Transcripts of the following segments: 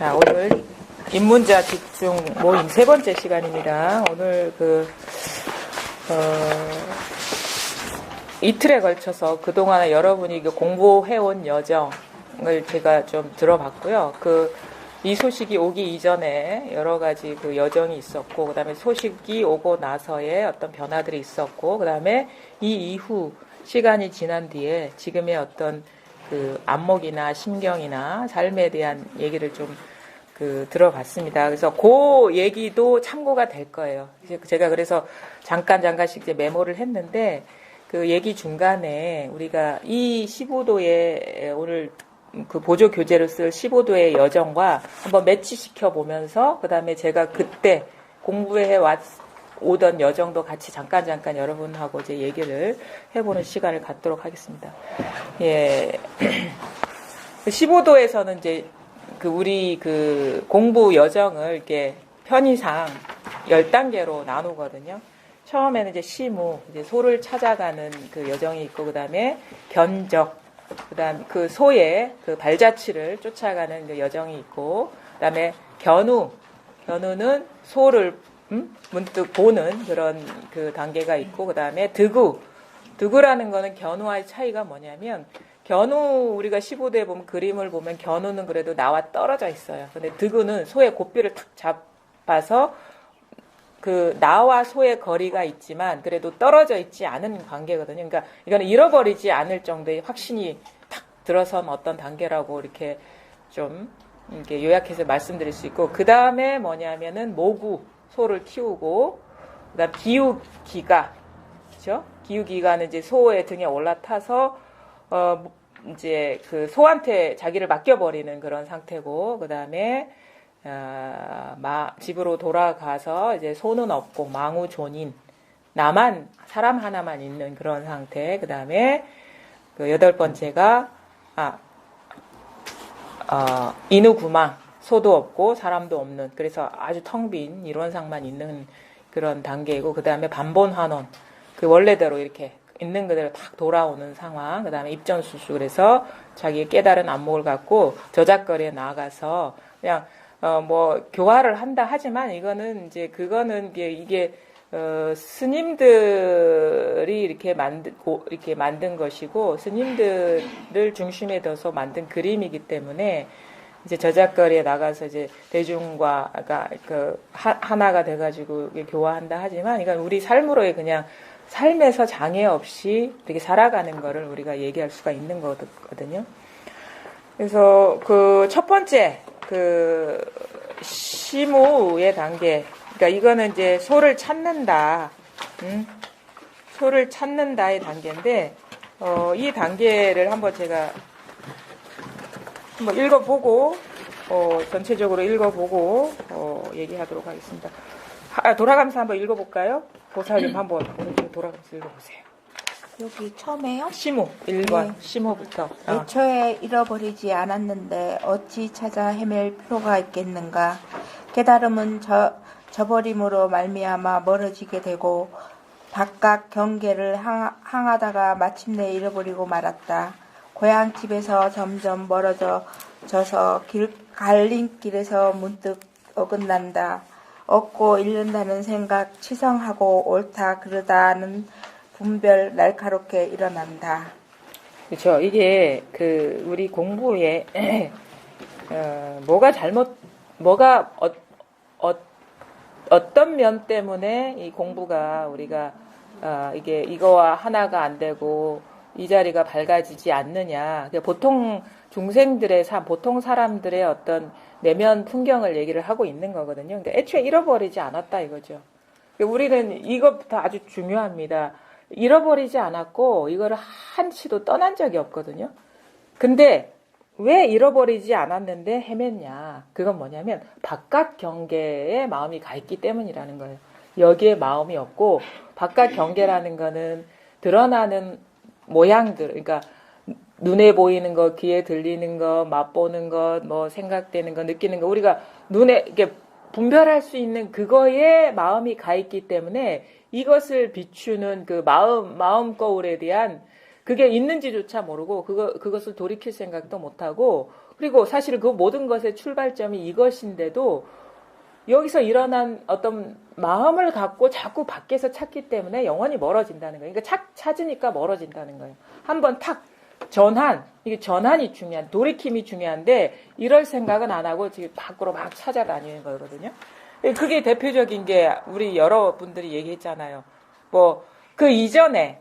자, 오늘 입문자 집중 모임 세 번째 시간입니다. 오늘 이틀에 걸쳐서 그동안 여러분이 공부해온 여정을 제가 좀 들어봤고요. 이 소식이 오기 이전에 여러 가지 여정이 있었고, 그 다음에 소식이 오고 나서의 어떤 변화들이 있었고, 그 다음에 이 이후 시간이 지난 뒤에 지금의 어떤 안목이나 심경이나 삶에 대한 얘기를 좀 들어봤습니다. 그래서 그 얘기도 참고가 될 거예요. 제가 그래서 잠깐씩 이제 메모를 했는데, 그 얘기 중간에 우리가 이 15도의 오늘 보조 교재로 쓸 15도의 여정과 한번 매치시켜 보면서, 그 다음에 제가 그때 공부해 오던 여정도 같이 잠깐 여러분하고 이제 얘기를 해보는 시간을 갖도록 하겠습니다. 예. 15도에서는 이제 우리 공부 여정을 이렇게 편의상 10단계로 나누거든요. 처음에는 이제 시무, 이제 소를 찾아가는 여정이 있고, 그 다음에 견적, 그 다음 소의 발자취를 쫓아가는 여정이 있고, 그 다음에 견우는 소를 문득 보는 그런 단계가 있고, 그 다음에 득우라는 거는 견우와의 차이가 뭐냐면, 견우 우리가 15도에 보면 그림을 보면 견우는 그래도 나와 떨어져 있어요. 근데 득우는 소의 고삐를 탁 잡아서 나와 소의 거리가 있지만 그래도 떨어져 있지 않은 관계거든요. 그러니까 이거는 잃어버리지 않을 정도의 확신이 탁 들어선 어떤 단계라고 이렇게 좀 이렇게 요약해서 말씀드릴 수 있고, 그 다음에 뭐냐면은 모구, 소를 키우고, 그다음 기우기가, 그렇죠? 기우기가는 이제 소의 등에 올라타서 이제 소한테 자기를 맡겨버리는 그런 상태고, 그 다음에 집으로 돌아가서 이제 소는 없고 망우존인, 사람 하나만 있는 그런 상태. 그 다음에 8번째가 인우구망, 소도 없고 사람도 없는, 그래서 아주 텅 빈 이론상만 있는 그런 단계이고, 그 다음에 반본환원, 원래대로 이렇게 있는 그대로 딱 돌아오는 상황. 그 다음에 입전수수, 그래서 자기의 깨달은 안목을 갖고 저작거리에 나아가서 그냥 교화를 한다 하지만, 이거는 이게 스님들이 이렇게 만든 것이고, 스님들을 중심에 둬서 만든 그림이기 때문에, 이제 저작거리에 나가서 이제 대중과 하나가 돼가지고 교화한다 하지만, 이건 우리 삶으로의 그냥 삶에서 장애 없이 이렇게 살아가는 거를 우리가 얘기할 수가 있는 거거든요. 그래서 첫 번째 시무의 단계, 그러니까 이거는 이제 소를 찾는다, 소를 찾는다의 단계인데, 이 단계를 한번 제가 한번 읽어보고, 전체적으로 읽어보고, 얘기하도록 하겠습니다. 돌아가면서 한번 읽어볼까요? 보살님 한번 오른쪽으로 돌아가면서 읽어보세요. 여기 처음에요? 시무, 1번, 네. 시무부터. 애초에 잃어버리지 않았는데 어찌 찾아 헤맬 필요가 있겠는가. 깨달음은 저버림으로 말미암아 멀어지게 되고 바깥 경계를 항하다가 마침내 잃어버리고 말았다. 고향집에서 점점 멀어져서 갈림길에서 문득 어긋난다. 얻고 잃는다는 생각, 치성하고 옳다 그르다는 분별 날카롭게 일어난다. 그렇죠. 이게 우리 공부에 어떤 면 때문에 이 공부가 우리가 이거와 하나가 안 되고 이 자리가 밝아지지 않느냐. 보통 중생들의 보통 사람들의 어떤 내면 풍경을 얘기를 하고 있는 거거든요. 근데 애초에 잃어버리지 않았다 이거죠. 우리는 이것부터 아주 중요합니다. 잃어버리지 않았고 이거를 한치도 떠난 적이 없거든요. 근데 왜 잃어버리지 않았는데 헤맸냐? 그건 뭐냐면 바깥 경계에 마음이 가 있기 때문이라는 거예요. 여기에 마음이 없고, 바깥 경계라는 거는 드러나는 모양들, 그러니까 눈에 보이는 거, 귀에 들리는 거, 맛보는 거, 생각되는 거, 느끼는 거, 우리가 눈에 이렇게 분별할 수 있는 그거에 마음이 가 있기 때문에 이것을 비추는 마음 거울에 대한 그게 있는지조차 모르고 그것을 돌이킬 생각도 못하고 그리고 사실 그 모든 것의 출발점이 이것인데도 여기서 일어난 어떤 마음을 갖고 자꾸 밖에서 찾기 때문에 영원히 멀어진다는 거예요. 그러니까 찾으니까 멀어진다는 거예요. 한번 탁 이게 전환이 중요한, 돌이킴이 중요한데 이럴 생각은 안 하고 지금 밖으로 막 찾아다니는 거거든요. 그게 대표적인 게 우리 여러분들이 얘기했잖아요. 뭐 그 이전에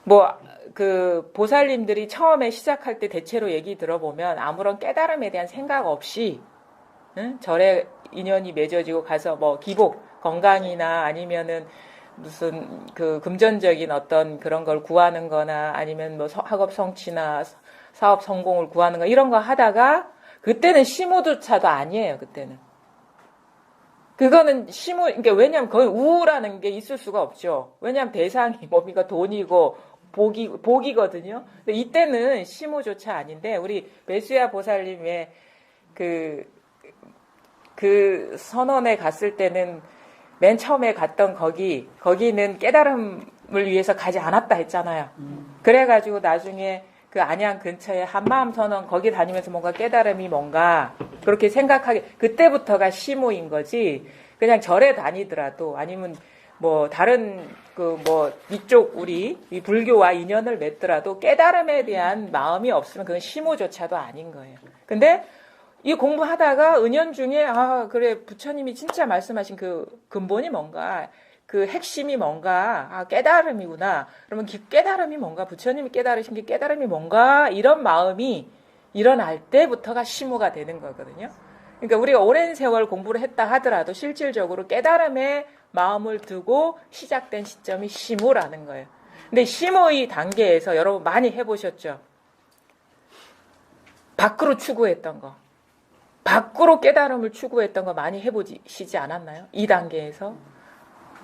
뭐 그 보살님들이 처음에 시작할 때 대체로 얘기 들어보면 아무런 깨달음에 대한 생각 없이 절에 인연이 맺어지고 가서 뭐 기복 건강이나 아니면은 무슨 그 금전적인 어떤 그런 걸 구하는 거나 아니면 뭐 학업 성취나 사업 성공을 구하는 거 이런 거 하다가 그때는 시무조차도 아니에요. 그때는 그거는 그러니까 왜냐하면 거의 우울하는 게 있을 수가 없죠. 왜냐하면 대상이 뭡니까 돈이고 복이거든요. 근데 이때는 시무조차 아닌데 우리 매수야 보살님의 그 선원에 갔을 때는 맨 처음에 갔던 거기는 깨달음을 위해서 가지 않았다 했잖아요. 그래가지고 나중에 그 안양 근처에 한마음 선원 거기 다니면서 뭔가 깨달음이 뭔가 그렇게 생각하게 그때부터가 시무인 거지. 그냥 절에 다니더라도 아니면 뭐 다른 그 뭐 이쪽 우리 이 불교와 인연을 맺더라도 깨달음에 대한 마음이 없으면 그건 시무조차도 아닌 거예요. 근데 이 공부하다가 은연중에 그래 부처님이 진짜 말씀하신 그 근본이 뭔가 그 핵심이 뭔가 깨달음이구나. 그러면 깨달음이 뭔가 부처님이 깨달으신 게 깨달음이 뭔가 이런 마음이 일어날 때부터가 시무가 되는 거거든요. 그러니까 우리가 오랜 세월 공부를 했다 하더라도 실질적으로 깨달음에 마음을 두고 시작된 시점이 시무라는 거예요. 근데 시무의 단계에서 여러분 많이 해보셨죠? 밖으로 추구했던 거. 밖으로 깨달음을 추구했던 거 많이 해보시지 않았나요? 이 단계에서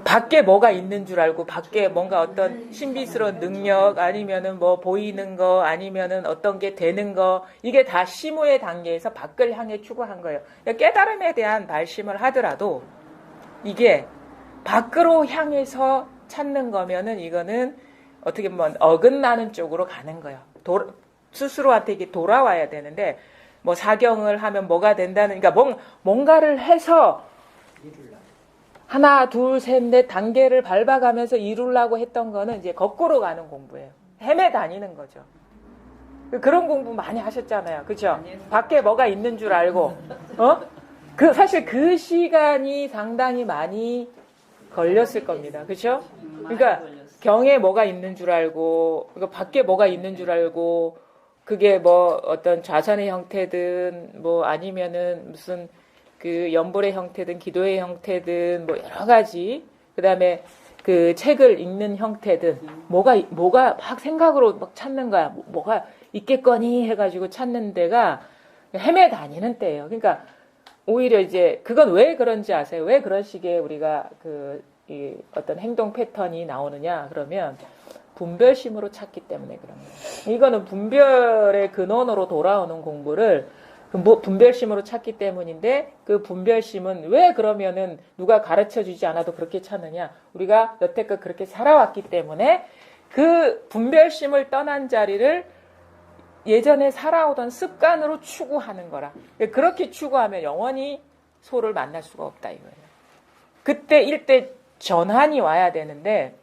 밖에 뭐가 있는 줄 알고 밖에 뭔가 어떤 신비스러운 능력 아니면은 뭐 보이는 거 아니면은 어떤 게 되는 거 이게 다 시무의 단계에서 밖을 향해 추구한 거예요. 그러니까 깨달음에 대한 발심을 하더라도 이게 밖으로 향해서 찾는 거면은 이거는 어떻게 보면 어긋나는 쪽으로 가는 거예요. 스스로한테 이게 돌아와야 되는데 뭐 사경을 하면 뭐가 된다는 그러니까 뭔가를 해서 하나 둘 셋 넷 단계를 밟아가면서 이루려고 했던 거는 이제 거꾸로 가는 공부예요. 헤매 다니는 거죠. 그런 공부 많이 하셨잖아요. 그렇죠? 밖에 뭐가 있는 줄 알고 사실 그 시간이 상당히 많이 걸렸을 겁니다. 그렇죠? 그러니까 경에 뭐가 있는 줄 알고 그러니까 밖에 뭐가 있는 줄 알고 그게 뭐 어떤 좌선의 형태든 뭐 아니면은 무슨 그 연불의 형태든 기도의 형태든 뭐 여러 가지 그다음에 그 책을 읽는 형태든 뭐가 막 생각으로 막 찾는 거야. 뭐가 있겠거니 해가지고 찾는 데가 헤매 다니는 때예요. 그러니까 오히려 이제 그건 왜 그런지 아세요? 왜 그런 식의 우리가 이 어떤 행동 패턴이 나오느냐 그러면 분별심으로 찾기 때문에 그런 거예요. 이거는 분별의 근원으로 돌아오는 공부를 분별심으로 찾기 때문인데 그 분별심은 왜 그러면은 누가 가르쳐주지 않아도 그렇게 찾느냐? 우리가 여태껏 그렇게 살아왔기 때문에 그 분별심을 떠난 자리를 예전에 살아오던 습관으로 추구하는 거라. 그렇게 추구하면 영원히 소를 만날 수가 없다 이거예요. 그때 일대 전환이 와야 되는데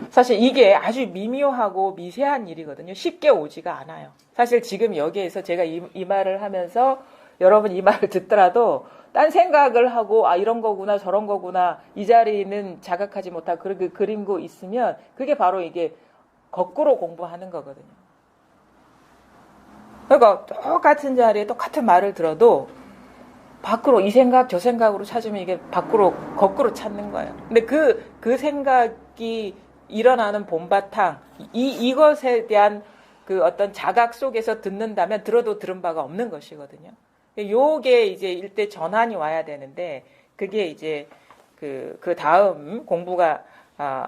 사실 이게 아주 미묘하고 미세한 일이거든요. 쉽게 오지가 않아요. 사실 지금 여기에서 제가 이 말을 하면서 여러분 이 말을 듣더라도 딴 생각을 하고 이런 거구나 저런 거구나 이 자리는 자각하지 못하고 그렇게 그림고 있으면 그게 바로 이게 거꾸로 공부하는 거거든요. 그러니까 똑같은 자리에 똑같은 말을 들어도 밖으로 이 생각 저 생각으로 찾으면 이게 밖으로 거꾸로 찾는 거예요. 근데 그 생각이 일어나는 본바탕 이것에 대한 그 어떤 자각 속에서 듣는다면 들어도 들은 바가 없는 것이거든요. 요게 이제 일대 전환이 와야 되는데 그게 이제 그 다음 공부가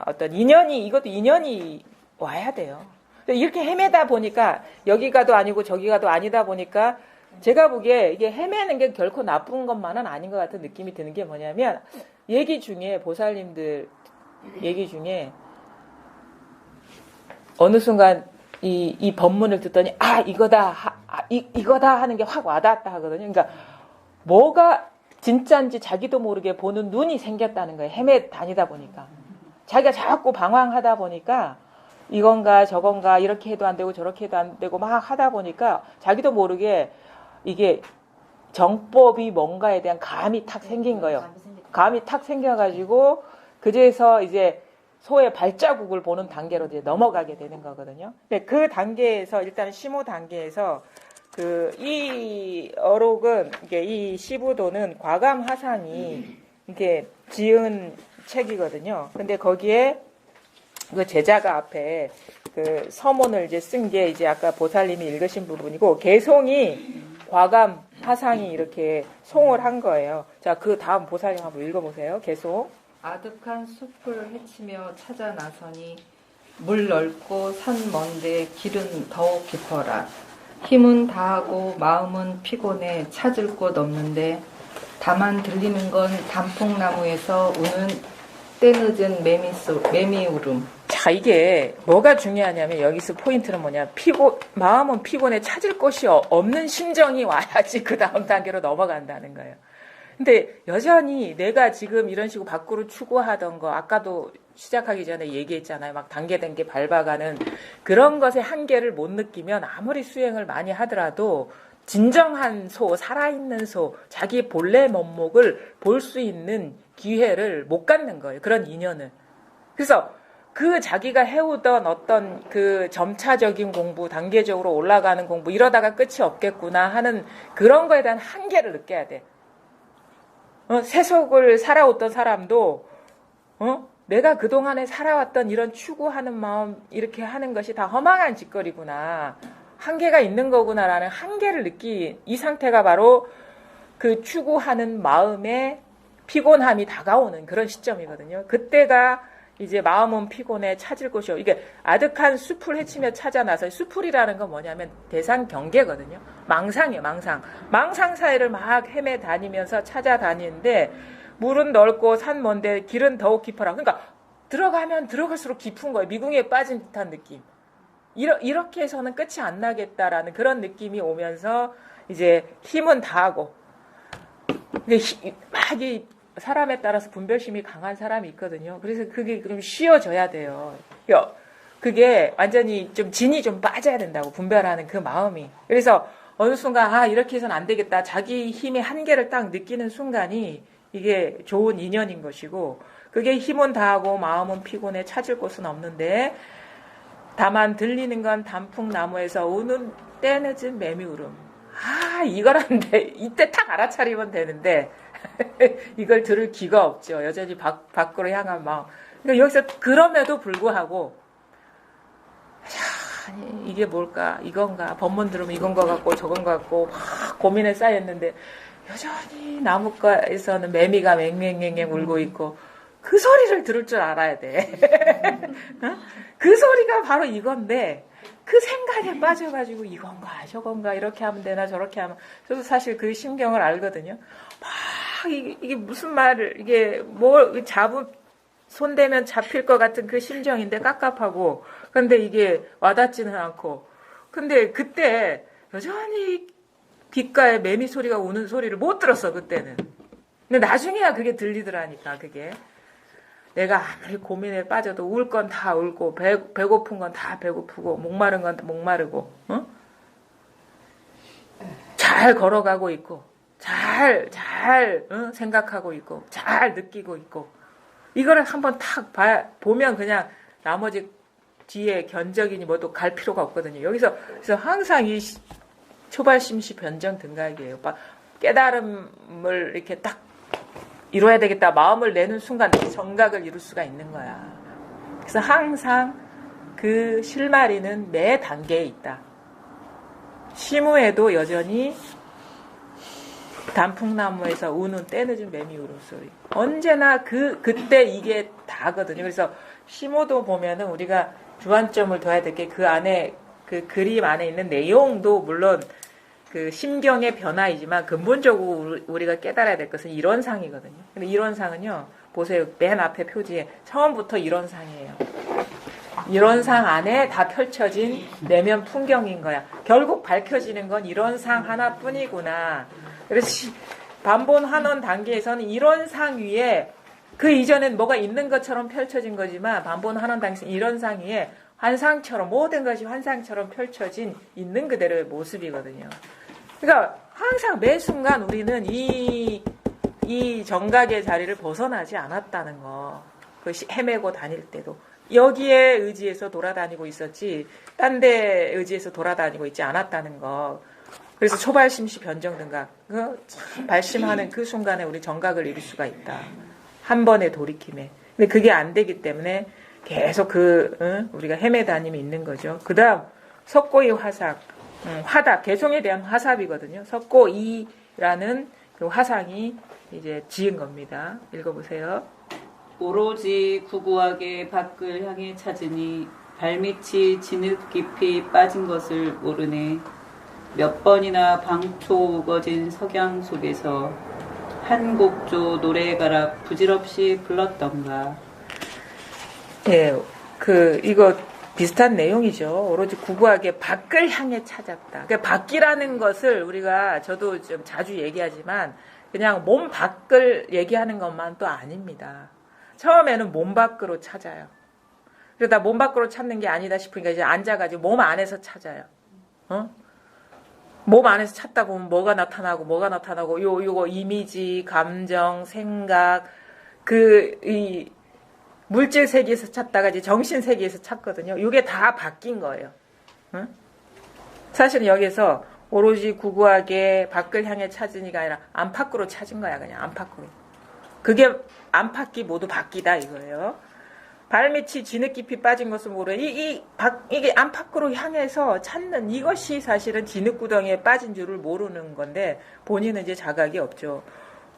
어떤 이것도 인연이 와야 돼요. 이렇게 헤매다 보니까 여기 가도 아니고 저기 가도 아니다 보니까 제가 보기에 이게 헤매는 게 결코 나쁜 것만은 아닌 것 같은 느낌이 드는 게 뭐냐면 얘기 중에 보살님들 얘기 중에 어느 순간 이 법문을 듣더니 이거다 이거다 하는 게 확 와닿았다 하거든요. 그러니까 뭐가 진짜인지 자기도 모르게 보는 눈이 생겼다는 거예요. 헤매 다니다 보니까 자기가 자꾸 방황하다 보니까 이건가 저건가 이렇게 해도 안 되고 저렇게 해도 안 되고 막 하다 보니까 자기도 모르게 이게 정법이 뭔가에 대한 감이 탁 생긴 거예요. 감이 탁 생겨가지고 그제서 이제 소의 발자국을 보는 단계로 이제 넘어가게 되는 거거든요. 근데 그 단계에서 일단 시무 단계에서 이 어록은 이게 이 시부도는 과감 화상이 이렇게 지은 책이거든요. 근데 거기에 그 제자가 앞에 그 서문을 이제 쓴 게 이제 아까 보살님이 읽으신 부분이고 개송이 과감 화상이 이렇게 송을 한 거예요. 자, 그 다음 보살님 한번 읽어보세요. 개송. 아득한 숲을 헤치며 찾아 나서니 물 넓고 산 먼데 길은 더욱 깊어라. 힘은 다하고 마음은 피곤해 찾을 곳 없는데 다만 들리는 건 단풍나무에서 우는 때늦은 매미 울음. 자, 이게 뭐가 중요하냐면 여기서 포인트는 뭐냐. 마음은 피곤해 찾을 곳이 없는 심정이 와야지 그 다음 단계로 넘어간다는 거예요. 근데 여전히 내가 지금 이런 식으로 밖으로 추구하던 거, 아까도 시작하기 전에 얘기했잖아요. 막 단계 밟아가는 그런 것의 한계를 못 느끼면 아무리 수행을 많이 하더라도 진정한 소, 살아있는 소, 자기 본래 면목을 볼 수 있는 기회를 못 갖는 거예요. 그런 인연을. 그래서 그 자기가 해오던 어떤 그 점차적인 공부, 단계적으로 올라가는 공부, 이러다가 끝이 없겠구나 하는 그런 거에 대한 한계를 느껴야 돼. 세속을 살아왔던 사람도, 내가 그동안에 살아왔던 이런 추구하는 마음, 이렇게 하는 것이 다 허망한 짓거리구나. 한계가 있는 거구나라는 한계를 느낀 이 상태가 바로 그 추구하는 마음의 피곤함이 다가오는 그런 시점이거든요. 그때가 이제 마음은 피곤해 찾을 곳이요. 이게 아득한 숲을 헤치며 찾아 나서 숲풀이라는 건 뭐냐면 대상 경계거든요. 망상이에요, 망상. 망상 사이를 막 헤매 다니면서 찾아다니는데 물은 넓고 산 먼데 길은 더욱 깊어라. 그러니까 들어가면 들어갈수록 깊은 거예요. 미궁에 빠진 듯한 느낌. 이렇게 해서는 끝이 안 나겠다라는 그런 느낌이 오면서 이제 힘은 다하고 막 이 사람에 따라서 분별심이 강한 사람이 있거든요. 그래서 그게 좀 쉬어져야 돼요. 그게 완전히 좀 진이 좀 빠져야 된다고, 분별하는 그 마음이. 그래서 어느 순간 이렇게 해서는 안 되겠다. 자기 힘의 한계를 딱 느끼는 순간이 이게 좋은 인연인 것이고, 그게 힘은 다하고 마음은 피곤해 찾을 곳은 없는데 다만 들리는 건 단풍나무에서 우는 때늦은 매미 울음. 이거란데 이때 딱 알아차리면 되는데 이걸 들을 기가 없죠. 여전히 밖으로 향한 마음. 그러니까 여기서 그럼에도 불구하고 이게 뭘까? 이건가? 법문 들으면 이건 것 같고 저건 것 같고 막 고민에 쌓였는데 여전히 나무가에서는 매미가 맹맹맹맹 울고 있고 그 소리를 들을 줄 알아야 돼. 그 소리가 바로 이건데 그 생각에 빠져가지고 이건가 저건가 이렇게 하면 되나 저렇게 하면, 저도 사실 그 심경을 알거든요. 막 이게 무슨 말을, 이게 뭘 손대면 잡힐 것 같은 그 심정인데 깝깝하고, 근데 이게 와닿지는 않고, 근데 그때 여전히 귓가에 매미 소리가 우는 소리를 못 들었어, 그때는. 근데 나중에야 그게 들리더라니까. 그게 내가 아무리 고민에 빠져도 울 건 다 울고 배고픈 건 다 배고프고 목마른 건 목마르고, 잘 걸어가고 있고 잘 생각하고 있고 잘 느끼고 있고, 이거를 한번 탁 보면 그냥 나머지 뒤에 견적이니 뭐도 갈 필요가 없거든요. 그래서 항상 이 초발심시 변정 등각이에요. 깨달음을 이렇게 딱 이뤄야 되겠다 마음을 내는 순간 정각을 이룰 수가 있는 거야. 그래서 항상 그 실마리는 매 단계에 있다. 시무에도 여전히 단풍나무에서 우는 때늦은 매미 울음소리. 언제나 그때 이게 다거든요. 그래서 시무도 보면은 우리가 주안점을 둬야 될 게 그 안에 그 그림 안에 있는 내용도 물론 그 심경의 변화이지만 근본적으로 우리가 깨달아야 될 것은 이론상이거든요. 근데 이론상은요, 보세요. 맨 앞에 표지에 처음부터 이론상이에요. 이런 상 안에 다 펼쳐진 내면 풍경인 거야. 결국 밝혀지는 건 이런 상 하나뿐이구나. 그래서 반본 환원 단계에서는 이런 상 위에 그 이전엔 뭐가 있는 것처럼 펼쳐진 거지만 반본 환원 단계에서는 이런 상 위에 환상처럼 모든 것이 환상처럼 펼쳐진 있는 그대로의 모습이거든요. 그러니까 항상 매 순간 우리는 이 정각의 자리를 벗어나지 않았다는 거. 그 헤매고 다닐 때도 여기에 의지해서 돌아다니고 있었지 딴 데 의지해서 돌아다니고 있지 않았다는 거. 그래서 초발심시 변정등각 발심하는 그 순간에 우리 정각을 이룰 수가 있다. 한 번의 돌이킴에. 근데 그게 안 되기 때문에 계속 우리가 헤매다님이 있는 거죠. 그 다음 석고이 화상, 화답, 개송에 대한 화삽이거든요. 석고이라는 그 화상이 이제 지은 겁니다. 읽어보세요. 오로지 구구하게 밖을 향해 찾으니 발밑이 진흙 깊이 빠진 것을 모르네. 몇 번이나 방초 우거진 석양 속에서 한 곡조 노래가라 부질없이 불렀던가. 예, 이거 비슷한 내용이죠. 오로지 구구하게 밖을 향해 찾았다. 그러니까 밖이라는 것을 저도 좀 자주 얘기하지만 그냥 몸 밖을 얘기하는 것만 또 아닙니다. 처음에는 몸 밖으로 찾아요. 그러다 몸 밖으로 찾는 게 아니다 싶으니까 이제 앉아가지고 몸 안에서 찾아요. 몸 안에서 찾다 보면 뭐가 나타나고, 요거 이미지, 감정, 생각, 이 물질 세계에서 찾다가 이제 정신 세계에서 찾거든요. 이게 다 바뀐 거예요. 사실은 여기서 오로지 구구하게 밖을 향해 찾으니가 아니라 안팎으로 찾은 거야, 그냥 안팎으로. 그게 안팎이 모두 바뀌다 이거예요. 발밑이 진흙 깊이 빠진 것을 모르. 이게 안팎으로 향해서 찾는 이것이 사실은 진흙구덩이에 빠진 줄을 모르는 건데 본인은 이제 자각이 없죠.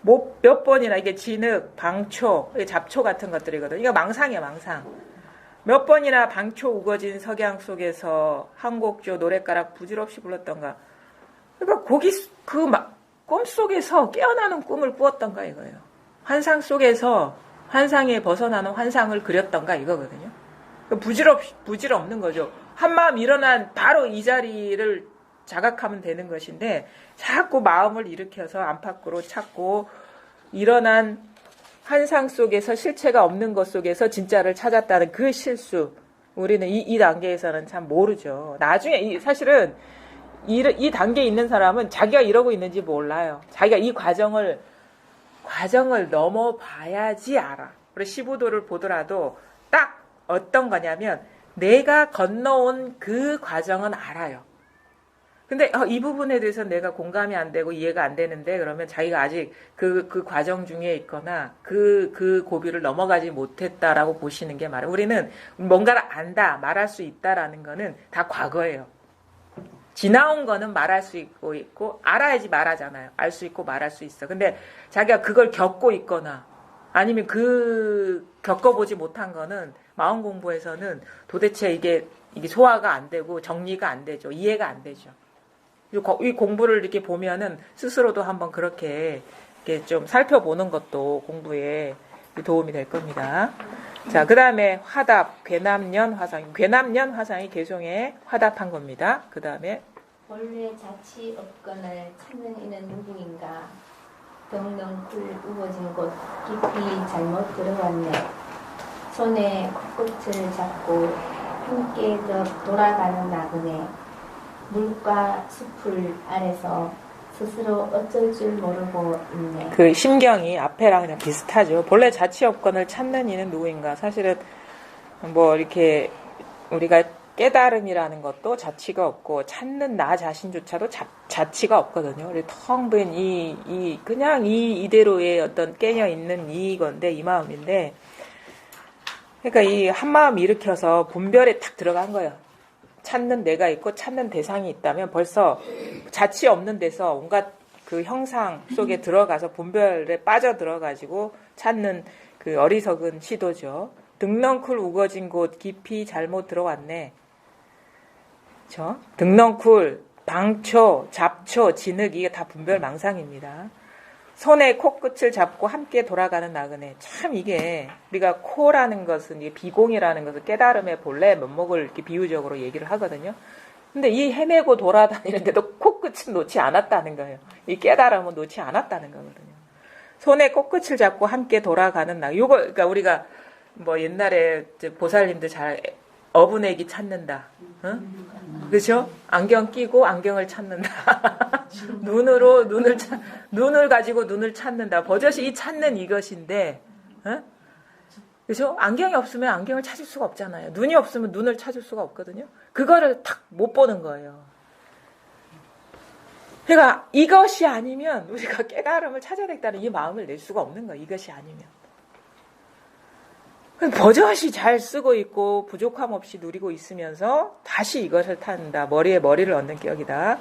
몇 번이나 이게 진흙, 방초, 잡초 같은 것들이거든요. 이거 망상이야, 망상. 몇 번이나 방초 우거진 석양 속에서 한곡조 노랫가락 부질없이 불렀던가. 그러니까 꿈 속에서 깨어나는 꿈을 꾸었던가 이거예요. 환상 속에서 환상에 벗어나는 환상을 그렸던가 이거거든요. 부질없는 거죠. 한마음 일어난 바로 이 자리를 자각하면 되는 것인데 자꾸 마음을 일으켜서 안팎으로 찾고 일어난 환상 속에서 실체가 없는 것 속에서 진짜를 찾았다는 그 실수 우리는 이 단계에서는 참 모르죠. 나중에 사실은 이 단계에 있는 사람은 자기가 이러고 있는지 몰라요. 자기가 이 과정을 넘어봐야지 알아. 우리 15도를 보더라도 딱 어떤 거냐면 내가 건너온 그 과정은 알아요. 근데 이 부분에 대해서 내가 공감이 안 되고 이해가 안 되는데 그러면 자기가 아직 그 과정 중에 있거나 그 고비를 넘어가지 못했다라고 보시는 게 말이에요. 우리는 뭔가를 안다, 말할 수 있다라는 거는 다 과거예요. 지나온 거는 말할 수 있고 알아야지 말하잖아요. 알 수 있고 말할 수 있어. 근데 자기가 그걸 겪고 있거나 아니면 겪어보지 못한 거는 마음 공부에서는 도대체 이게 소화가 안 되고 정리가 안 되죠. 이해가 안 되죠. 이 공부를 이렇게 보면은 스스로도 한번 그렇게 이렇게 좀 살펴보는 것도 공부에 도움이 될 겁니다. 자, 그 다음에 화답, 괴남년 화상. 괴남년 화상이 개송에 화답한 겁니다. 그 다음에 본래 자치 업건을 찾는 이는 누구인가? 덩덩굴 우거진 곳 깊이 잘못 들어왔네. 손에 코끝을 잡고 함께 돌아가는 나그네. 물과 숲을 아래서 스스로 어쩔 줄 모르고 있네. 그 심경이 앞에랑 그냥 비슷하죠. 본래 자치 업건을 찾는 이는 누구인가? 사실은 이렇게 우리가 깨달음이라는 것도 자치가 없고 찾는 나 자신조차도 자치가 없거든요. 텅 빈 그냥 이대로의 어떤 깨져 있는 이건데 이 마음인데, 그러니까 이 한 마음 일으켜서 분별에 탁 들어간 거예요. 찾는 내가 있고 찾는 대상이 있다면 벌써 자치 없는 데서 온갖 그 형상 속에 들어가서 분별에 빠져 들어가지고 찾는 그 어리석은 시도죠. 등렁쿨 우거진 곳 깊이 잘못 들어왔네. 그렇죠? 등렁쿨, 방초, 잡초, 진흙 이게 다 분별 망상입니다. 손에 코끝을 잡고 함께 돌아가는 나그네. 참 이게 우리가 코라는 것은 이게 비공이라는 것은 깨달음의 본래 면목을 이렇게 비유적으로 얘기를 하거든요. 근데 이 헤매고 돌아다니는데도 코끝은 놓지 않았다는 거예요. 이 깨달음은 놓지 않았다는 거거든요. 손에 코끝을 잡고 함께 돌아가는 나그네. 요거 그러니까 우리가 뭐 옛날에 이제 보살님들 잘 어분애기 찾는다. 응? 그죠? 안경 끼고 안경을 찾는다. 눈을 가지고 눈을 찾는다. 버젓이 이 찾는 이것인데, 응? 그죠? 안경이 없으면 안경을 찾을 수가 없잖아요. 눈이 없으면 눈을 찾을 수가 없거든요. 그거를 딱 못 보는 거예요. 그러니까 이것이 아니면 우리가 깨달음을 찾아야 되겠다는 이 마음을 낼 수가 없는 거예요. 이것이 아니면. 버젓이 잘 쓰고 있고 부족함 없이 누리고 있으면서 다시 이것을 탄다. 머리에 머리를 얹는 격이다.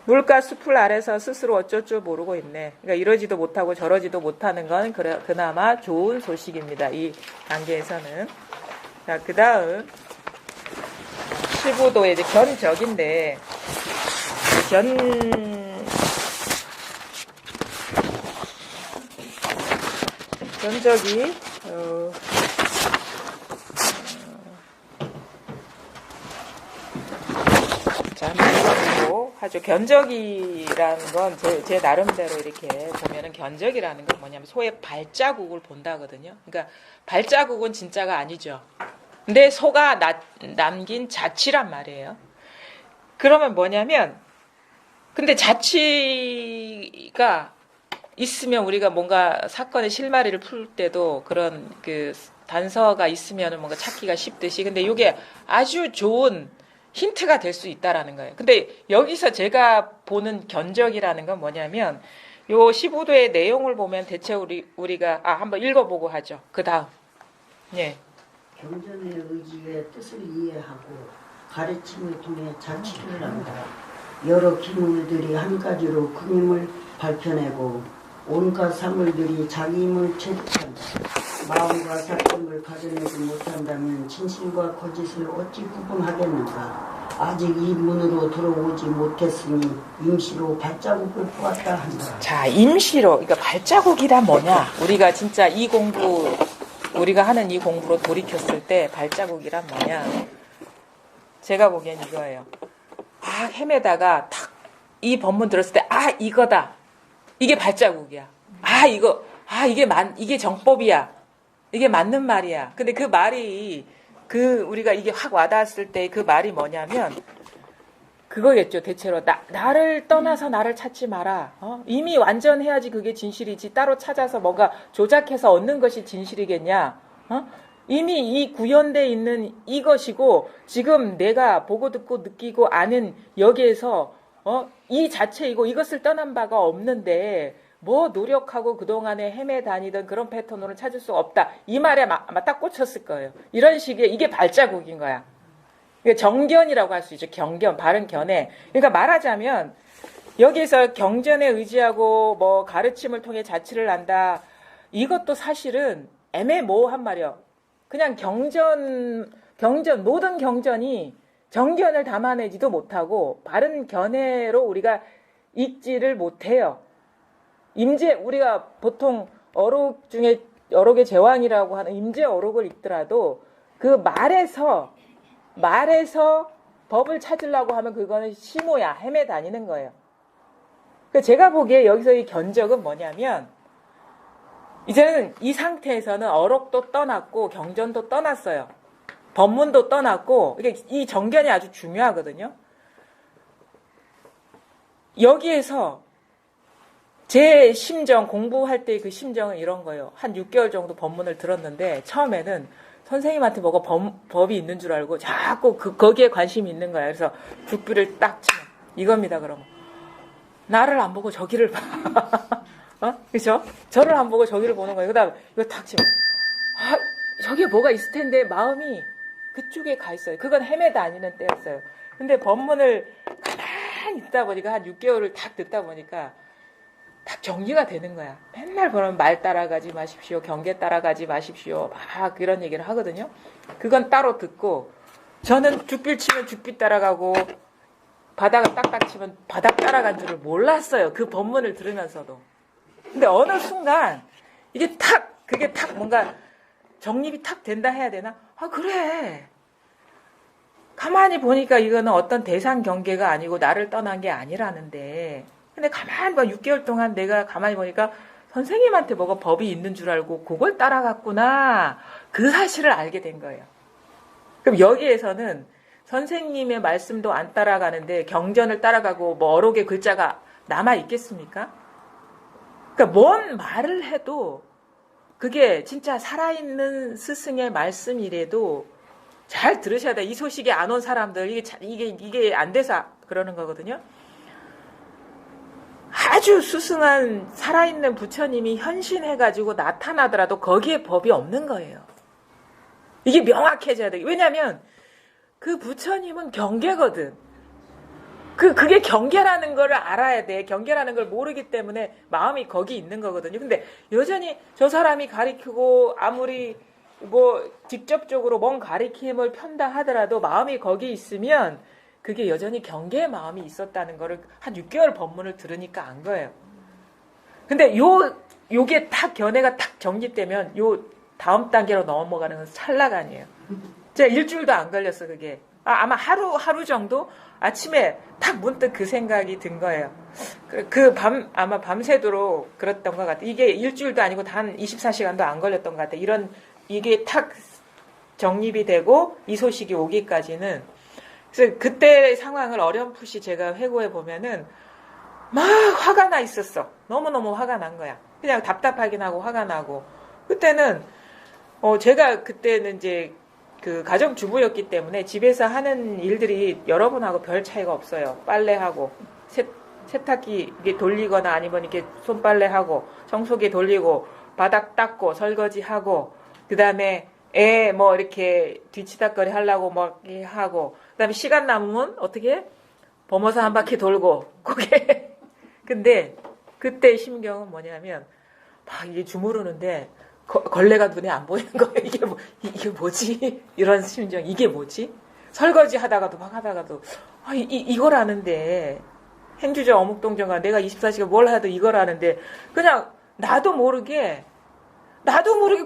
물가 숲을 아래서 스스로 어쩔 줄 모르고 있네. 그러니까 이러지도 못하고 저러지도 못하는 건 그나마 좋은 소식입니다. 이 단계에서는. 자, 그 다음 15도의 이제 견적인데 견적이 자, 한번 읽어보고 하죠. 견적이라는 건 제 나름대로 이렇게 보면은 견적이라는 건 뭐냐면 소의 발자국을 본다거든요. 그러니까 발자국은 진짜가 아니죠. 근데 소가 남긴 자취란 말이에요. 그러면 뭐냐면 근데 자취가 있으면 우리가 뭔가 사건의 실마리를 풀 때도 그런 그 단서가 있으면 뭔가 찾기가 쉽듯이 근데 이게 아주 좋은 힌트가 될 수 있다라는 거예요. 근데 여기서 제가 보는 견적이라는 건 뭐냐면 요 15도의 내용을 보면 대체 우리가 한번 읽어보고 하죠. 그 다음 예. 경전의 의지의 뜻을 이해하고 가르침을 통해 자취를 한다. 여러 기물들이 한 가지로 그 힘을 밝혀내고 온갖 사물들이 자기 힘을 체득한다. 마음과 사심을 가려내지 못한다면 진실과 거짓을 어찌 구분하겠는가. 아직 이 문으로 들어오지 못했으니 임시로 발자국을 보았다 한다. 자, 임시로 그러니까 발자국이란 뭐냐. 우리가 진짜 우리가 하는 이 공부로 돌이켰을 때 발자국이란 뭐냐. 제가 보기엔 이거예요. 헤매다가 탁 이 법문 들었을 때 이거다. 이게 발자국이야. 이게 정법이야. 이게 맞는 말이야. 근데 그 말이 우리가 이게 확 와닿았을 때 그 말이 뭐냐면 그거겠죠. 대체로 나를 떠나서 나를 찾지 마라. 이미 완전해야지 그게 진실이지. 따로 찾아서 뭔가 조작해서 얻는 것이 진실이겠냐. 이미 이 구현되어 있는 이것이고 지금 내가 보고 듣고 느끼고 아는 여기에서 이 자체이고 이것을 떠난 바가 없는데 뭐 노력하고 그동안에 헤매 다니던 그런 패턴으로 찾을 수가 없다. 이 말에 아마 딱 꽂혔을 거예요. 이런 식의 이게 발자국인 거야. 그러니까 정견이라고 할 수 있죠. 경견, 바른 견해. 그러니까 말하자면 여기에서 경전에 의지하고 뭐 가르침을 통해 자취를 한다. 이것도 사실은 애매모호한 말이에요. 그냥 모든 경전이 정견을 담아내지도 못하고 바른 견해로 우리가 읽지를 못해요. 우리가 보통 어록 중에 어록의 제왕이라고 하는 임재 어록을 읽더라도 그 말에서 법을 찾으려고 하면 그거는 시모야, 헤매 다니는 거예요. 제가 보기에 여기서 이 견적은 뭐냐면 이제는 이 상태에서는 어록도 떠났고 경전도 떠났어요. 법문도 떠났고 이 정견이 아주 중요하거든요. 여기에서 제 심정, 공부할 때 그 심정은 이런 거예요. 한 6개월 정도 법문을 들었는데 처음에는 선생님한테 뭐가 법이 있는 줄 알고 자꾸 거기에 관심이 있는 거야. 그래서 죽비를 딱 치면 이겁니다. 그러면 나를 안 보고 저기를 봐. 그렇죠? 저를 안 보고 저기를 보는 거예요. 그다음에 이거 탁 치면 저기에 뭐가 있을 텐데 마음이 그쪽에 가 있어요. 그건 헤매 다니는 때였어요. 근데 법문을 가만히 듣다 보니까 한 6개월을 딱 듣다 보니까 딱 정리가 되는 거야. 맨날 그런 말 따라가지 마십시오. 경계 따라가지 마십시오. 막 이런 얘기를 하거든요. 그건 따로 듣고 저는 죽빌 치면 죽빌 따라가고 바닥을 딱딱 치면 바닥 따라간 줄을 몰랐어요. 그 법문을 들으면서도. 근데 어느 순간 이게 그게 탁 뭔가 정립이 탁 된다 해야 되나? 아, 그래. 가만히 보니까 이거는 어떤 대상 경계가 아니고 나를 떠난 게 아니라는데. 근데 가만히 봐, 6개월 동안 내가 가만히 보니까 선생님한테 뭐가 법이 있는 줄 알고 그걸 따라갔구나. 그 사실을 알게 된 거예요. 그럼 여기에서는 선생님의 말씀도 안 따라가는데 경전을 따라가고 뭐 어록의 글자가 남아 있겠습니까? 그러니까 뭔 말을 해도 그게 진짜 살아있는 스승의 말씀이래도 잘 들으셔야 돼. 이 소식이 안 온 사람들 이게 안 돼서 그러는 거거든요. 아주 수승한 살아있는 부처님이 현신해가지고 나타나더라도 거기에 법이 없는 거예요. 이게 명확해져야 돼. 왜냐하면 그 부처님은 경계거든. 그게 경계라는 걸 알아야 돼. 경계라는 걸 모르기 때문에 마음이 거기 있는 거거든요. 근데 여전히 저 사람이 가리키고 아무리 뭐 직접적으로 뭔 가리킴을 편다 하더라도 마음이 거기 있으면 그게 여전히 경계의 마음이 있었다는 거를 한 6개월 법문을 들으니까 안 거예요. 근데 요게 딱 견해가 딱 정립되면 요 다음 단계로 넘어가는 건 찰나간이에요. 제가 일주일도 안 걸렸어, 그게. 아마 하루 정도 아침에 딱 문득 그 생각이 든 거예요. 아마 밤새도록 그랬던 것 같아요. 이게 일주일도 아니고 단 24시간도 안 걸렸던 것 같아요. 이게 탁 정립이 되고 이 소식이 오기까지는. 그래서 그때 상황을 어렴풋이 제가 회고해 보면은 막 화가 나 있었어. 너무너무 화가 난 거야. 그냥 답답하긴 하고 화가 나고. 그때는 제가 그때는 이제 그 가정주부였기 때문에 집에서 하는 일들이 여러분하고 별 차이가 없어요. 빨래하고 세탁기 이게 돌리거나 아니면 이렇게 손빨래하고 청소기 돌리고 바닥 닦고 설거지하고 그다음에 애 뭐 이렇게 뒤치다거리 하려고 뭐 이렇게 하고 그다음에 시간 남으면 어떻게 범어사 한 바퀴 돌고 그게 근데 그때 심경은 뭐냐면 막 이게 주무르는데 걸레가 눈에 안 보이는 거예요. 이게 뭐지? 이런 심정. 이게 뭐지? 설거지 하다가도 막 하다가도 이걸 아는데 행주저 어묵동정가 내가 24시간 뭘 해도 이걸 아는데 그냥 나도 모르게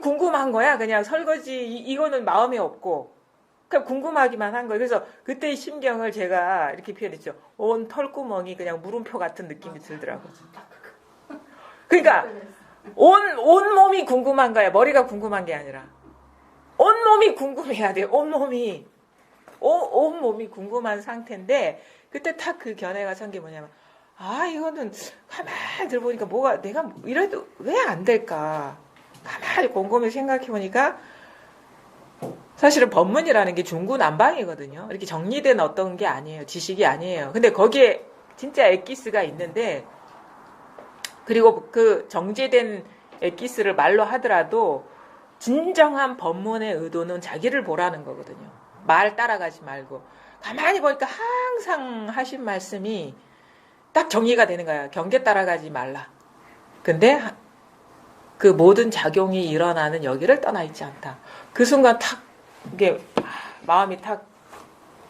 궁금한 거야. 그냥 설거지 이거는 마음에 없고 그냥 궁금하기만 한 거예요. 그래서 그때의 심경을 제가 이렇게 표현했죠. 온 털구멍이 그냥 물음표 같은 느낌이 들더라고요. 그러니까 온 몸이 궁금한 거야. 머리가 궁금한 게 아니라. 온 몸이 궁금해야 돼. 온 몸이 궁금한 상태인데, 그때 딱 그 견해가 선 게 뭐냐면, 이거는 가만히 들어보니까 내가 이래도 왜 안 될까? 가만히 곰곰이 생각해 보니까, 사실은 법문이라는 게 중구난방이거든요. 이렇게 정리된 어떤 게 아니에요. 지식이 아니에요. 근데 거기에 진짜 엑기스가 있는데, 그리고 그 정제된 엑기스를 말로 하더라도 진정한 법문의 의도는 자기를 보라는 거거든요. 말 따라가지 말고. 가만히 보니까 항상 하신 말씀이 딱 정리가 되는 거야. 경계 따라가지 말라. 근데 그 모든 작용이 일어나는 여기를 떠나 있지 않다. 그 순간 탁 이게 마음이 탁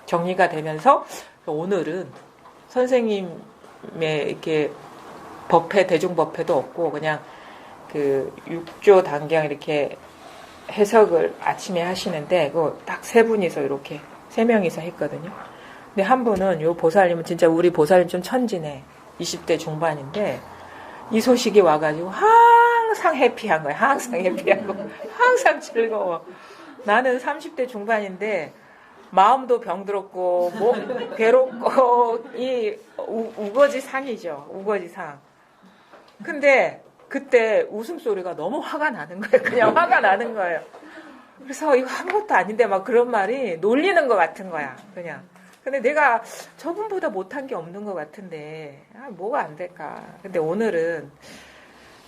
정리가 되면서 오늘은 선생님의 이렇게 법회, 대중법회도 없고, 그냥 그 6조 단경 이렇게 해석을 아침에 하시는데, 그거 딱 세 분이서 이렇게, 세 명이서 했거든요. 근데 한 분은, 요 보살님은 진짜 우리 보살님 좀 천지네. 20대 중반인데, 이 소식이 와가지고 항상 해피한 거야. 항상 해피하고, 항상 즐거워. 나는 30대 중반인데, 마음도 병들었고, 몸 괴롭고, 이 우거지상이죠. 우거지상. 근데 그때 웃음소리가 너무 화가 나는 거예요. 그냥 화가 나는 거예요. 그래서 이거 아무것도 아닌데 막 그런 말이 놀리는 것 같은 거야. 그냥. 근데 내가 저분보다 못한 게 없는 것 같은데 뭐가 안 될까. 근데 오늘은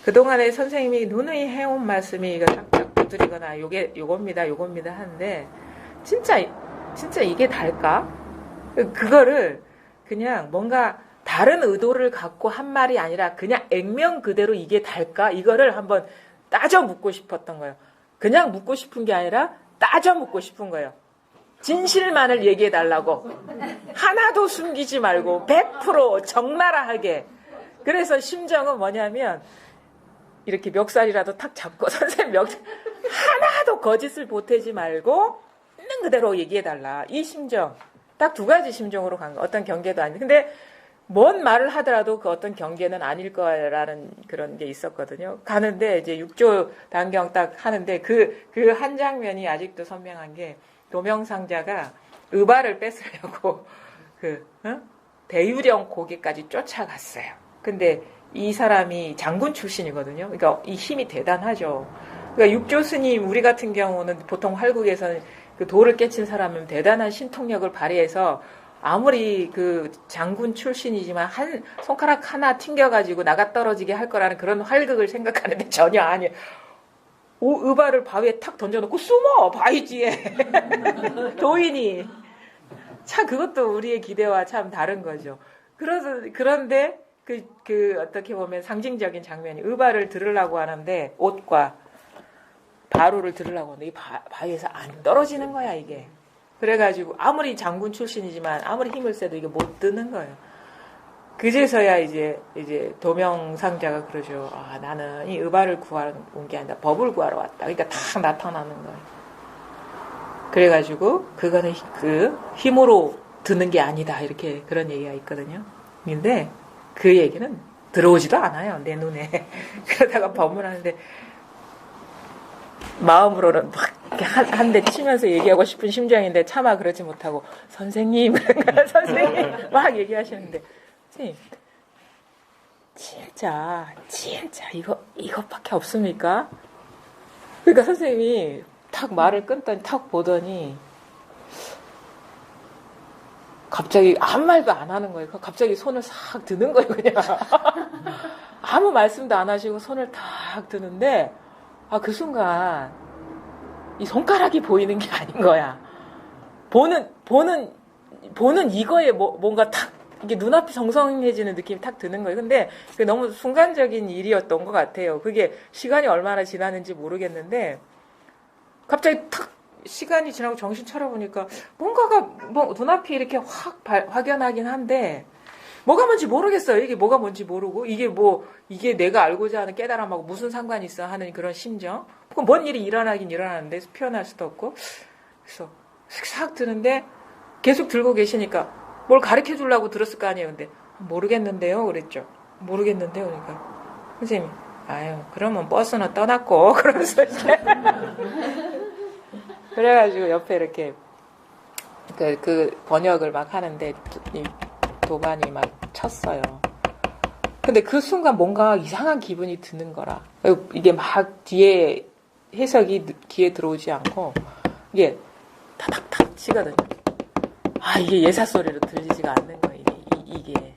그동안에 선생님이 누누이 해온 말씀이 이거 딱 두드리거나 요겁니다 하는데 진짜 이게 달까? 그거를 그냥 뭔가 다른 의도를 갖고 한 말이 아니라 그냥 액면 그대로 이게 달까? 이거를 한번 따져 묻고 싶었던 거예요. 그냥 묻고 싶은 게 아니라 따져 묻고 싶은 거예요. 진실만을 얘기해 달라고. 하나도 숨기지 말고 100% 적나라하게. 그래서 심정은 뭐냐면 이렇게 멱살이라도 탁 잡고 선생님 하나도 거짓을 보태지 말고 있는 그대로 얘기해달라. 이 심정. 딱 두 가지 심정으로 간 거. 어떤 경계도 아니고. 근데 뭔 말을 하더라도 그 어떤 경계는 아닐 거라는 그런 게 있었거든요. 가는데 이제 6조 단경 딱 하는데 그 한 장면이 아직도 선명한 게 도명상자가 의발을 뺏으려고 대유령 고개까지 쫓아갔어요. 근데 이 사람이 장군 출신이거든요. 그러니까 이 힘이 대단하죠. 그러니까 육조 스님 우리 같은 경우는 보통 활국에서는 그 도를 깨친 사람은 대단한 신통력을 발휘해서 아무리 그 장군 출신이지만 한 손가락 하나 튕겨가지고 나가 떨어지게 할 거라는 그런 활극을 생각하는데 전혀 아니에요. 의발을 바위에 탁 던져놓고 숨어 바위 뒤에 도인이 참 그것도 우리의 기대와 참 다른 거죠. 그런데 그 어떻게 보면 상징적인 장면이 의발을 들으려고 하는데 옷과 바로를 들으려고 하는데 이 바위에서 안 떨어지는 거야 이게. 그래가지고 아무리 장군 출신이지만 아무리 힘을 써도 이게 못 드는 거예요. 그제서야 이제 도명상자가 그러죠. 아, 나는 이 의발을 구하러 온 게 아니라 법을 구하러 왔다. 그러니까 딱 나타나는 거예요. 그래가지고 그거는 그 힘으로 드는 게 아니다. 이렇게 그런 얘기가 있거든요. 근데 그 얘기는 들어오지도 않아요. 내 눈에. 그러다가 법문하는데 마음으로는 막 한 대 치면서 얘기하고 싶은 심정인데 차마 그러지 못하고 선생님 선생님 막 얘기하시는데 선생님 진짜 이것밖에 없습니까? 그러니까 선생님이 탁 말을 끊더니 탁 보더니 갑자기 아무 말도 안 하는 거예요. 갑자기 손을 싹 드는 거예요. 그냥 아무 말씀도 안 하시고 손을 탁 드는데 그 순간 이 손가락이 보이는 게 아닌 거야. 보는 이거에 뭔가 탁 이게 눈앞이 성성해지는 느낌이 탁 드는 거예요. 근데 그게 너무 순간적인 일이었던 것 같아요. 그게 시간이 얼마나 지났는지 모르겠는데 갑자기 탁 시간이 지나고 정신 차려보니까 뭔가가 눈앞이 이렇게 확연하긴 한데 뭐가 뭔지 모르겠어요. 이게 뭐가 뭔지 모르고 이게 내가 알고자 하는 깨달음하고 무슨 상관이 있어 하는 그런 심정. 뭔 일이 일어나긴 일어나는데 표현할 수도 없고. 그래서 싹 드는데 계속 들고 계시니까 뭘 가르쳐 주려고 들었을 거 아니에요. 근데 모르겠는데요. 그랬죠. 모르겠는데요. 그러니까 선생님이 아유 그러면 버스는 떠났고 그러면서 그래가지고 옆에 이렇게 그 번역을 막 하는데 도반이 막 쳤어요. 근데 그 순간 뭔가 이상한 기분이 드는 거라. 이게 막 뒤에 해석이 귀에 들어오지 않고 이게 타닥탁 치거든요. 이게 예사 소리로 들리지가 않는 거예요. 이게.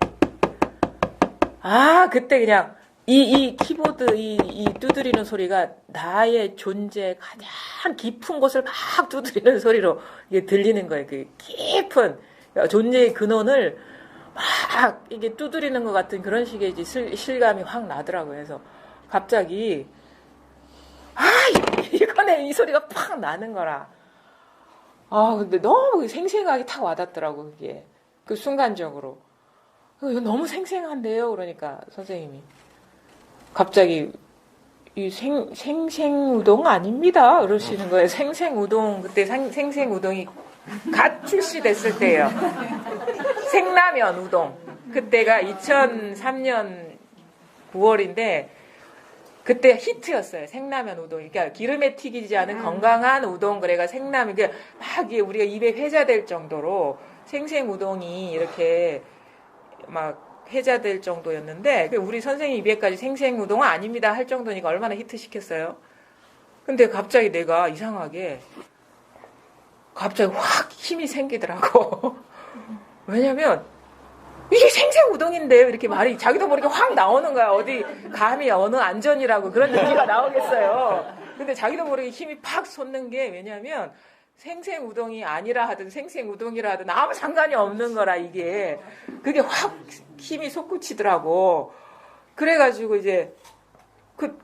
그때 그냥 이 키보드 이 두드리는 소리가 나의 존재 가장 깊은 곳을 막 두드리는 소리로 이게 들리는 거예요. 그 깊은 존재의 근원을 막 이게 두드리는 것 같은 그런 식의 이제 실감이 확 나더라고요. 그래서 갑자기 이거네 이 소리가 팍 나는 거라. 근데 너무 생생하게 탁 와닿더라고 그게 그 순간적으로. 이거 너무 생생한데요. 그러니까 선생님이 갑자기 이 생생우동 아닙니다. 그러시는 거예요. 생생우동 그때 생생우동이 갓 출시됐을 때예요. 생라면 우동. 그때가 2003년 9월인데 그때 히트였어요. 생라면 우동. 그러니까 기름에 튀기지 않은 건강한 우동. 그래가 생라면 막 우리가 입에 회자될 정도로 생생우동이 이렇게 막 회자될 정도였는데 우리 선생님 입에까지 생생우동은 아닙니다 할 정도니까 얼마나 히트시켰어요. 근데 갑자기 내가 이상하게 갑자기 확 힘이 생기더라고. 왜냐면 이게 생생우동인데요. 이렇게 말이 자기도 모르게 확 나오는 거야. 어디 감히 어느 안전이라고 그런 얘기가 나오겠어요. 근데 자기도 모르게 힘이 팍 솟는 게 왜냐면 생생우동이 아니라 하든 생생우동이라 하든 아무 상관이 없는 거라 이게. 그게 확 힘이 솟구치더라고. 그래가지고 이제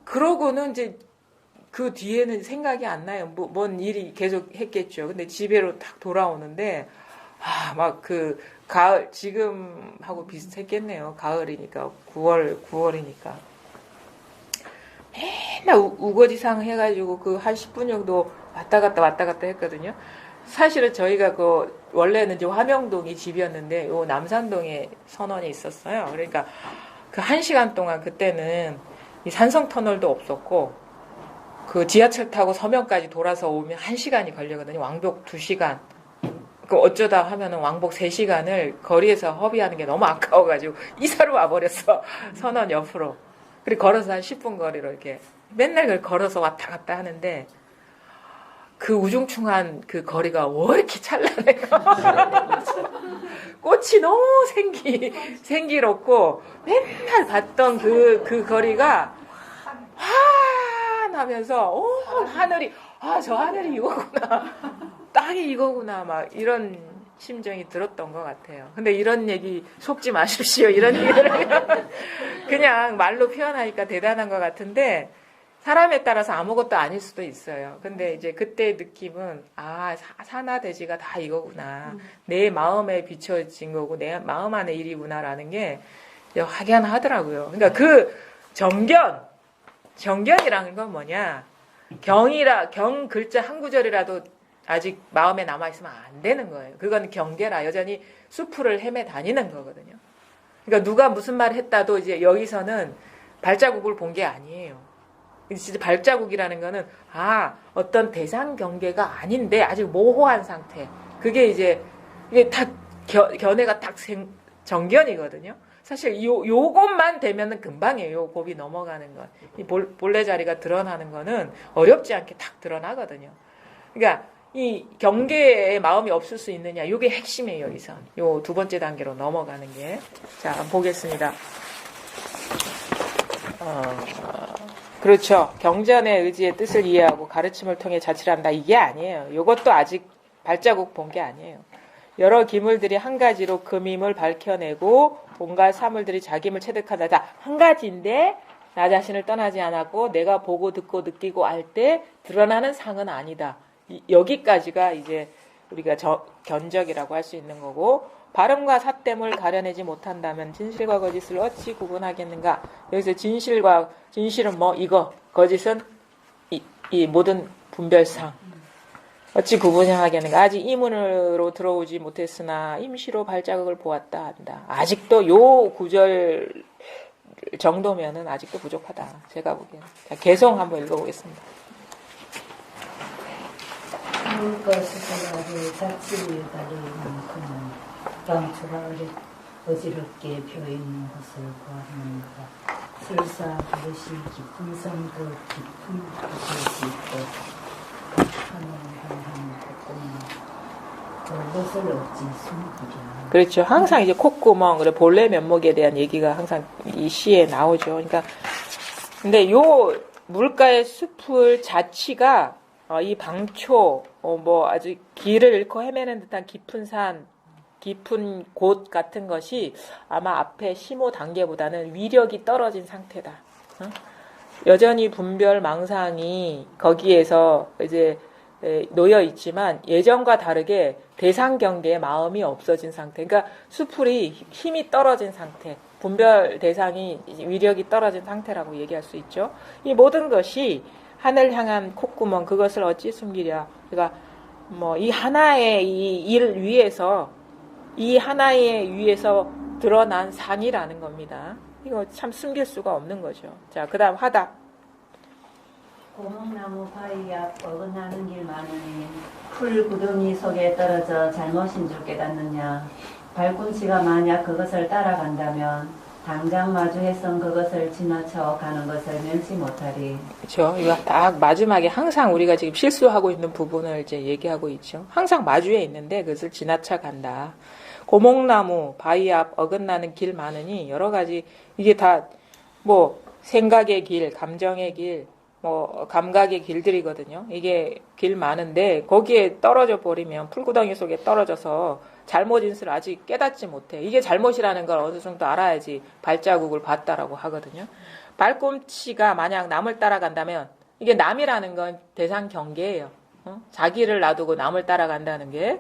그러고는 이제 그 뒤에는 생각이 안 나요. 뭔 일이 계속 했겠죠. 근데 집에로 딱 돌아오는데 막 그 가을 지금하고 비슷했겠네요. 가을이니까 9월이니까 맨날 우거지상 해가지고 그 한 10분 정도 왔다 갔다 했거든요. 사실은 저희가 그 원래는 이제 화명동이 집이었는데 요 남산동에 선원이 있었어요. 그러니까 그 1시간 동안 그때는 이 산성 터널도 없었고 그 지하철 타고 서면까지 돌아서 오면 1시간이 걸리거든요. 왕복 2시간. 그 어쩌다 하면은 왕복 3시간을 거리에서 허비하는 게 너무 아까워가지고 이사로 와버렸어. 선원 옆으로. 그리고 걸어서 한 10분 거리로 이렇게 맨날 그걸 걸어서 왔다 갔다 하는데 그 우중충한 그 거리가 왜 이렇게 찬란해요. 꽃이 너무 생기롭고 맨날 봤던 그 거리가 환하면서 온 하늘이 저 하늘이 이거구나. 땅이 이거구나. 막 이런 심정이 들었던 것 같아요. 근데 이런 얘기 속지 마십시오. 이런 얘기를 그냥 말로 표현하니까 대단한 것 같은데 사람에 따라서 아무것도 아닐 수도 있어요. 근데 이제 그때의 느낌은 산하대지가 다 이거구나. 내 마음에 비춰진 거고 내 마음 안의 일이구나라는 게 확연하더라고요. 그러니까 그 정견이라는 건 뭐냐? 경 글자 한 구절이라도 아직 마음에 남아있으면 안 되는 거예요. 그건 경계라. 여전히 수풀을 헤매 다니는 거거든요. 그러니까 누가 무슨 말을 했다도 이제 여기서는 발자국을 본 게 아니에요. 진짜 발자국이라는 거는 어떤 대상 경계가 아닌데 아직 모호한 상태. 그게 이제 이게 딱 견해가 딱 정견이거든요. 사실 요것만 되면은 금방이에요. 요 곱이 넘어가는 건. 이 본래 자리가 드러나는 거는 어렵지 않게 딱 드러나거든요. 그러니까 이 경계에 마음이 없을 수 있느냐. 요게 핵심이에요. 여기서. 요 두 번째 단계로 넘어가는 게. 자, 한번 보겠습니다. 그렇죠. 경전의 의지의 뜻을 이해하고 가르침을 통해 자치를 한다. 이게 아니에요. 이것도 아직 발자국 본 게 아니에요. 여러 기물들이 한 가지로 금임을 밝혀내고 온갖 사물들이 자기임을 체득한다. 자, 한 가지인데 나 자신을 떠나지 않았고 내가 보고 듣고 느끼고 알 때 드러나는 상은 아니다. 여기까지가 이제 우리가 견적이라고 할 수 있는 거고 발음과 사땜을 가려내지 못한다면 진실과 거짓을 어찌 구분하겠는가? 여기서 진실은 뭐 이거, 거짓은 이 모든 분별상 어찌 구분하겠는가? 아직 이문으로 들어오지 못했으나 임시로 발자국을 보았다 한다. 아직도 요 구절 정도면은 아직도 부족하다. 제가 보기에는. 자, 개성 한번 읽어보겠습니다. 물과 수고라를 자치를 가리만큼은 방초가 어지럽게 펴있는 것을 구하는가. 설사 그것이 깊은 산도 깊은 곳일 있고 하는 그것을 어찌 숨기랴. 그렇죠. 항상 이제 콧구멍, 그리고 본래 면목에 대한 얘기가 항상 이 시에 나오죠. 그러니까 근데 요 물가의 숲을 자치가 이 방초, 뭐 아주 길을 잃고 헤매는 듯한 깊은 산, 깊은 곳 같은 것이 아마 앞에 심호 단계보다는 위력이 떨어진 상태다. 여전히 분별 망상이 거기에서 이제 놓여 있지만 예전과 다르게 대상 경계에 마음이 없어진 상태. 그러니까 수풀이 힘이 떨어진 상태. 분별 대상이 위력이 떨어진 상태라고 얘기할 수 있죠. 이 모든 것이 하늘 향한 콧구멍, 그것을 어찌 숨기랴. 그러니까 뭐 이 하나의 이 일 위에서 드러난 상이라는 겁니다. 이거 참 숨길 수가 없는 거죠. 자, 그 다음 하다. 고목나무 바위 앞 어긋나는 길 많으니 풀 구덩이 속에 떨어져 잘못인 줄 깨닫느냐. 발꿈치가 만약 그것을 따라간다면 당장 마주해선 그것을 지나쳐 가는 것을 면치 못하리. 그렇죠. 이거 딱 마지막에 항상 우리가 지금 실수하고 있는 부분을 이제 얘기하고 있죠. 항상 마주에 있는데 그것을 지나쳐 간다. 고목나무 바위 앞 어긋나는 길 많으니 여러 가지 이게 다 뭐 생각의 길, 감정의 길, 뭐 감각의 길들이거든요. 이게 길 많은데 거기에 떨어져 버리면 풀구덩이 속에 떨어져서 잘못인 수를 아직 깨닫지 못해. 이게 잘못이라는 걸 어느 정도 알아야지 발자국을 봤다라고 하거든요. 발꿈치가 만약 남을 따라간다면 이게 남이라는 건 대상 경계예요. 자기를 놔두고 남을 따라간다는 게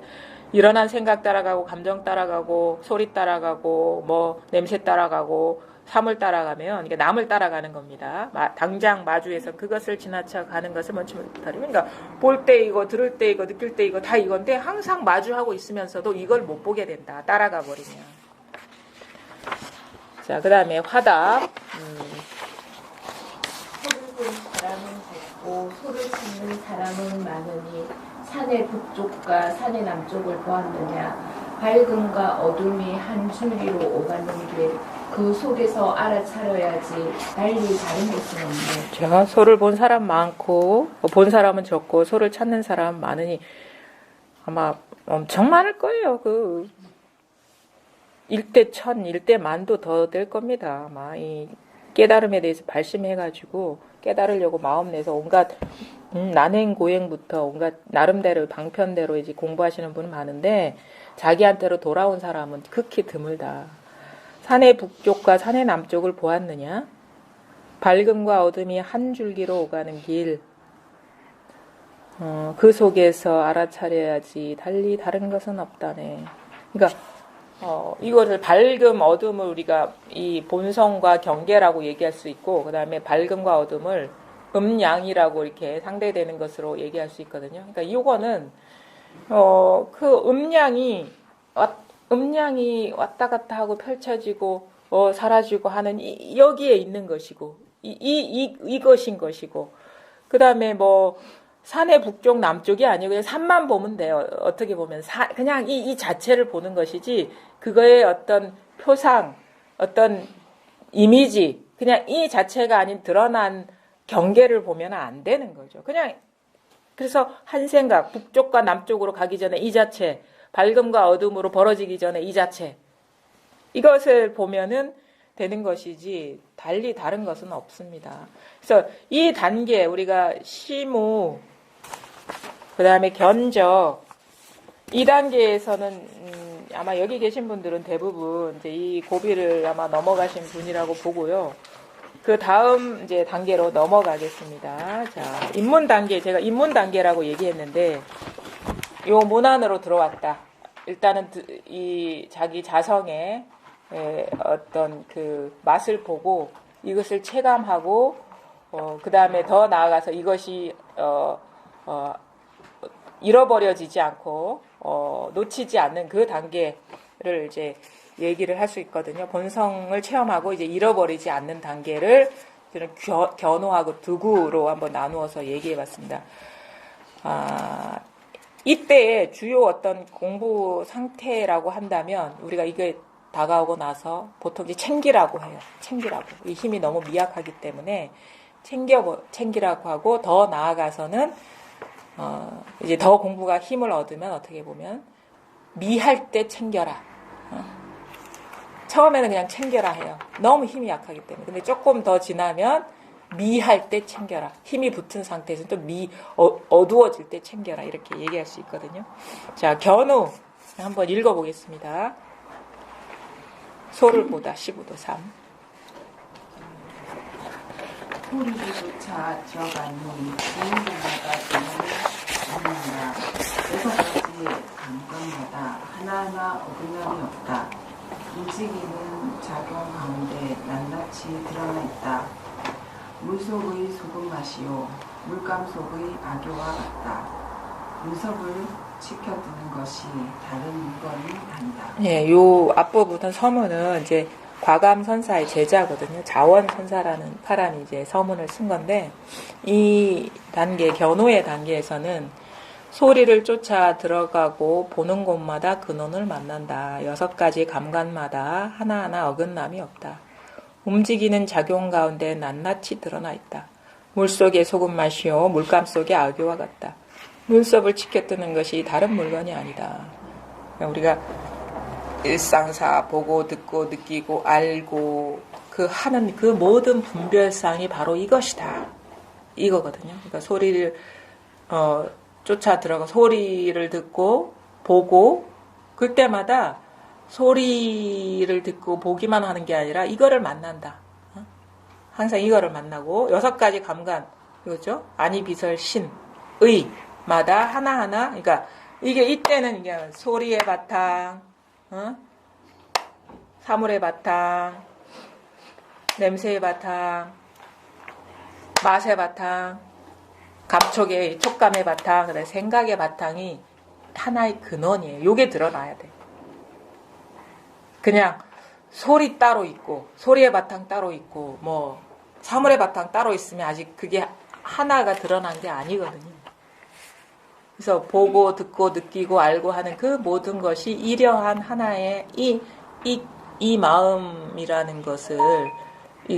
일어난 생각 따라가고 감정 따라가고 소리 따라가고 뭐 냄새 따라가고 삶을 따라가면 이게 남을 따라가는 겁니다. 당장 마주해서 그것을 지나쳐 가는 것을 먼저 못하려면 그러니까 볼 때 이거 들을 때 이거 느낄 때 이거 다 이건데 항상 마주하고 있으면서도 이걸 못 보게 된다. 따라가 버리면. 자, 그 다음에 화답. 소를 본 사람은 적고 소를 찾는 사람은 많으니 산의 북쪽과 산의 남쪽을 보았느냐. 밝음과 어둠이 한 줄기로 오가는 길 그 속에서 알아차려야지 달리 다른 곳은 없네. 자, 소를 본 사람 많고 본 사람은 적고 소를 찾는 사람 많으니 아마 엄청 많을 거예요. 그 일대 천, 일대 만도 더 될 겁니다. 아마 이 깨달음에 대해서 발심해가지고 깨달으려고 마음 내서 온갖 난행 고행부터 온갖 나름대로 방편대로 이제 공부하시는 분은 많은데 자기한테로 돌아온 사람은 극히 드물다. 산의 북쪽과 산의 남쪽을 보았느냐? 밝음과 어둠이 한 줄기로 오가는 길. 그 속에서 알아차려야지 달리 다른 것은 없다네. 그러니까 이거를 밝음, 어둠을 우리가 이 본성과 경계라고 얘기할 수 있고, 그 다음에 밝음과 어둠을 음양이라고 이렇게 상대되는 것으로 얘기할 수 있거든요. 그러니까 이거는 그 음양이 왔다 갔다 하고 펼쳐지고 사라지고 하는 여기에 있는 것이고 이것인 것이고, 그 다음에 뭐 산의 북쪽 남쪽이 아니고 그냥 산만 보면 돼요. 어떻게 보면 그냥 이 자체를 보는 것이지 그거의 어떤 표상, 어떤 이미지, 그냥 이 자체가 아닌 드러난 경계를 보면 안 되는 거죠. 그냥 그래서 한 생각, 북쪽과 남쪽으로 가기 전에 이 자체, 밝음과 어둠으로 벌어지기 전에 이 자체, 이것을 보면은 되는 것이지 달리 다른 것은 없습니다. 그래서 이 단계 우리가 시무, 그 다음에 견적, 이 단계에서는 아마 여기 계신 분들은 대부분 이제 이 고비를 아마 넘어가신 분이라고 보고요. 그 다음 이제 단계로 넘어가겠습니다. 자, 입문 단계, 제가 입문 단계라고 얘기했는데, 요 문안으로 들어왔다. 일단은 이 자기 자성의 어떤 그 맛을 보고 이것을 체감하고, 그 다음에 더 나아가서 이것이 잃어버려지지 않고 놓치지 않는 그 단계를 이제 얘기를 할 수 있거든요. 본성을 체험하고 이제 잃어버리지 않는 단계를 견호하고 두구로 한번 나누어서 얘기해봤습니다. 이때의 주요 어떤 공부 상태라고 한다면 우리가 이게 다가오고 나서 보통 이제 챙기라고 해요. 챙기라고. 이 힘이 너무 미약하기 때문에 챙기라고 하고, 더 나아가서는 이제 더 공부가 힘을 얻으면 어떻게 보면 미할 때 챙겨라. 처음에는 그냥 챙겨라 해요. 너무 힘이 약하기 때문에. 근데 조금 더 지나면 미할 때 챙겨라. 힘이 붙은 상태에서 또 어두워질 때 챙겨라. 이렇게 얘기할 수 있거든요. 자, 견우 한번 읽어보겠습니다. 소를 보다 15도 3. 소리조차 들어가니 주인공마다 기능을 얻는다. 여섯 가지 감각마다 하나하나 어긋남이 없다. 움직이는 작용 가운데 낱낱이 드러나 있다. 물속의 소금 맛이요 물감 속의 악교와 같다. 문석을 지켜두는 것이 다른 물건이 아니다. 예, 요 앞부분 서문은 이제 과감선사의 제자거든요. 자원선사라는 사람이 이제 서문을 쓴 건데, 이 단계, 견호의 단계에서는 소리를 쫓아 들어가고 보는 곳마다 근원을 만난다. 6가지 감각마다 하나하나 어긋남이 없다. 움직이는 작용 가운데 낱낱이 드러나 있다. 물속의 소금맛이요 물감 속의 악교와 같다. 눈썹을 치켜뜨는 것이 다른 물건이 아니다. 우리가 일상사 보고 듣고 느끼고 알고 그 하는 그 모든 분별상이 바로 이것이다. 이거거든요. 그러니까 소리를 쫓아 들어가 소리를 듣고 보고 그때마다 소리를 듣고 보기만 하는 게 아니라 이거를 만난다. 항상 이거를 만나고 6가지 감각, 이거죠? 아니 비설 신, 의 마다 하나하나, 그러니까 이게 이때는 이게 소리의 바탕, 사물의 바탕, 냄새의 바탕, 맛의 바탕, 감촉의 촉감의 바탕, 그다음에 생각의 바탕이 하나의 근원이에요. 요게 드러나야 돼. 그냥 소리 따로 있고 소리의 바탕 따로 있고 뭐 사물의 바탕 따로 있으면 아직 그게 하나가 드러난 게 아니거든요. 그래서 보고 듣고 느끼고 알고 하는 그 모든 것이 이러한 하나의 이 마음이라는 것을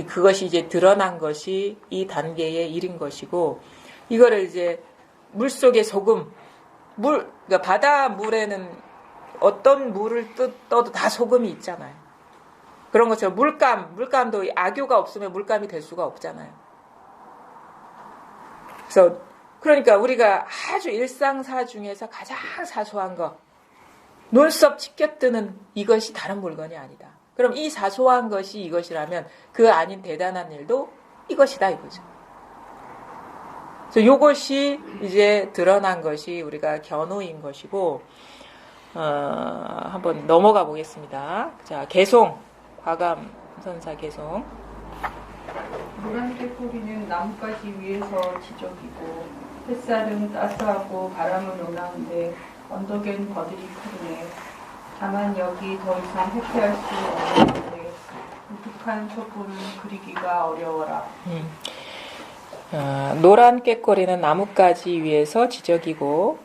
그것이 이제 드러난 것이 이 단계의 일인 것이고, 이거를 이제 물 속의 소금, 그러니까 바다 물에는 어떤 물을 떠도 다 소금이 있잖아요. 그런 것처럼 물감도 악유가 없으면 물감이 될 수가 없잖아요. 그러니까 우리가 아주 일상사 중에서 가장 사소한 것, 눈썹 치켜뜨는 이것이 다른 물건이 아니다. 그럼 이 사소한 것이 이것이라면 그 아닌 대단한 일도 이것이다 이거죠. 그래서 이것이 이제 드러난 것이 우리가 견우인 것이고, 한번 넘어가 보겠습니다. 자, 개송, 과감 선사 개송. 노란색 꼬리는 나뭇가지 위에서 지적이고, 햇살은 따스하고 바람은 온화한데 언덕엔 버들이 푸르네. 다만 여기 더 이상 회피할 수 없는데 우뚝한 촛불은 그리기가 어려워라. 노란 꾀꼬리는 나뭇가지 위에서 지적이고,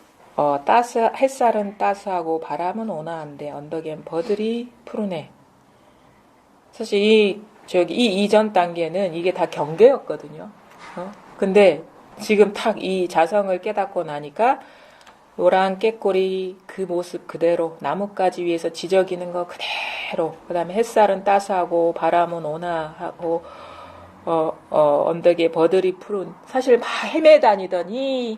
햇살은 따스하고 바람은 온화한데 언덕엔 버들이 푸르네. 사실 이 이전 단계는 이게 다 경계였거든요. 근데 지금 탁 이 자성을 깨닫고 나니까 노란 꾀꼬리 그 모습 그대로, 나뭇가지 위에서 지저귀는 거 그대로, 그 다음에 햇살은 따스하고 바람은 온화하고 언덕에 버들이 푸른, 사실 막 헤매다니던 이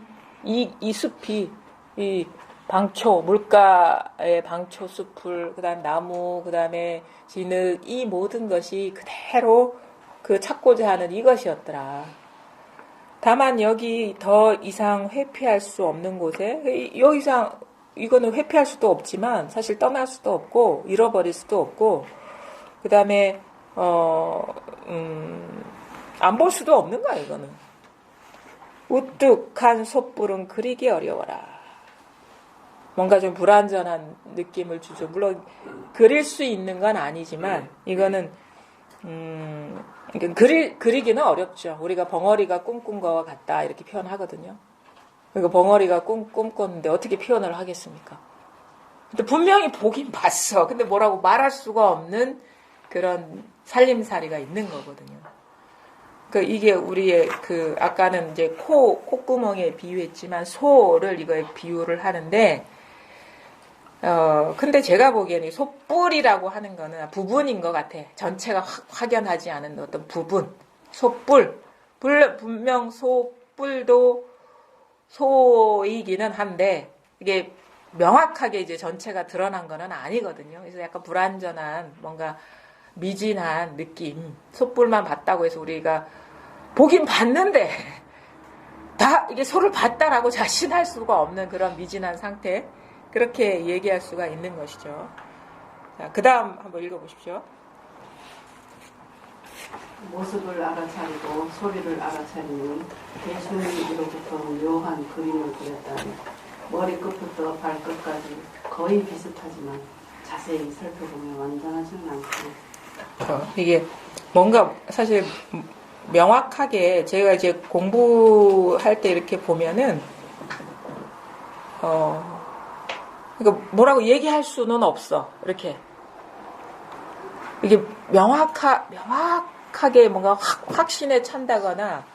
숲이, 이 방초, 물가의 방초 숲을, 그 다음 나무, 그 다음에 진흙, 이 모든 것이 그대로 그 찾고자 하는 이것이었더라. 다만 여기 더 이상 회피할 수 없는 곳에, 여 이상 이거는 회피할 수도 없지만 사실 떠날 수도 없고 잃어버릴 수도 없고, 그 다음에 안 볼 수도 없는 거야. 이거는 우뚝한 솥불은 그리기 어려워라. 뭔가 좀 불완전한 느낌을 주죠. 물론 그릴 수 있는 건 아니지만 이거는 그리기는 어렵죠. 우리가 벙어리가 꿈꾼 거와 같다 이렇게 표현하거든요. 그러니까 벙어리가 꿈꿨는데 어떻게 표현을 하겠습니까? 근데 분명히 보긴 봤어. 근데 뭐라고 말할 수가 없는 그런 살림살이가 있는 거거든요. 이게 우리의 아까는 이제 콧구멍에 비유했지만 소를 이거에 비유를 하는데, 근데 제가 보기에는 솥불이라고 하는 거는 부분인 것 같아. 전체가 확연하지 않은 어떤 부분. 솥불. 분명 솥불도 소이기는 한데, 이게 명확하게 이제 전체가 드러난 거는 아니거든요. 그래서 약간 불완전한, 뭔가 미진한 느낌. 솥불만 봤다고 해서 우리가 보긴 봤는데, 다 이게 소를 봤다라고 자신할 수가 없는 그런 미진한 상태. 그렇게 얘기할 수가 있는 것이죠. 자, 그 다음 한번 읽어보십시오. 모습을 알아차리고 소리를 알아차리는 대수이로부터 묘한 그림을 그렸다니 머리끝부터 발끝까지 거의 비슷하지만 자세히 살펴보면 완전하지는 않고. 이게 뭔가 사실 명확하게 제가 이제 공부할 때 이렇게 보면은 그러니까 뭐라고 얘기할 수는 없어. 이렇게 이게 명확하게 뭔가 확신에 찬다거나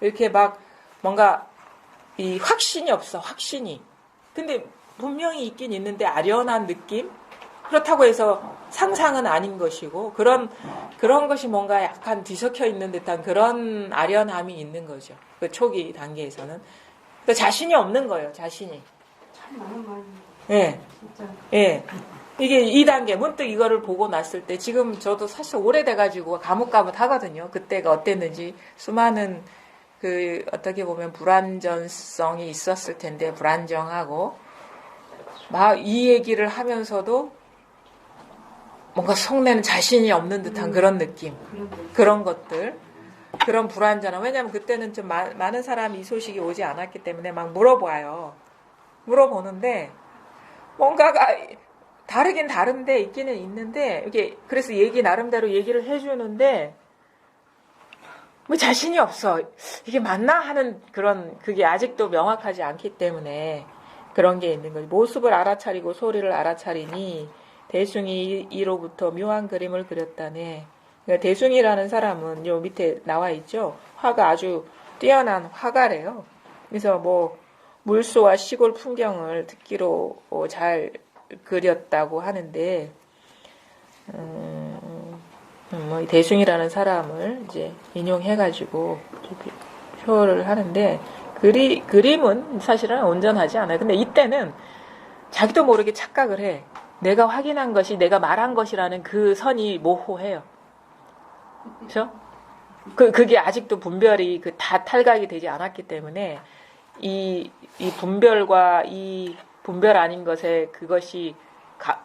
이렇게 막 뭔가 이 확신이 없어. 확신이. 근데 분명히 있긴 있는데 아련한 느낌? 그렇다고 해서 상상은 아닌 것이고 그런 것이 뭔가 약간 뒤섞여 있는 듯한 그런 아련함이 있는 거죠. 그 초기 단계에서는. 근데 자신이 없는 거예요. 자신이. 참 많은 말이에요. 예. 진짜. 예. 이게 2단계, 문득 이거를 보고 났을 때, 지금 저도 사실 오래돼가지고 가뭇가뭇하거든요. 그때가 어땠는지. 수많은 어떻게 보면 불완전성이 있었을 텐데, 불안정하고. 막 이 얘기를 하면서도 뭔가 속내는 자신이 없는 듯한 그런 느낌, 그런 것들, 그런 불안전함. 왜냐하면 그때는 좀 많은 사람이 이 소식이 오지 않았기 때문에 막 물어보는데 뭔가가 다르긴 다른데 있기는 있는데 이게 그래서 나름대로 얘기를 해주는데 뭐 자신이 없어. 이게 맞나 하는 그게 아직도 명확하지 않기 때문에 그런 게 있는 거지. 모습을 알아차리고 소리를 알아차리니 대숭이 이로부터 묘한 그림을 그렸다네. 그러니까 대숭이라는 사람은 요 밑에 나와 있죠. 화가 아주 뛰어난 화가래요. 그래서 뭐 물소와 시골 풍경을 듣기로 잘 그렸다고 하는데, 뭐 대숭이라는 사람을 이제 인용해가지고 표를 하는데, 그림은 사실은 온전하지 않아요. 근데 이때는 자기도 모르게 착각을 해. 내가 확인한 것이 내가 말한 것이라는 그 선이 모호해요. 그렇죠? 그게 아직도 분별이 다 탈각이 되지 않았기 때문에 이 분별과 이 분별 아닌 것에 그것이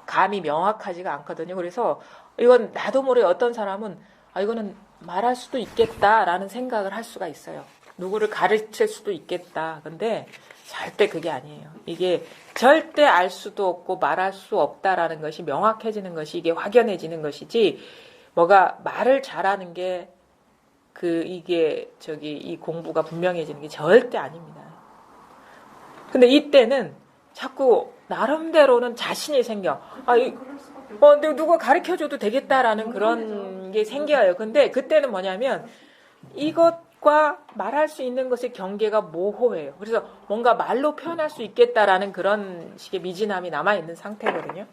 감이 명확하지가 않거든요. 그래서 이건 나도 모르게 어떤 사람은 이거는 말할 수도 있겠다라는 생각을 할 수가 있어요. 누구를 가르칠 수도 있겠다. 근데 절대 그게 아니에요. 이게 절대 알 수도 없고 말할 수 없다라는 것이 명확해지는 것이 이게 확연해지는 것이지 뭐가 말을 잘하는 게 이 공부가 분명해지는 게 절대 아닙니다. 근데 이때는 자꾸 나름대로는 자신이 생겨. 누가 가르쳐줘도 되겠다라는 그런 게 생겨요. 근데 그때는 뭐냐면 이것과 말할 수 있는 것의 경계가 모호해요. 그래서 뭔가 말로 표현할 수 있겠다라는 그런 식의 미진함이 남아있는 상태거든요.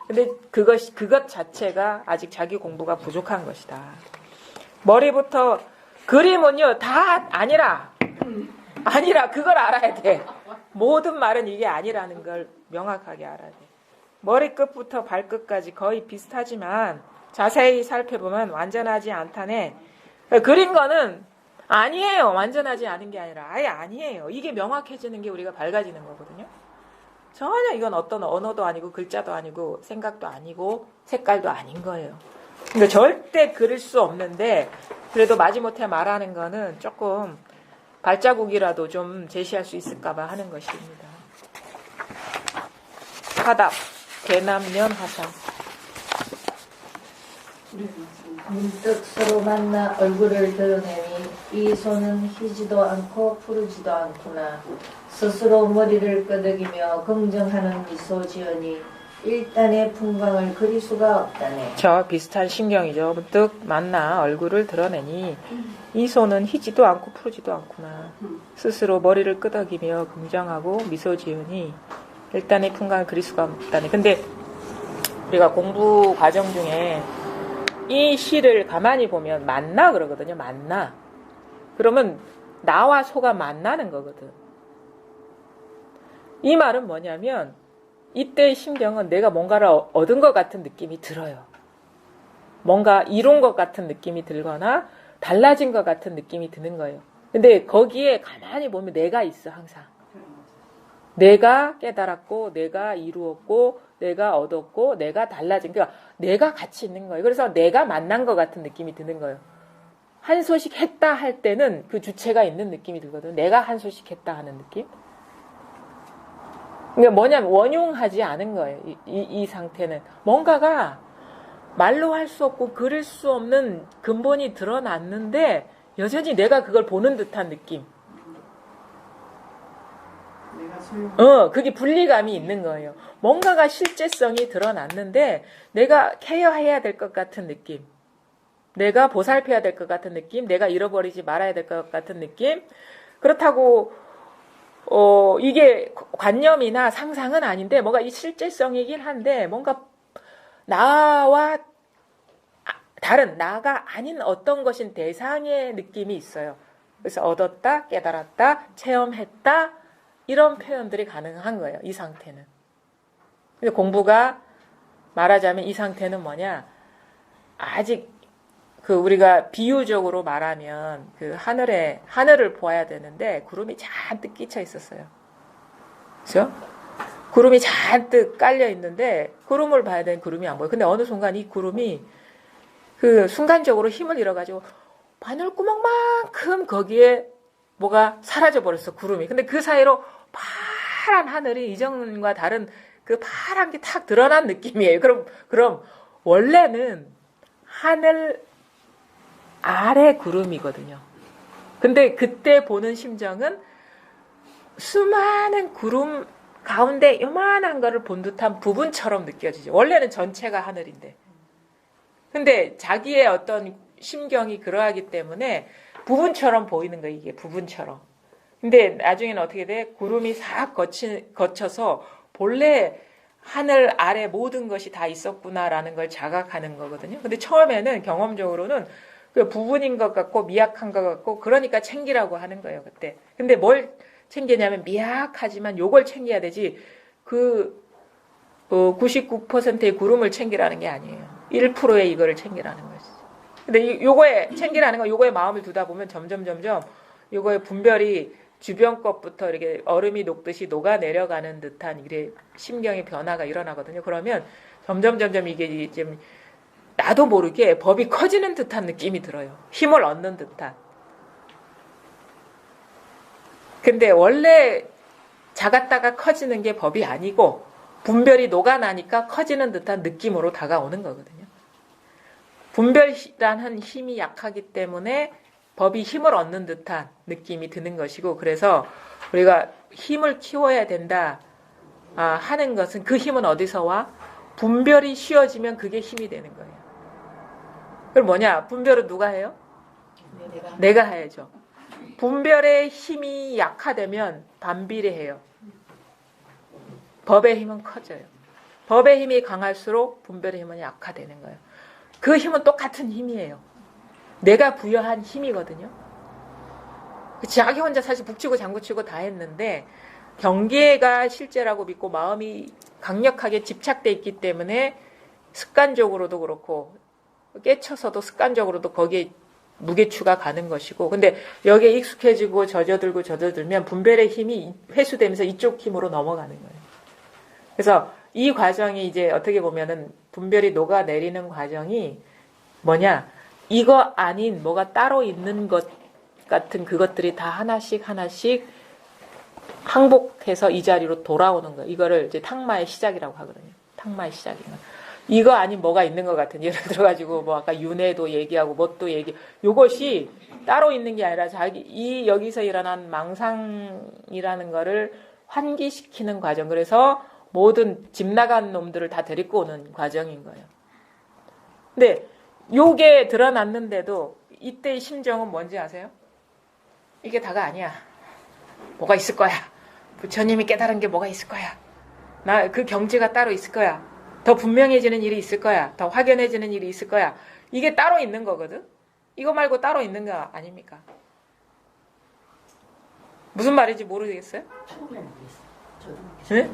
근데 그것 자체가 아직 자기 공부가 부족한 것이다. 머리부터 그림은요, 다 아니라, 그걸 알아야 돼. 모든 말은 이게 아니라는 걸 명확하게 알아야 돼. 머리끝부터 발끝까지 거의 비슷하지만 자세히 살펴보면 완전하지 않다네. 그린 거는 아니에요. 완전하지 않은 게 아니라 아예 아니에요. 이게 명확해지는 게 우리가 밝아지는 거거든요. 전혀 이건 어떤 언어도 아니고 글자도 아니고 생각도 아니고 색깔도 아닌 거예요. 그러니까 절대 그릴 수 없는데 그래도 마지못해 말하는 거는 조금 발자국이라도 좀 제시할 수 있을까봐 하는 것입니다. 화답, 대남면 화상. 문득 서로 만나 얼굴을 드러내니 이 손은 희지도 않고 푸르지도 않구나. 스스로 머리를 끄덕이며 긍정하는 미소 지으니 일단의 풍광을 그릴 수가 없다네. 저 비슷한 신경이죠. 문득 만나 얼굴을 드러내니 이 손은 희지도 않고 푸르지도 않구나. 스스로 머리를 끄덕이며 긍정하고 미소 지으니 일단의 풍광을 그릴 수가 없다네. 근데 우리가 공부 과정 중에 이 시를 가만히 보면 만나 그러거든요. 만나. 그러면 나와 소가 만나는 거거든. 이 말은 뭐냐면 이때의 심경은 내가 뭔가를 얻은 것 같은 느낌이 들어요. 뭔가 이룬 것 같은 느낌이 들거나 달라진 것 같은 느낌이 드는 거예요. 근데 거기에 가만히 보면 내가 있어 항상. 내가 깨달았고 내가 이루었고 내가 얻었고 내가 달라진, 그러니까 내가 같이 있는 거예요. 그래서 내가 만난 것 같은 느낌이 드는 거예요. 한 소식 했다 할 때는 그 주체가 있는 느낌이 들거든요. 내가 한 소식 했다 하는 느낌. 그러니까 뭐냐면 원흉하지 않은 거예요. 이 상태는 뭔가가 말로 할 수 없고 그릴 수 없는 근본이 드러났는데 여전히 내가 그걸 보는 듯한 느낌. 그게 분리감이 있는 거예요. 뭔가가 실제성이 드러났는데 내가 케어해야 될 것 같은 느낌, 내가 보살펴야 될 것 같은 느낌, 내가 잃어버리지 말아야 될 것 같은 느낌. 그렇다고 이게 관념이나 상상은 아닌데 뭔가 이 실제성이긴 한데 뭔가 나와 다른 나가 아닌 어떤 것인 대상의 느낌이 있어요. 그래서 얻었다, 깨달았다, 체험했다 이런 표현들이 가능한 거예요. 이 상태는. 근데 공부가 말하자면 이 상태는 뭐냐? 아직 우리가 비유적으로 말하면 하늘을 보아야 되는데 구름이 잔뜩 끼쳐 있었어요. 그렇죠? 구름이 잔뜩 깔려 있는데 구름을 봐야 되는 구름이 안 보여. 근데 어느 순간 이 구름이 그 순간적으로 힘을 잃어가지고 바늘구멍만큼 거기에 뭐가 사라져 버렸어, 구름이. 근데 그 사이로 파란 하늘이 이전과 다른 그 파란 게 탁 드러난 느낌이에요. 그럼 원래는 하늘 아래 구름이거든요. 근데 그때 보는 심정은 수많은 구름 가운데 요만한 거를 본 듯한 부분처럼 느껴지죠. 원래는 전체가 하늘인데. 근데 자기의 어떤 심경이 그러하기 때문에 부분처럼 보이는 거예요. 이게 부분처럼. 근데 나중에는 어떻게 돼? 구름이 싹 거쳐서 본래 하늘 아래 모든 것이 다 있었구나라는 걸 자각하는 거거든요. 근데 처음에는 경험적으로는 그 부분인 것 같고 미약한 것 같고 그러니까 챙기라고 하는 거예요. 그때. 근데 뭘 챙기냐면 미약하지만 요걸 챙겨야 되지 그 99%의 구름을 챙기라는 게 아니에요. 1%의 이거를 챙기라는 거지. 근데 요거에 챙기라는 건 요거에 마음을 두다 보면 점점 요거의 분별이 주변 것부터 이렇게 얼음이 녹듯이 녹아 내려가는 듯한 이게 심경의 변화가 일어나거든요. 그러면 점점 이게 좀 나도 모르게 법이 커지는 듯한 느낌이 들어요. 힘을 얻는 듯한. 근데 원래 작았다가 커지는 게 법이 아니고 분별이 녹아나니까 커지는 듯한 느낌으로 다가오는 거거든요. 분별이라는 힘이 약하기 때문에 법이 힘을 얻는 듯한 느낌이 드는 것이고 그래서 우리가 힘을 키워야 된다 하는 것은 그 힘은 어디서 와? 분별이 쉬워지면 그게 힘이 되는 거예요. 그럼 뭐냐? 분별은 누가 해요? 내가 해야죠. 분별의 힘이 약화되면 반비례해요. 법의 힘은 커져요. 법의 힘이 강할수록 분별의 힘은 약화되는 거예요. 그 힘은 똑같은 힘이에요. 내가 부여한 힘이거든요. 자기 혼자 사실 북치고 장구치고 다 했는데 경계가 실제라고 믿고 마음이 강력하게 집착돼 있기 때문에 습관적으로도 그렇고 깨쳐서도 습관적으로도 거기에 무게추가 가는 것이고 근데 여기에 익숙해지고 젖어들면 분별의 힘이 회수되면서 이쪽 힘으로 넘어가는 거예요. 그래서 이 과정이 이제 어떻게 보면은 분별이 녹아내리는 과정이 뭐냐? 이거 아닌 뭐가 따로 있는 것 같은 그것들이 다 하나씩 항복해서 이 자리로 돌아오는 거예요. 이거를 이제 탕마의 시작이라고 하거든요. 탕마의 시작이면. 이거 아닌 뭐가 있는 것 같은 예를 들어가지고 뭐 아까 윤회도 얘기하고 뭣도 요것이 따로 있는 게 아니라 여기서 일어난 망상이라는 거를 환기시키는 과정. 그래서 모든 집 나간 놈들을 다 데리고 오는 과정인 거예요. 근데 요게 드러났는데도 이때의 심정은 뭔지 아세요? 이게 다가 아니야. 뭐가 있을 거야. 부처님이 깨달은 게 뭐가 있을 거야. 나 그 경지가 따로 있을 거야. 더 분명해지는 일이 있을 거야. 더 확연해지는 일이 있을 거야. 이게 따로 있는 거거든. 이거 말고 따로 있는 거 아닙니까? 무슨 말인지 모르겠어요? 네?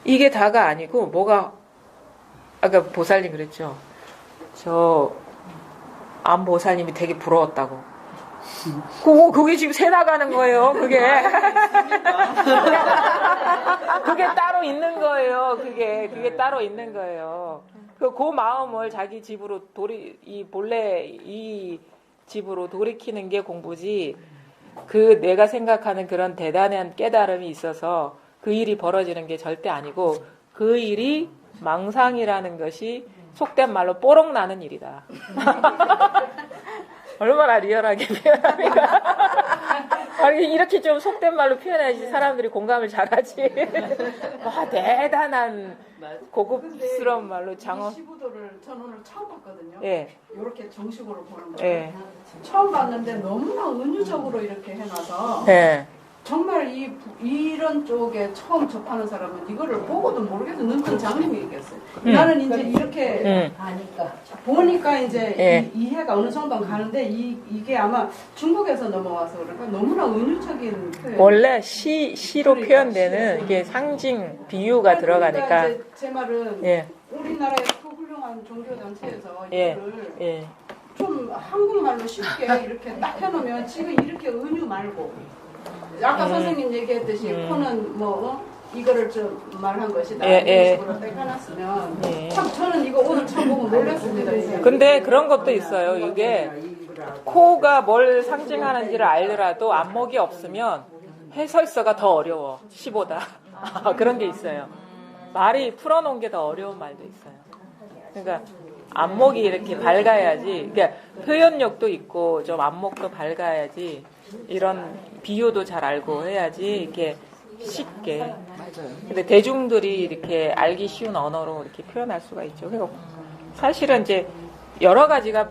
이게 다가 아니고 뭐가 아까 보살님 그랬죠. 저 안보살님이 되게 부러웠다고. 그게 지금 새 나가는 거예요. 그게 따로 있는 거예요. 그게 따로 있는 거예요. 그 마음을 자기 집으로 본래 이 집으로 돌이키는 게 공부지. 그 내가 생각하는 그런 대단한 깨달음이 있어서 그 일이 벌어지는 게 절대 아니고 그 일이 망상이라는 것이 속된 말로 뽀록 나는 일이다. 얼마나 리얼하게 표현합니까? 이렇게 좀 속된 말로 표현해야지 사람들이 공감을 잘하지. 와, 대단한 고급스러운 말로 장어. 시부도를 전 오늘 처음 봤거든요. 예. 이렇게 정식으로 보는 거예요. 예. 처음 봤는데 너무나 은유적으로 이렇게 해놔서 예. 정말 이런 쪽에 처음 접하는 사람은 이거를 보고도 모르겠어. 눈뜬 장님이겠어요. 나는 이제 이렇게 보니까 이제 예. 이해가 어느 정도 가는데 이게 아마 중국에서 넘어와서 그런가 너무나 은유적인 표현. 원래 시로 표현되는 이게 상징, 비유가 들어가니까. 이제 제 말은 예. 우리나라의 그 훌륭한 종교 단체에서 예. 이거를 예. 좀 한국말로 쉽게 이렇게 딱 해놓으면 지금 이렇게 은유 말고 아까 선생님 얘기했듯이 코는 뭐 이거를 좀 말한 것이다. 예, 예. 이런 식으로 떼가놨으면 예. 참 저는 이거 오늘 처음 보고 놀랐습니다. 이게. 근데 그런 것도 있어요. 이게 코가 뭘 상징하는지를 알더라도 안목이 없으면 해설서가 더 어려워. 시보다. 그런 게 있어요. 말이 풀어놓은 게 더 어려운 말도 있어요. 그러니까 안목이 이렇게 밝아야지, 그러니까 표현력도 있고 좀 안목도 밝아야지 이런 비유도 잘 알고 해야지 이렇게 쉽게. 근데 대중들이 이렇게 알기 쉬운 언어로 이렇게 표현할 수가 있죠. 그러니까 사실은 이제 여러 가지가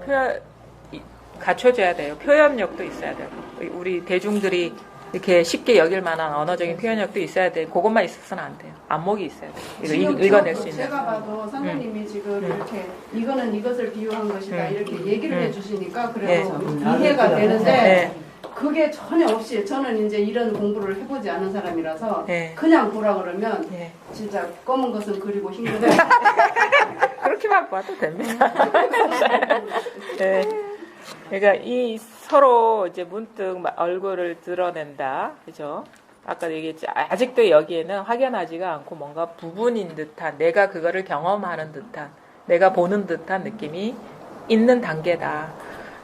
갖춰져야 돼요. 표현력도 있어야 되고 우리 대중들이 이렇게 쉽게 여길 만한 언어적인 표현력도 있어야 돼. 그것만 있어서는 안 돼요. 안목이 있어야 돼요. 이거 읽어낼 수 있는. 제가 봐도 선생님이 지금 이렇게 이거는 이것을 비유한 것이다 이렇게 얘기를 해주시니까 그래도 이해가 되는데 그게 전혀 없이 저는 이제 이런 공부를 해보지 않은 사람이라서 그냥 보라 그러면 진짜 검은 것은 그리고 흰 것은 그렇게만 봐도 됩니다. 네. 그러니까 이 서로 이제 문득 얼굴을 드러낸다, 그죠? 아까 얘기했지. 아직도 여기에는 확연하지가 않고 뭔가 부분인 듯한, 내가 그거를 경험하는 듯한, 내가 보는 듯한 느낌이 있는 단계다.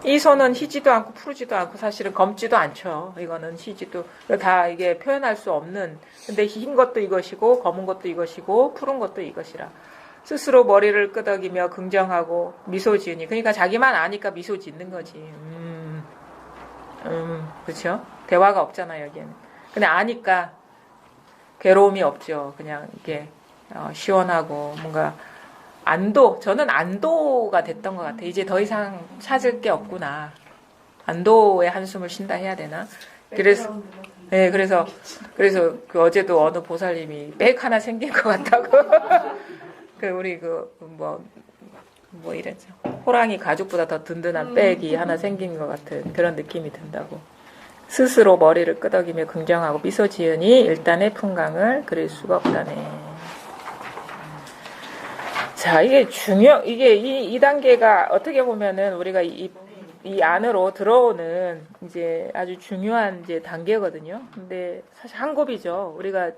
이 손은 희지도 않고 푸르지도 않고 사실은 검지도 않죠. 이거는 희지도 다 이게 표현할 수 없는. 근데 흰 것도 이것이고 검은 것도 이것이고 푸른 것도 이것이라. 스스로 머리를 끄덕이며 긍정하고 미소 지으니, 그러니까 자기만 아니까 미소 짓는 거지. 그렇죠? 대화가 없잖아요, 여기에는. 근데 아니까 괴로움이 없죠. 그냥 이게 시원하고 뭔가 저는 안도가 됐던 것 같아요. 이제 더 이상 찾을 게 없구나. 안도의 한숨을 쉰다 해야 되나? 그래서 그 어제도 어느 보살님이 백 하나 생긴 것 같다고. 우리 뭐 이랬죠. 호랑이 가죽보다 더 든든한 백이 하나 생긴 것 같은 그런 느낌이 든다고. 스스로 머리를 끄덕이며 긍정하고 미소 지으니 일단의 풍광을 그릴 수가 없다네. 자, 이게 이 단계가 어떻게 보면은 우리가 이 안으로 들어오는 이제 아주 중요한 이제 단계거든요. 근데 사실 한곱이죠. 우리가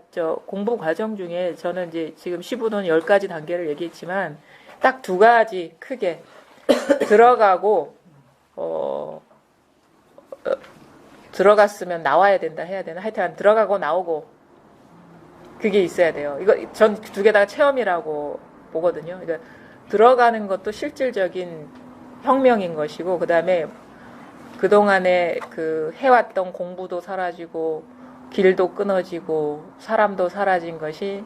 공부 과정 중에 저는 이제 지금 15는 10가지 단계를 얘기했지만 딱 2가지 크게 들어가고 들어갔으면 나와야 된다 해야 되나? 하여튼 들어가고 나오고 그게 있어야 돼요. 이거 전 2개 다 체험이라고 보거든요. 그러니까 들어가는 것도 실질적인 혁명인 것이고, 그 다음에 그동안에 해왔던 공부도 사라지고, 길도 끊어지고, 사람도 사라진 것이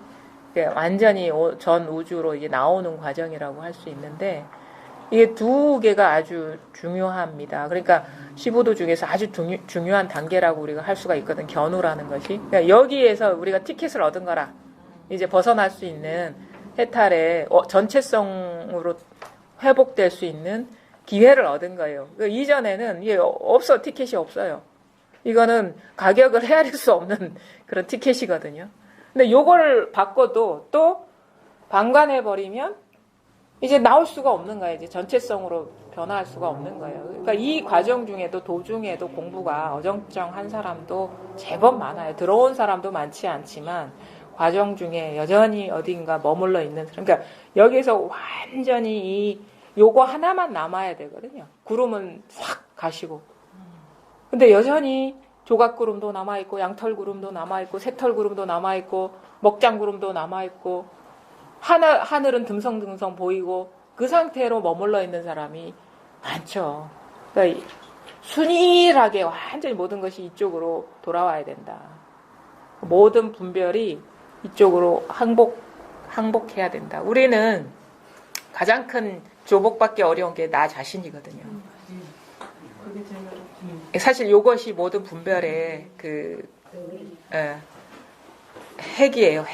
완전히 전 우주로 이제 나오는 과정이라고 할 수 있는데, 이게 2개가 아주 중요합니다. 그러니까 15도 중에서 아주 중요한 단계라고 우리가 할 수가 있거든. 견우라는 것이. 그러니까 여기에서 우리가 티켓을 얻은 거라. 이제 벗어날 수 있는 해탈의 전체성으로 회복될 수 있는 기회를 얻은 거예요. 이전에는 이게 티켓이 없어요. 이거는 가격을 헤아릴 수 없는 그런 티켓이거든요. 근데 요거를 바꿔도 또 방관해버리면 이제 나올 수가 없는 거예요. 이제 전체성으로 변화할 수가 없는 거예요. 그러니까 이 과정 중에도 도중에도 공부가 어정쩡한 사람도 제법 많아요. 들어온 사람도 많지 않지만 과정 중에 여전히 어딘가 머물러 있는 사람. 그러니까 여기서 완전히 요거 하나만 남아야 되거든요. 구름은 확 가시고. 근데 여전히 조각구름도 남아있고, 양털구름도 남아있고, 새털구름도 남아있고, 먹장구름도 남아있고, 하늘은 듬성듬성 보이고, 그 상태로 머물러 있는 사람이 많죠. 그러니까 순일하게 완전히 모든 것이 이쪽으로 돌아와야 된다. 모든 분별이 이쪽으로 항복해야 된다. 우리는 가장 큰 조복받기 어려운 게 나 자신이거든요. 사실 이것이 모든 분별의 핵이에요.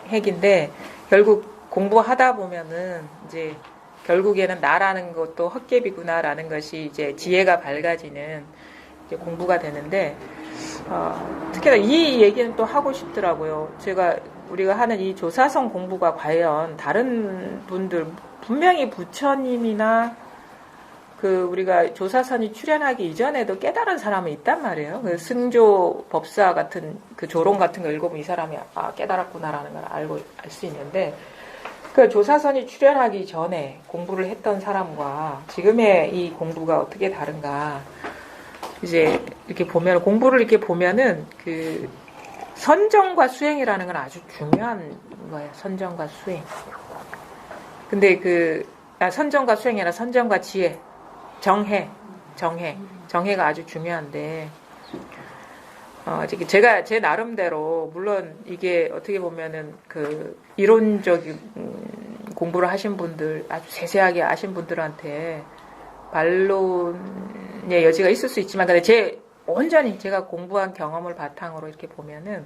핵인데 결국 공부하다 보면은 이제 결국에는 나라는 것도 헛개비구나라는 것이 이제 지혜가 밝아지는 이제 공부가 되는데 특히나 이 얘기는 또 하고 싶더라고요. 우리가 하는 이 조사성 공부가 과연 다른 분들 분명히 부처님이나 그 우리가 조사선이 출현하기 이전에도 깨달은 사람은 있단 말이에요. 그 승조 법사 같은 그 조론 같은 거 읽어보면 이 사람이 깨달았구나라는 걸 알 수 있는데, 그 조사선이 출현하기 전에 공부를 했던 사람과 지금의 이 공부가 어떻게 다른가. 이제 이렇게 보면, 공부를 이렇게 보면은 그 선정과 수행이라는 건 아주 중요한 거예요. 선정과 수행. 근데 선정과 수행이 아니라 선정과 지혜, 정해가 아주 중요한데, 제가 제 나름대로, 물론 이게 어떻게 보면은 그 이론적인 공부를 하신 분들, 아주 세세하게 아신 분들한테 반론의 여지가 있을 수 있지만, 근데 온전히 제가 공부한 경험을 바탕으로 이렇게 보면은,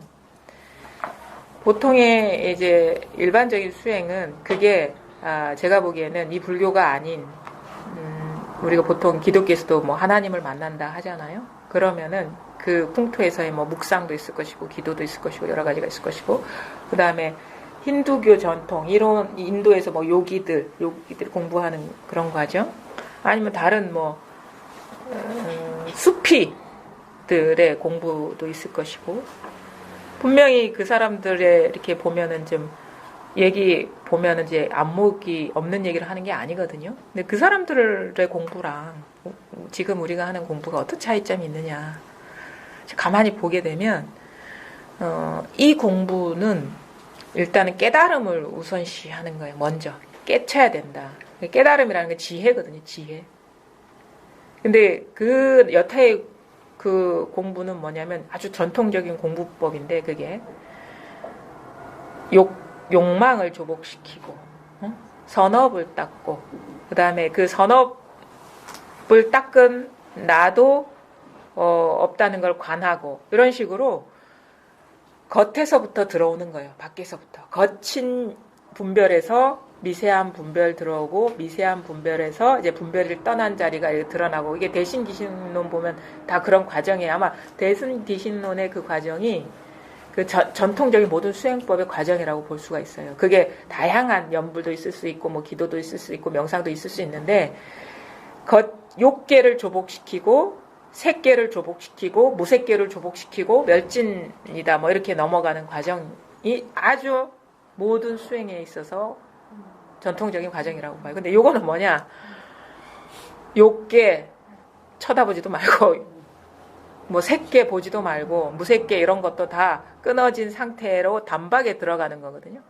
보통의 이제 일반적인 수행은 그게, 제가 보기에는 이 불교가 아닌, 우리가 보통 기독교에서도 뭐 하나님을 만난다 하잖아요. 그러면은 그 풍토에서의 뭐 묵상도 있을 것이고, 기도도 있을 것이고, 여러 가지가 있을 것이고, 그 다음에 힌두교 전통, 이런 인도에서 뭐 요기들 공부하는 그런 과정, 아니면 다른 뭐 수피들의 공부도 있을 것이고, 분명히 그 사람들의 이렇게 보면은 좀 얘기 보면은 이제 안목이 없는 얘기를 하는 게 아니거든요. 근데 그 사람들의 공부랑 지금 우리가 하는 공부가 어떤 차이점이 있느냐. 가만히 보게 되면, 이 공부는 일단은 깨달음을 우선시 하는 거예요. 먼저. 깨쳐야 된다. 깨달음이라는 게 지혜거든요. 지혜. 근데 여타의 그 공부는 뭐냐면 아주 전통적인 공부법인데, 그게 욕망을 조복시키고, 선업을 닦고, 그 다음에 그 선업을 닦은 나도 없다는 걸 관하고, 이런 식으로 겉에서부터 들어오는 거예요. 밖에서부터. 거친 분별에서 미세한 분별 들어오고, 미세한 분별에서 이제 분별을 떠난 자리가 드러나고, 이게 대신기신론 보면 다 그런 과정이에요. 아마 대신기신론의 그 과정이 그 전통적인 모든 수행법의 과정이라고 볼 수가 있어요. 그게 다양한 연불도 있을 수 있고, 뭐 기도도 있을 수 있고, 명상도 있을 수 있는데, 욕계를 조복시키고, 색계를 조복시키고, 무색계를 조복시키고, 멸진이다, 뭐 이렇게 넘어가는 과정이 아주 모든 수행에 있어서 전통적인 과정이라고 봐요. 근데 요거는 뭐냐? 욕계 쳐다보지도 말고, 뭐 색계 보지도 말고, 무색계 이런 것도 다 끊어진 상태로 단박에 들어가는 거거든요.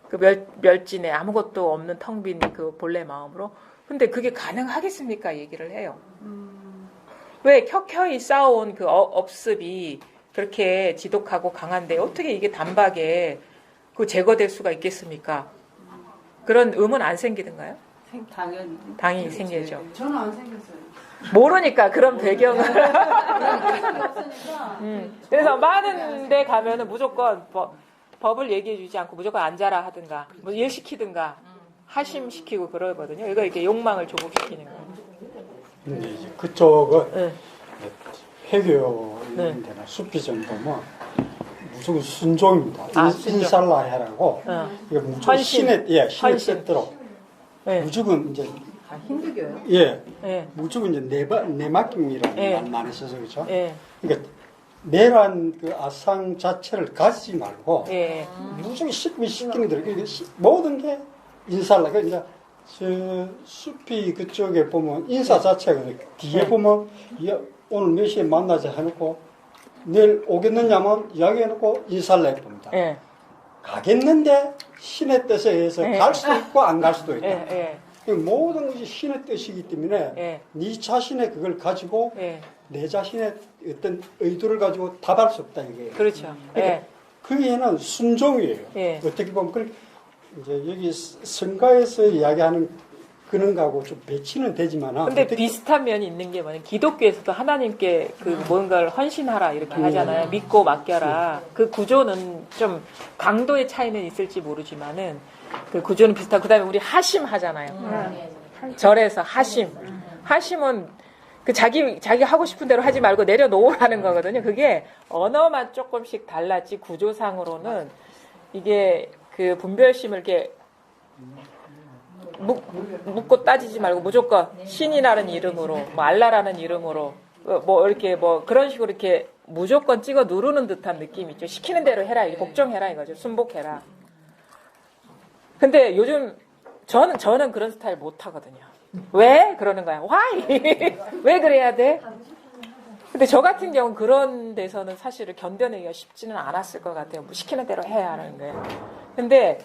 그 멸진에 아무것도 없는 텅 빈 그 본래 마음으로. 근데 그게 가능하겠습니까? 얘기를 해요. 왜 켜켜이 쌓아온 그 업습이 그렇게 지독하고 강한데 어떻게 이게 단박에 그 제거될 수가 있겠습니까? 그런 의문 안 생기던가요? 당연히 생기죠. 저는 안 생겼어요. 모르니까 그런 배경을. 그래서 많은 데 가면은 무조건 법을 얘기해 주지 않고 무조건 앉아라 하든가, 뭐 일 시키든가, 하심시키고 그러거든요. 이거 이렇게 욕망을 조복시키는 거예요. 근데 이제 그쪽은 회교인데나 수피점 보면 무조건 순종입니다. 순종. 인살라해라고. 이거 무조건 신의 뜻대로. 무조건 이제 힌두교요? 무조건 이제 내맡김이라는 말 많이 써서 그렇죠. 그러니까 내란 그 아상 자체를 가지지 말고 무조건 시키는 대로 모든 게 인살라. 그러니까 이제 수피 그쪽에 보면 인사 자체가 뒤에 보면 오늘 몇 시에 만나자 해놓고 내일 오겠느냐면 이야기해놓고 인사를 해봅니다. 가겠는데 신의 뜻에 의해서 갈 수도 있고 안 갈 수도 있다. 모든 것이 신의 뜻이기 때문에 네 자신의 그걸 가지고 내 자신의 어떤 의도를 가지고 답할 수 없다 이게. 그렇죠. 그러니까 그게는 순종이에요. 어떻게 보면 이제 여기 성가에서 이야기하는 그런 거하고 좀 배치는 되지만. 근데 비슷한 면이 있는 게 뭐냐면 기독교에서도 하나님께 그 뭔가를 헌신하라 이렇게 하잖아요. 믿고 맡겨라. 그 구조는 좀 강도의 차이는 있을지 모르지만은 그 구조는 비슷하고, 그 다음에 우리 하심 하잖아요. 절에서 하심. 하심은 그 자기 하고 싶은 대로 하지 말고 내려놓으라는 거거든요. 그게 언어만 조금씩 달랐지 구조상으로는 이게 그 분별심을 이렇게 묻고 따지지 말고 무조건 신이라는 이름으로, 뭐 알라라는 이름으로, 뭐 이렇게 뭐 그런 식으로 이렇게 무조건 찍어 누르는 듯한 느낌이 있죠. 시키는 대로 해라, 복종해라 이거죠. 순복해라. 근데 요즘 저는 그런 스타일 못 하거든요. 왜? 그러는 거야. Why? 왜 그래야 돼? 근데 저 같은 경우는 그런 데서는 사실을 견뎌내기가 쉽지는 않았을 것 같아요. 뭐 시키는 대로 해야 하는 거예요. 근데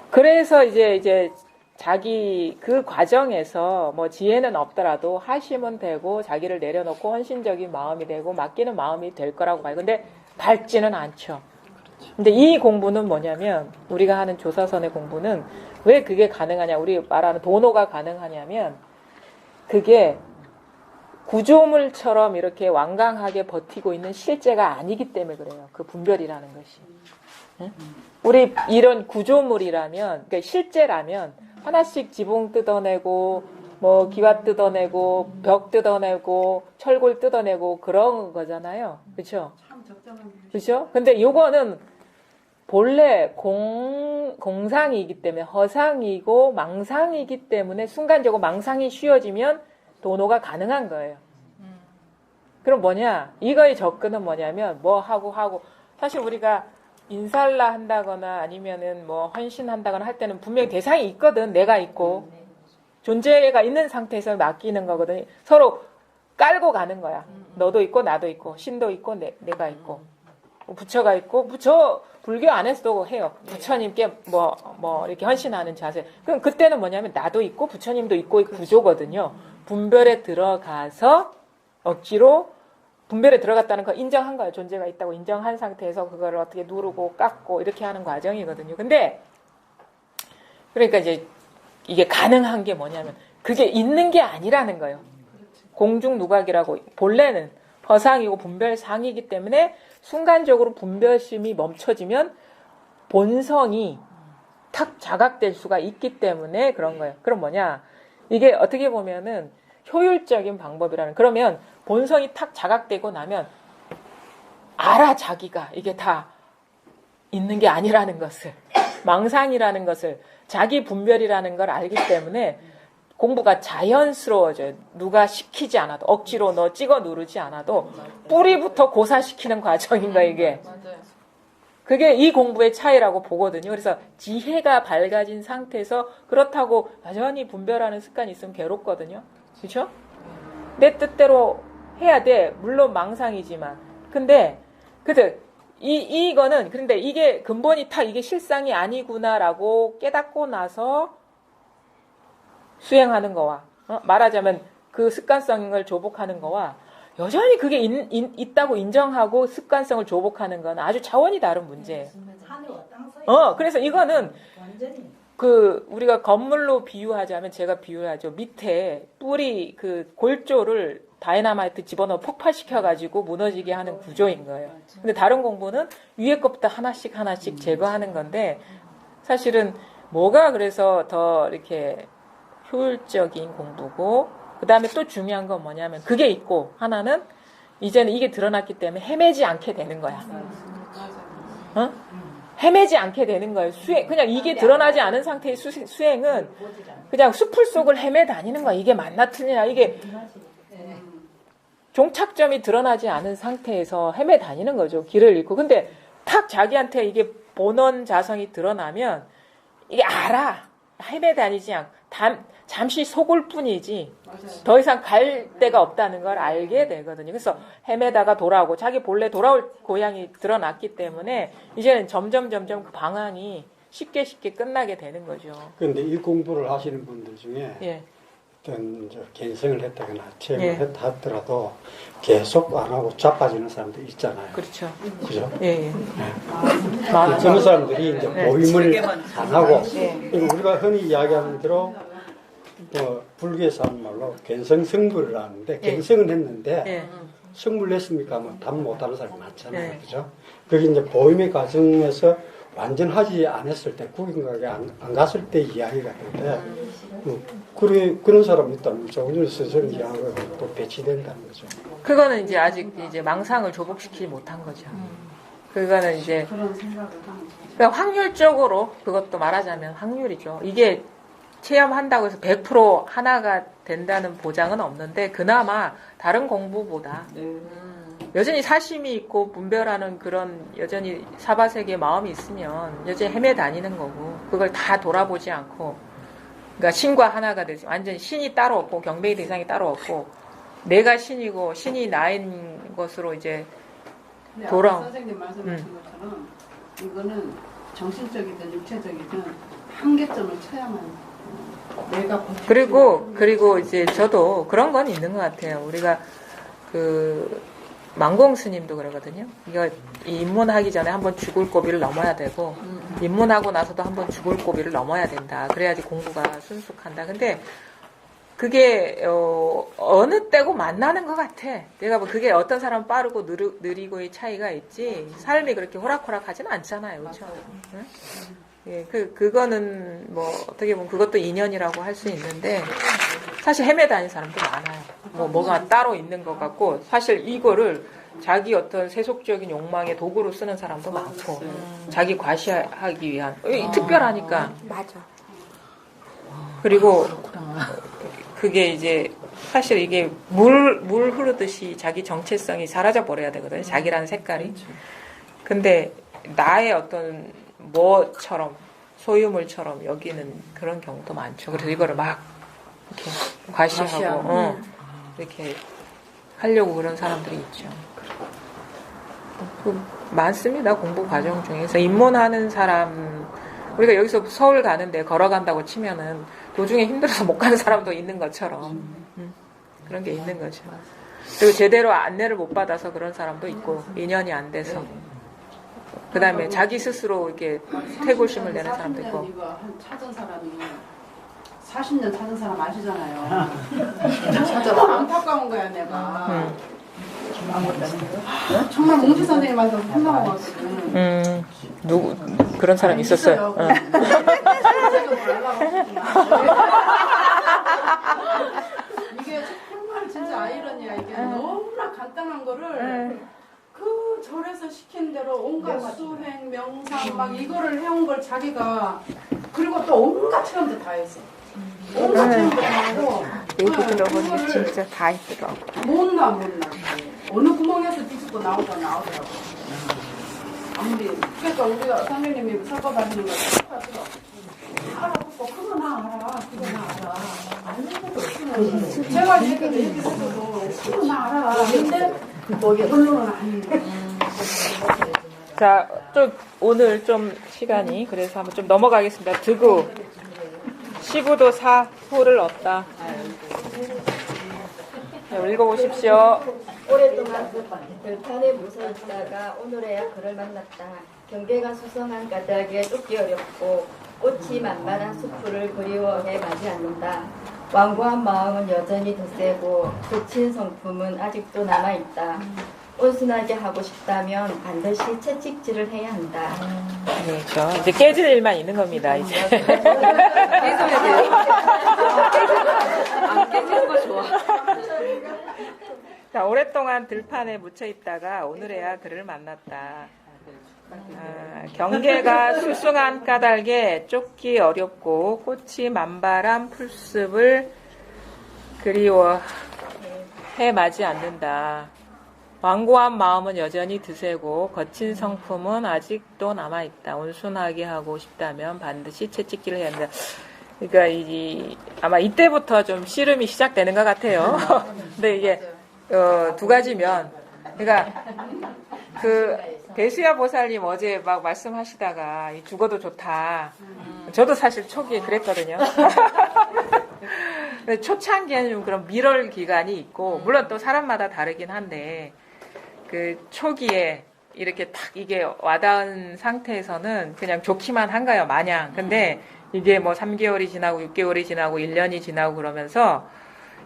그래서 이제 자기 그 과정에서 뭐 지혜는 없더라도 하시면 되고 자기를 내려놓고 헌신적인 마음이 되고 맡기는 마음이 될 거라고 봐요. 근데 밝지는 않죠. 근데 이 공부는 뭐냐면 우리가 하는 조사선의 공부는 왜 그게 가능하냐, 우리 말하는 도노가 가능하냐면 그게 구조물처럼 이렇게 완강하게 버티고 있는 실제가 아니기 때문에 그래요. 그 분별이라는 것이. 응? 우리 이런 구조물이라면, 그러니까 실제라면 하나씩 지붕 뜯어내고 뭐 기와 뜯어내고 벽 뜯어내고 철골 뜯어내고 그런 거잖아요. 그렇죠? 그렇죠? 근데 요거는 본래 공상이기 때문에 허상이고 망상이기 때문에 순간적으로 망상이 쉬워지면 도노가 가능한 거예요. 그럼 뭐냐? 이거의 접근은 뭐냐면 뭐 하고 사실 우리가 인살라 한다거나 아니면은 뭐 헌신한다거나 할 때는 분명히 대상이 있거든. 내가 있고 존재가 있는 상태에서 맡기는 거거든. 서로 깔고 가는 거야. 너도 있고 나도 있고 신도 있고 내가 있고 부처가 있고 부처 불교 안에서도 해요. 부처님께 뭐 이렇게 헌신하는 자세. 그럼 그때는 뭐냐면 나도 있고 부처님도 있고 구조거든요. 분별에 들어가서 억지로 분별에 들어갔다는 거 인정한 거예요. 존재가 있다고 인정한 상태에서 그거를 어떻게 누르고 깎고 이렇게 하는 과정이거든요. 근데 그러니까 이제 이게 가능한 게 뭐냐면 그게 있는 게 아니라는 거예요. 공중누각이라고 본래는 허상이고 분별상이기 때문에 순간적으로 분별심이 멈춰지면 본성이 탁 자각될 수가 있기 때문에 그런 거예요. 그럼 뭐냐? 이게 어떻게 보면은 효율적인 방법이라는. 그러면 본성이 탁 자각되고 나면 알아, 자기가 이게 다 있는 게 아니라는 것을, 망상이라는 것을, 자기 분별이라는 걸 알기 때문에 공부가 자연스러워져요. 누가 시키지 않아도, 억지로 너 찍어 누르지 않아도 뿌리부터 고사시키는 과정인 거야, 이게. 그게 이 공부의 차이라고 보거든요. 그래서 지혜가 밝아진 상태에서 그렇다고 여전히 분별하는 습관이 있으면 괴롭거든요. 그렇죠? 내 뜻대로 해야 돼. 물론 망상이지만. 근데 이거는 근데 이게 근본이 다 이게 실상이 아니구나라고 깨닫고 나서 수행하는 거와 말하자면 그 습관성을 조복하는 거와 여전히 그게 있다고 인정하고 습관성을 조복하는 건 아주 차원이 다른 문제예요. 그래서 이거는 그 우리가 건물로 비유하자면 제가 비유하죠. 밑에 뿌리 그 골조를 다이나마이트 집어넣어 폭파시켜가지고 무너지게 하는 구조인 거예요. 근데 다른 공부는 위에 것부터 하나씩 제거하는 건데 사실은 뭐가 그래서 더 이렇게 효율적인 공부고 그 다음에 또 중요한 건 뭐냐면 그게 있고 하나는 이제는 이게 드러났기 때문에 헤매지 않게 되는 거야. 헤매지 않게 되는 거예요. 그냥 이게 드러나지 않은 상태의 수행은 그냥 숲을 속을 헤매 다니는 거야. 이게 맞나 틀리나 이게 종착점이 드러나지 않은 상태에서 헤매 다니는 거죠. 길을 잃고. 근데 탁 자기한테 이게 본원 자성이 드러나면 이게 알아. 헤매 다니지 않고 잠시 속을 뿐이지 더 이상 갈 데가 없다는 걸 알게 되거든요. 그래서 헤매다가 돌아오고 자기 본래 돌아올 고향이 드러났기 때문에 이제는 점점 그 방황이 쉽게 끝나게 되는 거죠. 그런데 이 공부를 하시는 분들 중에 어떤 갱생을 했다거나 체험을 했다 하더라도 계속 안 하고 자빠지는 사람들 있잖아요. 그렇죠. 그죠? 맞아. 그런 사람들이 이제 모임을 안 하고 우리가 흔히 이야기하는 대로 불교에서 하는 말로 갱성성불을 하는데 갱성은 했는데 성불 냈습니까 하면 답 못하는 사람이 많잖아요. 그죠? 그게 이제 모임의 과정에서 완전 하지 않았을 때 구경가게 안 갔을 때 이야기가 되는데 그런 사람이 있다면 조금 스스로 이야기가 또 배치된다는 거죠. 그거는 이제 아직 이제 망상을 조복시키지 못한 거죠. 그거는 이제 그런 생각을 하는 거죠. 그러니까 확률적으로 그것도 말하자면 확률이죠. 이게 체험한다고 해서 100% 하나가 된다는 보장은 없는데 그나마 다른 공부보다 여전히 사심이 있고 분별하는 그런 여전히 사바세계의 마음이 있으면 여전히 헤매 다니는 거고 그걸 다 돌아보지 않고 그러니까 신과 하나가 되지 완전히 신이 따로 없고 경배의 대상이 따로 없고 내가 신이고 신이 나인 것으로 이제 돌아. 선생님 말씀하신 것처럼 이거는 정신적이든 육체적이든 한계점을 쳐야만 내가 그리고 이제 저도 그런 건 있는 것 같아요. 우리가 그 망공 스님도 그러거든요. 이거 입문하기 전에 한번 죽을 고비를 넘어야 되고 입문하고 나서도 한번 죽을 고비를 넘어야 된다. 그래야지 공부가 순숙한다. 근데 그게 어느 때고 만나는 것 같아. 내가 뭐 그게 어떤 사람은 빠르고 느리고의 차이가 있지 삶이 그렇게 호락호락하지는 않잖아요. 그렇죠? 응? 예, 그거는 뭐 어떻게 보면 그것도 인연이라고 할 수 있는데 사실 헤매 다니는 사람도 많아요. 뭐가 따로 있는 것 같고 사실 이거를 자기 어떤 세속적인 욕망의 도구로 쓰는 사람도 많고 자기 과시하기 위한 특별하니까 맞아. 그리고 그게 이제 사실 이게 물 흐르듯이 자기 정체성이 사라져 버려야 되거든요. 자기라는 색깔이. 근데 나의 어떤 뭐처럼 소유물처럼 여기는 그런 경우도 많죠. 그래서 이거를 막 이렇게 과시하고 이렇게 하려고 그런 사람들이 있죠. 많습니다. 공부 과정 중에서 입문하는 사람 우리가 여기서 서울 가는데 걸어간다고 치면은 도중에 힘들어서 못 가는 사람도 있는 것처럼 그런 게 있는 거죠. 그리고 제대로 안내를 못 받아서 그런 사람도 있고 인연이 안 돼서 그 다음에 자기 스스로 이렇게 퇴골심을 내는 사람도 있고. 이거 한 찾은 사람이 40년 찾은 사람 아시잖아요. 찾아 안타까운 거야 내가. 정말 몽지 선생님한테 혼나고 왔거든. 누구 그런 사람 있었어요. 이게 정말 진짜 아이러니야. 이게 너무나 간단한 거를 그 절에서 시킨 대로 온갖 수행, 명상 막 이거를 해온 걸 자기가 그리고 또 온갖 체험도 다 했어. 온갖 체험도 다 하고 얘기 들어보니까 진짜 다 있더라고. 못나 어느 구멍에서 뒤집고 나오더라고. 아무리 그러니까 우리가 선생님이 설법하시는 거 알아듣고 그거 나 알아. 제가 얘기해도 그거 나 알아. 근데 결론은 아니에요. 자, 좀 오늘 좀 시간이 그래서 한번 좀 넘어가겠습니다. 드구 시부도 사호를 얻다. 네, 읽어보십시오. 오랫동안 들판에 묻어 있다가 오늘에야 그를 만났다. 경계가 수성한 까닭에 쫓기 어렵고 꽃이 만만한 숲을 그리워해 맞이 않는다. 완고한 마음은 여전히 드세고 거친 성품은 아직도 남아있다. 온순하게 하고 싶다면 반드시 채찍질을 해야 한다. 그렇죠. 이제 깨질 일만 있는 겁니다. 이제. 깨져야 돼요. 안 깨지는 거 좋아. 자, 오랫동안 들판에 묻혀 있다가 오늘에야 그를 만났다. 경계가 수승한 까닭에 쫓기 어렵고 꽃이 만발한 풀숲을 그리워해 마지 않는다. 완고한 마음은 여전히 드세고 거친 성품은 아직도 남아있다. 온순하게 하고 싶다면 반드시 채찍질을 해야 한다. 그러니까 아마 이때부터 좀 씨름이 시작되는 것 같아요. 근데 이게 두 가지면 그러니까 그 배수야 보살님 어제 막 말씀하시다가 죽어도 좋다. 저도 사실 초기에 그랬거든요. 초창기에는 좀 그런 밀월 기간이 있고 물론 또 사람마다 다르긴 한데 그 초기에 이렇게 탁 이게 와닿은 상태에서는 그냥 좋기만 한가요 마냥. 근데 이게 뭐 3개월이 지나고 6개월이 지나고 1년이 지나고 그러면서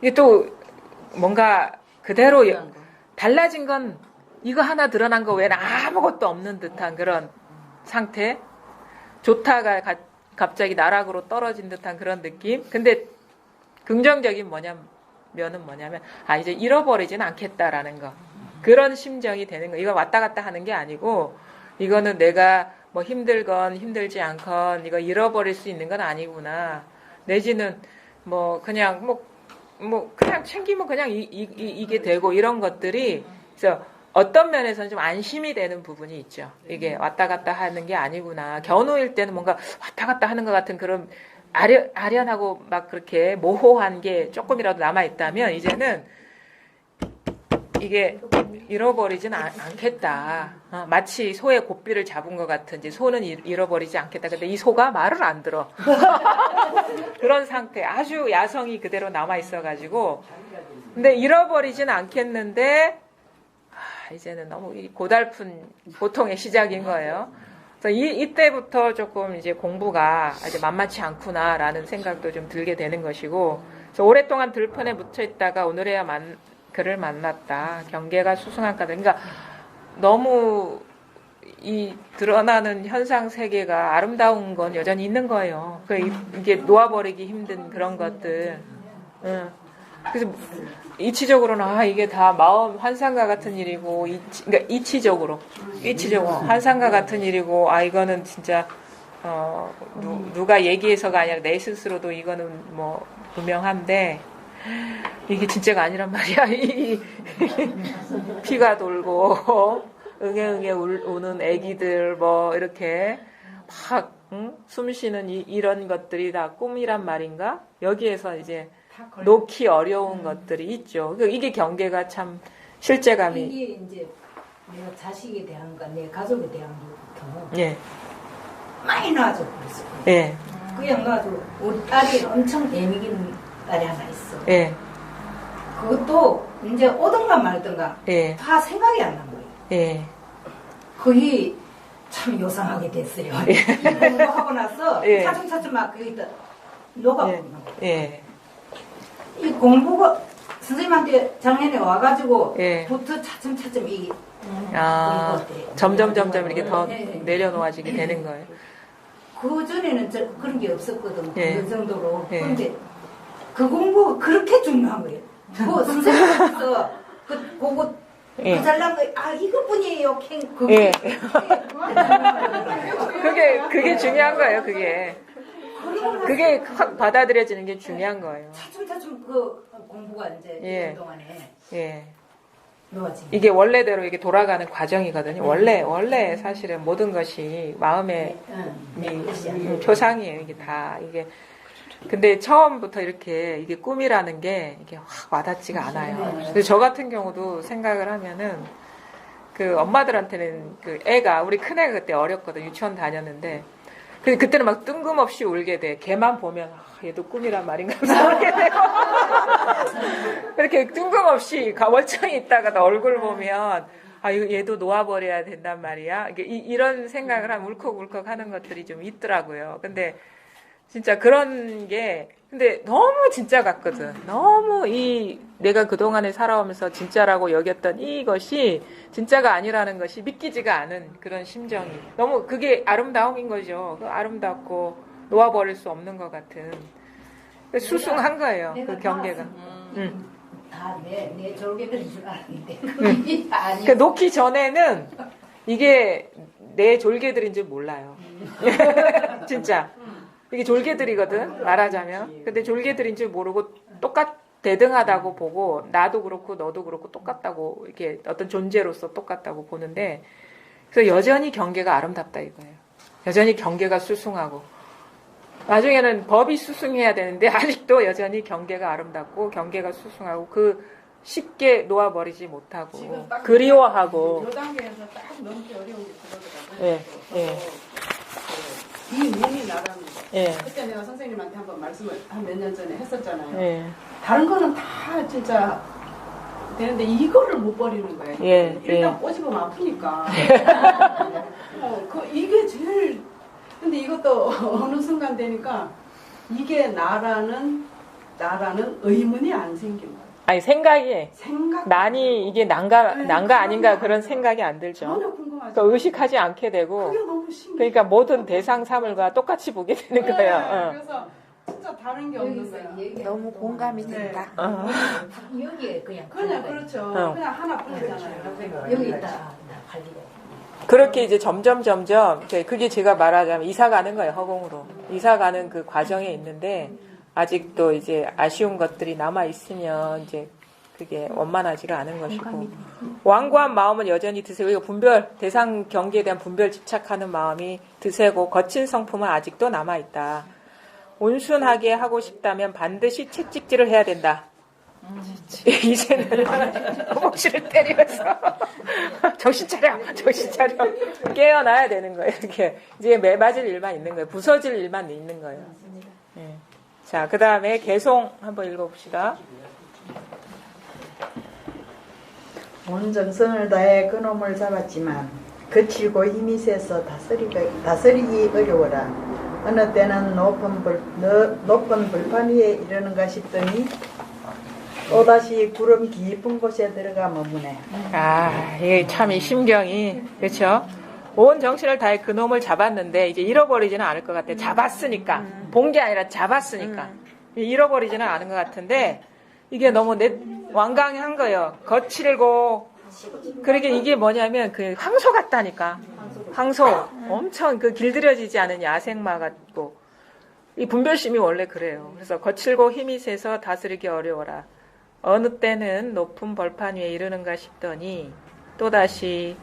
이게 또 뭔가 그대로 달라진 건 이거 하나 드러난 거 외에는 아무것도 없는 듯한 그런 상태. 좋다가 갑자기 나락으로 떨어진 듯한 그런 느낌. 근데 긍정적인 뭐냐면 이제 잃어버리진 않겠다라는 거. 그런 심정이 되는 거. 이거 왔다 갔다 하는 게 아니고 이거는 내가 뭐 힘들건 힘들지 않건 이거 잃어버릴 수 있는 건 아니구나. 내지는 뭐 그냥 뭐 그냥 챙기면 그냥 이게 되고 이런 것들이 그래서 어떤 면에서는 좀 안심이 되는 부분이 있죠. 이게 왔다 갔다 하는 게 아니구나. 겨누일 때는 뭔가 왔다 갔다 하는 것 같은 그런 아련하고 막 그렇게 모호한 게 조금이라도 남아있다면 이제는 이게 잃어버리진 않겠다. 마치 소의 고삐를 잡은 것 같은지 소는 잃어버리지 않겠다. 근데 이 소가 말을 안 들어. 그런 상태. 아주 야성이 그대로 남아있어가지고. 근데 잃어버리진 않겠는데 이제는 너무 고달픈 고통의 시작인 거예요. 그래서 이때부터 조금 이제 공부가 이제 만만치 않구나라는 생각도 좀 들게 되는 것이고, 그래서 오랫동안 들판에 묻혀 있다가 오늘에야 그를 만났다. 경계가 수승한 까닭. 그러니까 너무 이 드러나는 현상 세계가 아름다운 건 여전히 있는 거예요. 이게 놓아버리기 힘든 그런 것들. 그래서 이치적으로는 이게 다 마음 환상과 같은 일이고, 그러니까 이치적으로 환상과 같은 일이고, 이거는 진짜 누가 얘기해서가 아니라 내 스스로도 이거는 뭐 분명한데 이게 진짜가 아니란 말이야. 피가 돌고 응애응애 우는 애기들 뭐 이렇게 막 숨쉬는 이런 것들이 다 꿈이란 말인가? 여기에서 이제 놓기 어려운 것들이 있죠. 이게 경계가 참 실제감이. 이게 이제 내가 자식에 대한과 내 가족에 대한 경우 예. 많이 놔줘 그랬어요. 예. 그냥 놔줘. 우리 딸이 엄청 예민한 딸이 하나 있어. 예. 그것도 이제 오든가 말든가 예. 다 생각이 안 난 거예요. 예. 그게 참 요상하게 됐어요. 예. 공부하고 나서 예. 차츰차츰 막 거기다 녹아버리는 거예요. 예. 이 공부가 선생님한테 작년에 와가지고 예. 부터 차츰차츰 이 점점 이렇게 더 내려놓아지게 되는 거예요. 그 전에는 그런 게 없었거든. 예. 그 정도로. 예. 그런데 그 공부가 그렇게 중요한 거예요. 그 선생님께서 그거 예. 잘난 거 이것뿐이에요. 예. 그게 중요한 거예요. 그게 확 받아들여지는 게 중요한 거예요. 차츰차츰 그 공부가 이제 예. 그동안에 예. 놓아지는. 이게 원래대로 이게 돌아가는 과정이거든요. 원래 사실은 모든 것이 마음의 표상이에요. 이게 다 이게. 근데 처음부터 이렇게 이게 꿈이라는 게 이게 확 와닿지가 않아요. 근데 저 같은 경우도 생각을 하면은 그 엄마들한테는 그 애가 우리 큰애가 그때 어렸거든. 유치원 다녔는데 그때는 막 뜬금없이 울게 돼. 걔만 보면 얘도 꿈이란 말인가 모르게 되고 이렇게 뜬금없이 멀쩡히 있다가 얼굴 보면 얘도 놓아버려야 된단 말이야. 이런 생각을 하면 울컥울컥 하는 것들이 좀 있더라고요. 근데 진짜 그런 게 근데 너무 진짜 같거든. 너무 내가 그동안에 살아오면서 진짜라고 여겼던 이것이 진짜가 아니라는 것이 믿기지가 않은 그런 심정이 너무 그게 아름다움인 거죠. 아름답고 놓아버릴 수 없는 것 같은 수승한 거예요. 그 경계가. 다 내 졸개들인 줄 알았는데 그러니까 놓기 전에는 이게 내 졸개들인 줄 몰라요. 진짜. 이게 졸개들이거든, 말하자면. 근데 졸개들인 줄 모르고 대등하다고 보고, 나도 그렇고 너도 그렇고 똑같다고, 이렇게 어떤 존재로서 똑같다고 보는데, 그래서 여전히 경계가 아름답다 이거예요. 여전히 경계가 수승하고. 나중에는 법이 수승해야 되는데, 아직도 여전히 경계가 아름답고, 경계가 수승하고, 쉽게 놓아버리지 못하고, 그리워하고. 이 단계에서 딱 넘기 어려운 게 그거더라고요. 예, 예. 이 몸이 나라는 거. 예. 그때 내가 선생님한테 한번 말씀을 한 몇 년 전에 했었잖아요. 예. 다른 거는 다 진짜 되는데 이거를 못 버리는 거예요. 예. 일단 꼬집으면 아프니까. 이게 제일. 근데 이것도 어느 순간 되니까 이게 나라는 의문이 안 생긴 거예요. 아니 난이 이게 난가 아닌가 그런 생각이 안 들죠. 전혀 궁금하지. 그러니까 의식하지 않게 되고. 그게 너무 신기해. 그러니까 모든 대상 사물과 똑같이 보게 되는 거예요. 그래서 진짜 다른 게 없는 거야. 너무 공감이 된다. 여기에 그냥 그렇죠. 그냥 하나뿐이잖아요. 여기 있다 관리가. 그렇게 이제 점점 그게 제가 말하자면 이사 가는 거예요, 허공으로. 이사 가는 그 과정에 있는데 아직도 이제 아쉬운 것들이 남아 있으면 이제 그게 원만하지가 않은 것이고, 완고한 마음은 여전히 드세고, 이거 분별, 대상 경계에 대한 분별 집착하는 마음이 드세고, 거친 성품은 아직도 남아 있다. 온순하게 하고 싶다면 반드시 채찍질을 해야 된다. 이제는 허벅지를 때리면서 정신 차려 깨어나야 되는 거예요. 이렇게 이제 매맞을 일만 있는 거예요. 부서질 일만 있는 거예요. 네. 자, 그 다음에 개송 한번 읽어봅시다. 온 정성을 다해 그놈을 잡았지만 거칠고 힘이 세서 다스리기 어려워라. 어느 때는 높은 불판 위에 이르는가 싶더니 또다시 구름 깊은 곳에 들어가 머무네. 아, 이게 참 이 심경이, 그렇죠? 온 정신을 다해 그놈을 잡았는데 이제 잃어버리지는 않을 것 같아. 잡았으니까. 본 게 아니라 잡았으니까. 잃어버리지는 않은 것 같은데 이게 너무 완강한 거예요. 거칠고. 그러게 이게 뭐냐면 그 황소 같다니까. 황소. 엄청 그 길들여지지 않은 야생마 같고. 이 분별심이 원래 그래요. 그래서 거칠고 힘이 세서 다스리기 어려워라. 어느 때는 높은 벌판 위에 이르는가 싶더니 또다시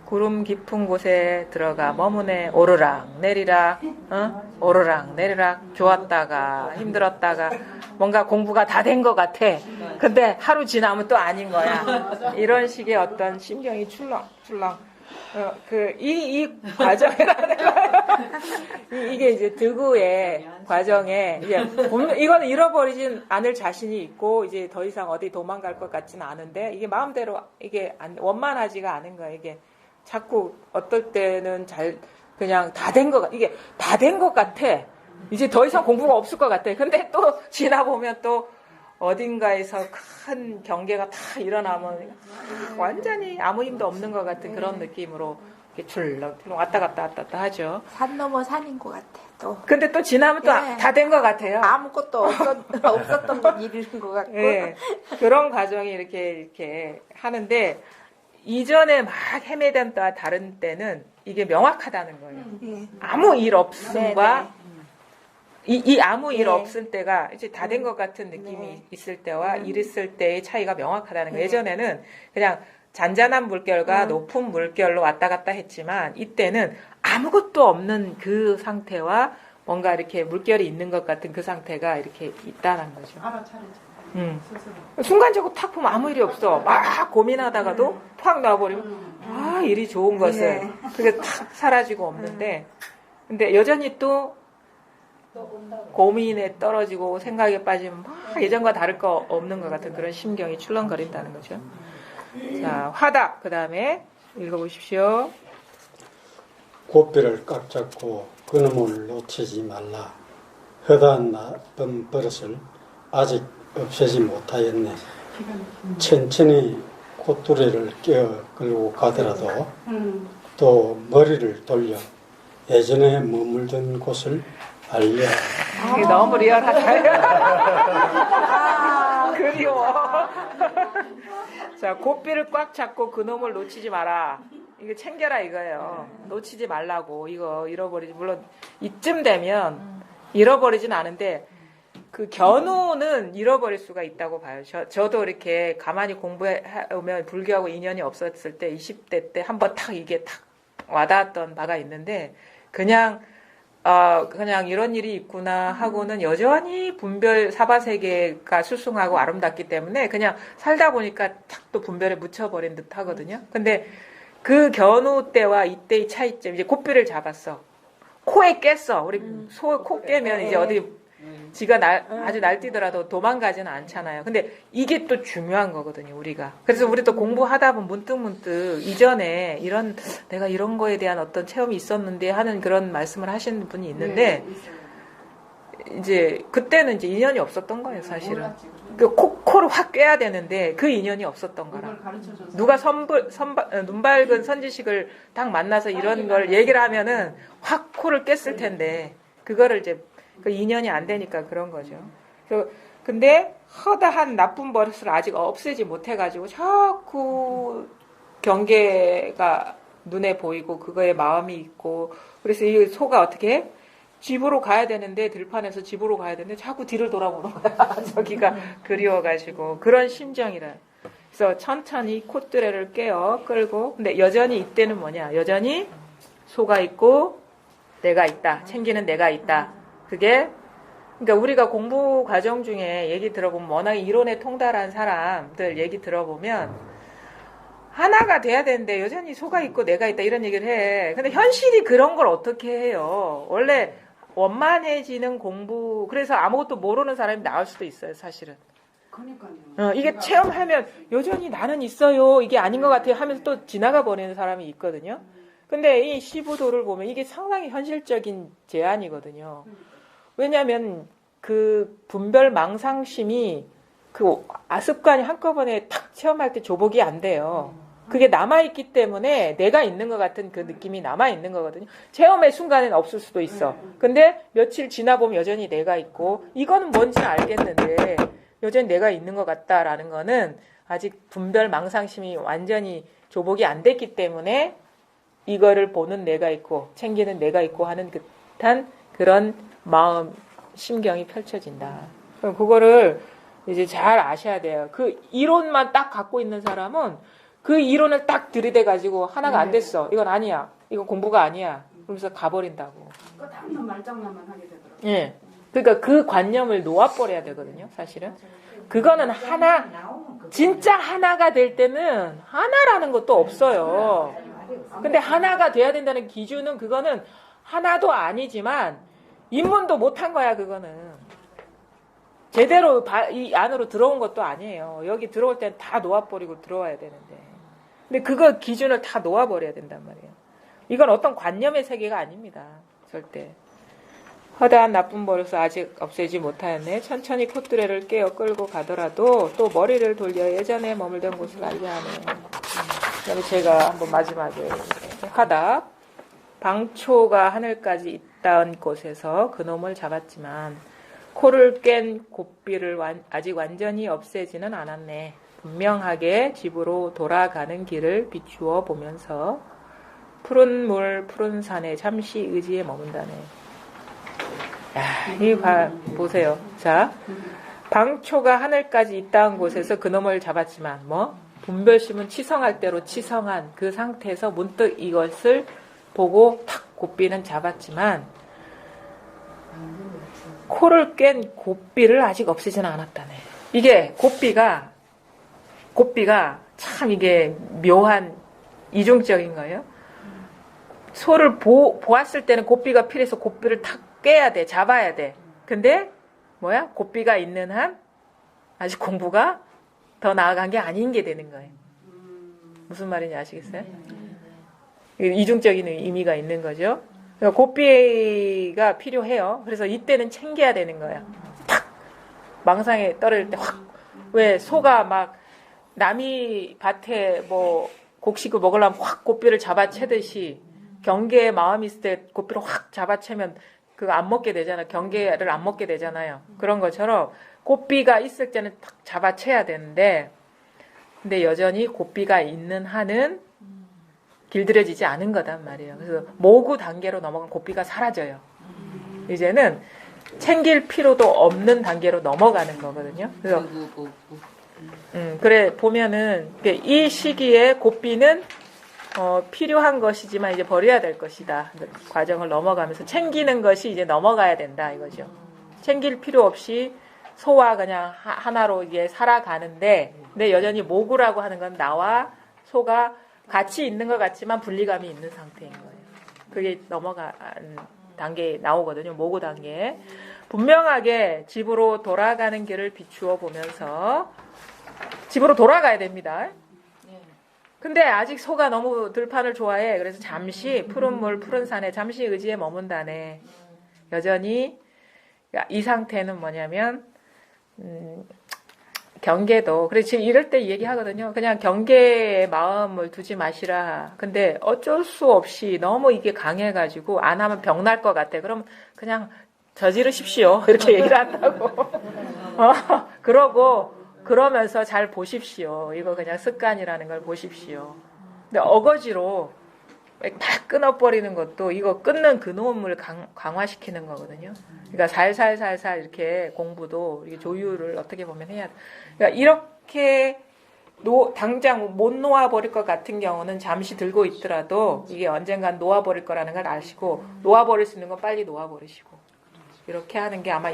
구름 깊은 곳에 들어가 머무네. 오르락 내리락, 오르락 내리락, 좋았다가 힘들었다가 뭔가 공부가 다 된 것 같아. 근데 하루 지나면 또 아닌 거야. 이런 식의 어떤 심경이 출렁출렁. 이 과정이라는 이게 이제 득우의 과정에 이제 이거는 잃어버리진 않을 자신이 있고 이제 더 이상 어디 도망갈 것 같지는 않은데 이게 마음대로 이게 원만하지가 않은 거예요. 이게 자꾸 어떨 때는 그냥 다 된 것 같아. 이제 더 이상 공부가 없을 것 같아. 근데 또 지나보면 또 어딘가에서 큰 경계가 다 일어나면 완전히 아무 힘도 없는 것 같은 그런 느낌으로 이렇게 출렁출렁 왔다 갔다 하죠. 산 넘어 산인 것 같아. 또. 근데 또 지나면 또 다 된 것 같아요. 아무것도 없었던 일인 것 같고. 네, 그런 과정이 이렇게 하는데 이전에 막 헤매던 때와 다른 때는 이게 명확하다는 거예요. 아무 일 없음과 이 아무 일 없을 때가 이제 다 된 것 같은 느낌이 있을 때와 이랬을 때의 차이가 명확하다는 거예요. 예전에는 그냥 잔잔한 물결과 높은 물결로 왔다 갔다 했지만 이때는 아무것도 없는 그 상태와 뭔가 이렇게 물결이 있는 것 같은 그 상태가 이렇게 있다는 거죠. 순간적으로 탁 보면 아무 일이 없어. 막 고민하다가도 팍 놔버리면 일이 좋은 것을 그게 탁 사라지고 없는데 근데 여전히 또 고민에 떨어지고 생각에 빠지면 막 예전과 다를 거 없는 것 같은 그런 심경이 출렁거린다는 거죠. 자, 화답 그 다음에 읽어보십시오. 고삐를 꽉 잡고 그놈을 놓치지 말라. 허다한 나쁜 버릇을 아직 없애지 못하였네. 천천히 콧두레를 끼어 끌고 가더라도 또 머리를 돌려 예전에 머물던 곳을 알려. 이게 너무 리얼하다. 그리워. 자, 고삐를 꽉 잡고 그놈을 놓치지 마라. 이거 챙겨라 이거예요. 놓치지 말라고. 이거 잃어버리지. 물론 이쯤 되면 잃어버리진 않은데 그 견우는 잃어버릴 수가 있다고 봐요. 저도 이렇게 가만히 공부해오면 불교하고 인연이 없었을 때 20대 때 한번 탁 이게 탁 와닿았던 바가 있는데 그냥 이런 일이 있구나 하고는 여전히 분별 사바세계가 수승하고 아름답기 때문에 그냥 살다 보니까 탁 또 분별에 묻혀버린 듯 하거든요. 근데 그 견우 때와 이때의 차이점, 이제 고삐를 잡았어. 코에 깼어. 우리 소 코 깨면 이제 어디 지가 아주 날뛰더라도 도망가지는 않잖아요. 근데 이게 또 중요한 거거든요, 우리가. 그래서 우리 또 공부하다 보면 문득문득 이전에 내가 이런 거에 대한 어떤 체험이 있었는데 하는 그런 말씀을 하시는 분이 있는데, 이제, 그때는 이제 인연이 없었던 거예요, 사실은. 코를 확 꿰야 되는데 그 인연이 없었던 거라. 누가 눈 밝은 선지식을 딱 만나서 이런 걸 얘기를 하면은 확 코를 깼을 텐데, 그거를 이제 그 인연이 안 되니까 그런 거죠. 근데 허다한 나쁜 버릇을 아직 없애지 못해가지고 자꾸 경계가 눈에 보이고 그거에 마음이 있고 그래서 이 소가 어떻게 해? 집으로 가야 되는데 들판에서 집으로 가야 되는데 자꾸 뒤를 돌아보는 거야. 저기가 그리워가지고 그런 심정이라. 그래서 천천히 콧뚜레를 깨어 끌고 근데 여전히 이때는 뭐냐? 여전히 소가 있고 내가 있다. 챙기는 내가 있다. 그게 그러니까 우리가 공부 과정 중에 얘기 들어보면 워낙 이론에 통달한 사람들 얘기 들어보면 하나가 돼야 되는데 여전히 소가 있고 내가 있다 이런 얘기를 해. 근데 현실이 그런 걸 어떻게 해요? 원래 원만해지는 공부 그래서 아무것도 모르는 사람이 나올 수도 있어요. 사실은. 그러니까요. 이게 체험하면 여전히 나는 있어요. 이게 아닌 것 같아요 하면서 또 지나가 버리는 사람이 있거든요. 근데 이 시부도를 보면 이게 상당히 현실적인 제안이거든요. 왜냐하면 그 분별 망상심이 그 습관이 한꺼번에 탁 체험할 때 조복이 안 돼요. 그게 남아있기 때문에 내가 있는 것 같은 그 느낌이 남아있는 거거든요. 체험의 순간에는 없을 수도 있어. 근데 며칠 지나보면 여전히 내가 있고 이거는 뭔지는 알겠는데 여전히 내가 있는 것 같다라는 거는 아직 분별 망상심이 완전히 조복이 안 됐기 때문에 이거를 보는 내가 있고 챙기는 내가 있고 하는 듯한 그런 마음 심경이 펼쳐진다. 그럼 그거를 이제 잘 아셔야 돼요. 그 이론만 딱 갖고 있는 사람은 그 이론을 딱 들이대 가지고 하나가 안 됐어. 이건 아니야. 이건 공부가 아니야. 그러면서 가버린다고. 그 다음날 말장난만 하게 되더라고요. 예. 그러니까 그 관념을 놓아버려야 되거든요. 사실은. 그거는 하나 진짜 하나가 될 때는 하나라는 것도 없어요. 근데 하나가 돼야 된다는 기준은 그거는 하나도 아니지만 입문도 못한 거야. 그거는 제대로 이 안으로 들어온 것도 아니에요. 여기 들어올 땐 다 놓아버리고 들어와야 되는데 근데 그거 기준을 다 놓아버려야 된단 말이에요. 이건 어떤 관념의 세계가 아닙니다. 절대. 허다한 나쁜 버릇을 아직 없애지 못하였네. 천천히 콧뚜레를 깨어 끌고 가더라도 또 머리를 돌려 예전에 머물던 곳을 알게 하네. 그다음에 제가 한번 마지막에 화답. 방초가 하늘까지 있던 곳에서 그놈을 잡았지만 코를 깬 고삐를 아직 완전히 없애지는 않았네. 분명하게 집으로 돌아가는 길을 비추어 보면서 푸른 물 푸른 산에 잠시 의지에 머문다네. 보세요. 자, 방초가 하늘까지 있다는 곳에서 그놈을 잡았지만 분별심은 치성할 대로 치성한 그 상태에서 문득 이것을 보고 탁 고삐는 잡았지만 코를 깬 고삐를 아직 없애지는 않았다네. 이게 고삐가 참 이게 묘한 이중적인 거예요. 소를 보았을 때는 고삐가 필요해서 고삐를 탁 깨야 돼. 잡아야 돼. 근데 고삐가 있는 한 아직 공부가 더 나아간 게 아닌 게 되는 거예요. 무슨 말인지 아시겠어요? 이중적인 의미가 있는 거죠. 그러니까 고삐가 필요해요. 그래서 이때는 챙겨야 되는 거야. 탁! 망상에 떨어질 때 확! 왜 소가 막 남이 밭에 곡식을 먹으려면 확 고삐를 잡아채듯이 경계에 마음이 있을 때 고삐를 확 잡아채면 그거 안 먹게 되잖아요. 경계를 안 먹게 되잖아요. 그런 것처럼 고삐가 있을 때는 탁 잡아채야 되는데 근데 여전히 고삐가 있는 한은 길들여지지 않은 거단 말이에요. 그래서 모구 단계로 넘어간 고삐가 사라져요. 이제는 챙길 필요도 없는 단계로 넘어가는 거거든요. 그래서 그래 보면은 이 시기에 고삐는 필요한 것이지만 이제 버려야 될 것이다. 과정을 넘어가면서 챙기는 것이 이제 넘어가야 된다 이거죠. 챙길 필요 없이 소와 그냥 하나로 이게 살아가는데 근데 여전히 모구라고 하는 건 나와 소가 같이 있는 것 같지만 분리감이 있는 상태인 거예요. 그게 넘어간 단계에 나오거든요. 모구 단계에. 분명하게 집으로 돌아가는 길을 비추어 보면서 집으로 돌아가야 됩니다. 근데 아직 소가 너무 들판을 좋아해. 그래서 잠시 푸른 물 푸른 산에 잠시 의지에 머문다네. 여전히 이 상태는 뭐냐면 경계도 그래서 지금 이럴 때 얘기하거든요. 그냥 경계에 마음을 두지 마시라. 근데 어쩔 수 없이 너무 이게 강해가지고 안 하면 병 날 것 같아. 그럼 그냥 저지르십시오. 이렇게 얘기를 한다고. 그러면서 잘 보십시오. 이거 그냥 습관이라는 걸 보십시오. 근데 어거지로 딱 끊어버리는 것도 이거 끊는 근원을 강화시키는 거거든요. 그러니까 살살살살 이렇게 공부도 이게 조율을 어떻게 보면 해야 돼. 그러니까 이렇게 당장 못 놓아버릴 것 같은 경우는 잠시 들고 있더라도 이게 언젠간 놓아버릴 거라는 걸 아시고 놓아버릴 수 있는 건 빨리 놓아버리시고 이렇게 하는 게 아마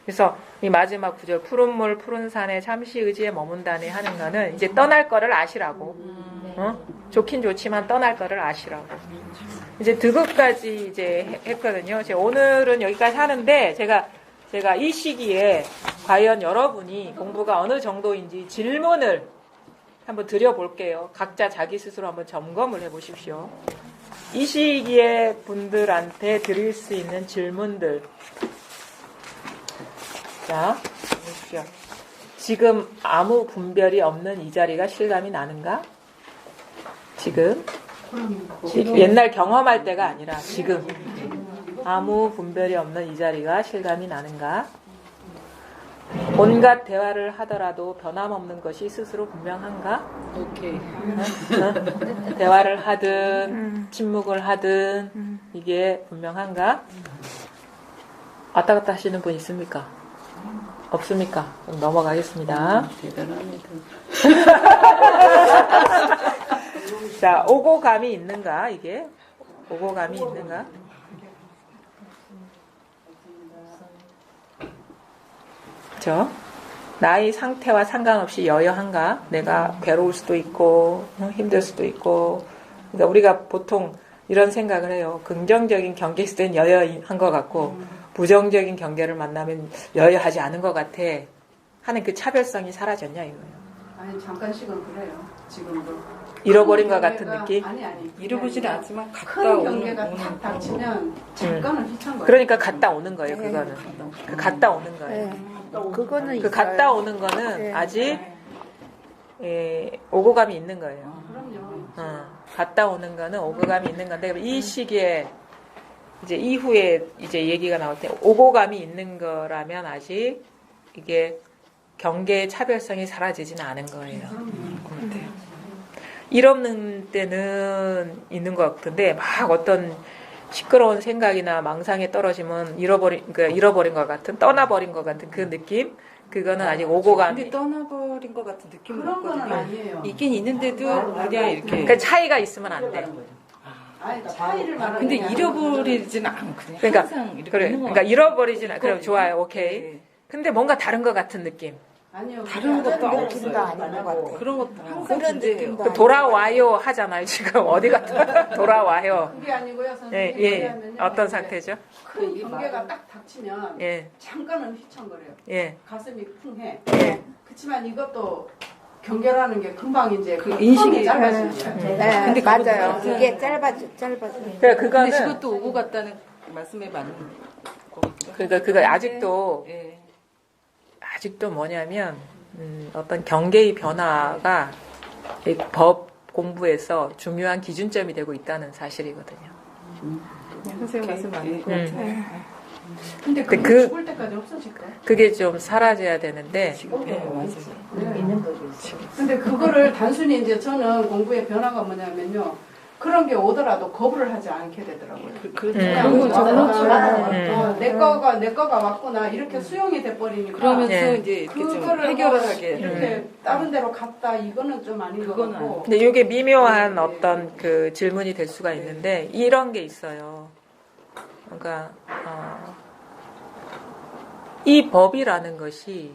그래서 이 마지막 구절 푸른 물 푸른 산에 잠시 의지에 머문다네 하는 거는 이제 떠날 거를 아시라고. 좋긴 좋지만 떠날 거를 아시라고. 이제 드급까지 이제 했거든요. 오늘은 여기까지 하는데 제가 이 시기에 과연 여러분이 공부가 어느 정도인지 질문을 한번 드려볼게요. 각자 자기 스스로 한번 점검을 해보십시오. 이 시기에 분들한테 드릴 수 있는 질문들. 자, 보십시오. 지금 아무 분별이 없는 이 자리가 실감이 나는가? 지금 옛날 경험할 때가 아니라 지금 아무 분별이 없는 이 자리가 실감이 나는가? 온갖 대화를 하더라도 변함없는 것이 스스로 분명한가? 오케이. 대화를 하든 침묵을 하든 이게 분명한가? 왔다 갔다 하시는 분 있습니까? 없습니까? 그럼 넘어가겠습니다. 대단합니다. 자, 오고 감이 있는가? 이게 오고 감이 있는가? 그렇죠? 나의 상태와 상관없이 여여한가? 내가 괴로울 수도 있고 힘들 수도 있고. 그러니까 우리가 보통 이런 생각을 해요. 긍정적인 경계 있을 땐 여여한 것 같고 부정적인 경계를 만나면 여여하지 않은 것 같아 하는 그 차별성이 사라졌냐 이거예요. 아니 잠깐씩은 그래요. 지금도. 잃어버린 것 같은 느낌? 아니. 잃어보지는 않지만 갔다 큰 경계가 탁 닥치면 잠깐은 휘찬 거예요. 그러니까 갔다 오는 거예요. 그거는. 그 갔다 오는 거예요. 그거는 그 갔다 오는 거는 아직 오고 감이 있는 거예요. 그럼요. 갔다 오는 거는 오고 감이 있는 건데 이 시기에 이제 이후에 이제 얘기가 나올 때 오고 감이 있는 거라면 아직 이게 경계의 차별성이 사라지지는 않은 거예요. 일 없는 때는 있는 것 같은데 막 어떤 시끄러운 생각이나 망상에 떨어지면 잃어버린 것 같은 떠나버린 것 같은 그 느낌 그거는 아직 오고 감이. 근데 떠나버린 것 같은 느낌은 그런 건 없거든요. 아니에요. 있긴 있는데도 그냥 이렇게. 그 차이가 있으면 안 돼. 아니 차이를 말하는 근데 게 잃어버리지는 않고 그냥 그러니까 항상 이렇게 그래. 있는 것 그러니까 잃어버리진 않. 그럼 있거든요. 좋아요. 오케이. 네. 근데 뭔가 다른 것 같은 느낌. 아니요. 다른 것도 느낌도 없어요. 아닌 것 같아. 그런 것도 항상 그런 존재해요. 느낌도 그 돌아와요 하잖아요. 지금 어디 갔다 돌아와요. 그게 아니고요. 예, 선생님 예. 얘기하면요. 어떤 상태죠? 큰 경계가 딱 닥치면 예, 잠깐은 휘청거려요. 예. 가슴이 쿵해. 예. 그렇지만 이것도 경계라는 게 금방 이제 그 인식이 짧아지는 네, 거예요. 근데 맞아요. 그것도 그게 짧아져. 그래 그거는 근데 그것도 오고 갔다는 말씀에 맞는 거거든요. 그러니까 그거 아직도 예. 아직도 뭐냐면 어떤 경계의 변화가 이 법 공부에서 중요한 기준점이 되고 있다는 사실이거든요. 선생님 말씀 맞는 것 같아요. 근데 근데 그게 죽을 때까지 없어질까? 그게 좀 사라져야 되는데 네, 맞아요. 있는 거죠. 근데 그거를 단순히 이제 저는 공부의 변화가 뭐냐면요. 그런 게 오더라도 거부를 하지 않게 되더라고요. 그런 건 저는 내 거가 왔구나 이렇게 수용이 돼버리니까 그러면서 예. 이제 이렇게 좀 그거를 해결을 뭐 하게 이렇게 다른 데로 갔다 이거는 좀 아닌 것 그거는 같고. 근데 이게 미묘한 어떤 그 질문이 될 수가 있는데 이런 게 있어요. 그러니까 이 법이라는 것이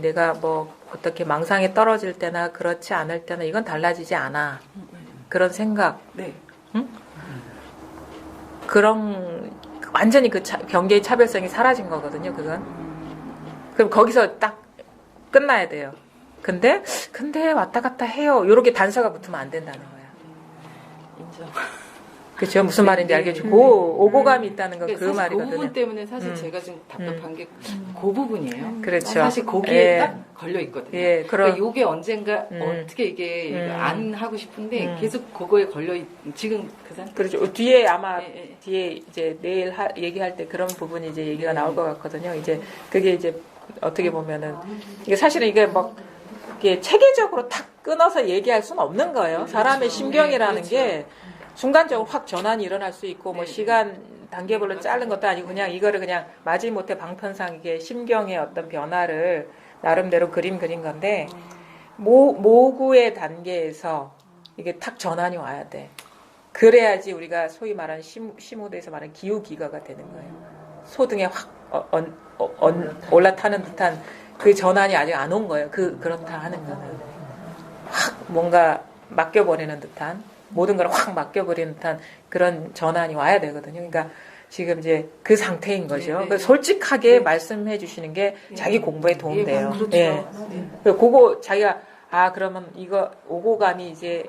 내가 뭐 어떻게 망상에 떨어질 때나 그렇지 않을 때나 이건 달라지지 않아. 그런 생각. 네. 응? 그런 완전히 그 경계의 차별성이 사라진 거거든요. 그건. 그럼 거기서 딱 끝나야 돼요. 근데 왔다 갔다 해요. 요렇게 단서가 붙으면 안 된다는 거야. 인정. 그렇죠. 무슨 말인지 알겠죠. 오고감이 있다는 건 그 사실 그 말이거든요. 부분 때문에 사실 제가 좀 답답한 게 그 부분이에요. 그렇죠. 사실 거기에 예. 딱 걸려 있거든요. 예, 그러니까 요게 언젠가 어떻게 이게 음. 안 하고 싶은데 계속 그거에 걸려 지금 그 상태. 그렇죠. 뒤에 아마 예. 뒤에 이제 내일 얘기할 때 그런 부분이 이제 얘기가 나올 것 같거든요. 이제 그게 이제 어떻게 보면은 이게 사실은 이게 막 이게 체계적으로 탁 끊어서 얘기할 수는 없는 거예요. 사람의 심경이라는 게 순간적으로 확 전환이 일어날 수 있고 뭐 시간 단계별로 자른 것도 아니고 그냥 이거를 그냥 마지못해 방편상 이게 심경의 어떤 변화를 나름대로 그린 건데 모구의 단계에서 이게 탁 전환이 와야 돼. 그래야지 우리가 소위 말하는 시모드에서 말하는 기후기가가 되는 거예요. 소등에 확 올라타는 듯한 그 전환이 아직 안 온 거예요. 그렇다 하는 거는 확 뭔가 맡겨버리는 듯한 모든 걸 확 맡겨버리는 듯한 그런 전환이 와야 되거든요. 그러니까 지금 이제 그 상태인 거죠. 그러니까 솔직하게 말씀해 주시는 게 자기 공부에 도움돼요. 그렇죠. 예. 그거 자기가 그러면 이거 오고 감이 이제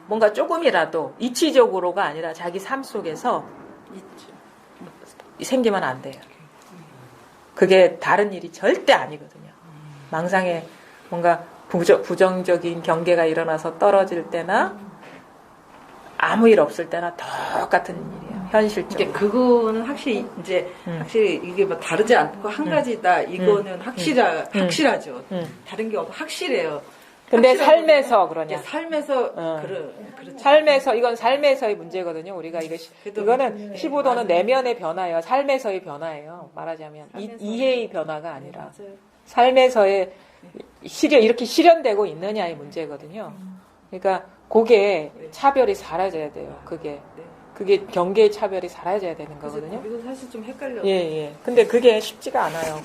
뭔가 조금이라도 이치적으로가 아니라 자기 삶 속에서 생기면 안 돼요. 그게 다른 일이 절대 아니거든요. 망상에 뭔가 부정적인 경계가 일어나서 떨어질 때나 아무 일 없을 때나 똑같은 일이에요. 현실적으로. 그거는 확실히 이제 확실히 이게 뭐 다르지 않고 한 가지다. 이거는 확실하죠. 다른 게 없고 확실해요. 근데 삶에서 그러냐? 삶에서 그렇죠. 삶에서 이건 삶에서의 문제거든요. 우리가 이거는 15도는 내면의 변화예요. 삶에서의 변화예요. 말하자면 이해의 변화가 아니라 삶에서의 이렇게 실현되고 있느냐의 문제거든요. 그러니까 그게 차별이 사라져야 돼요. 그게 경계의 차별이 사라져야 되는 거거든요. 이거 사실 좀 헷갈려요. 예. 근데 그게 쉽지가 않아요.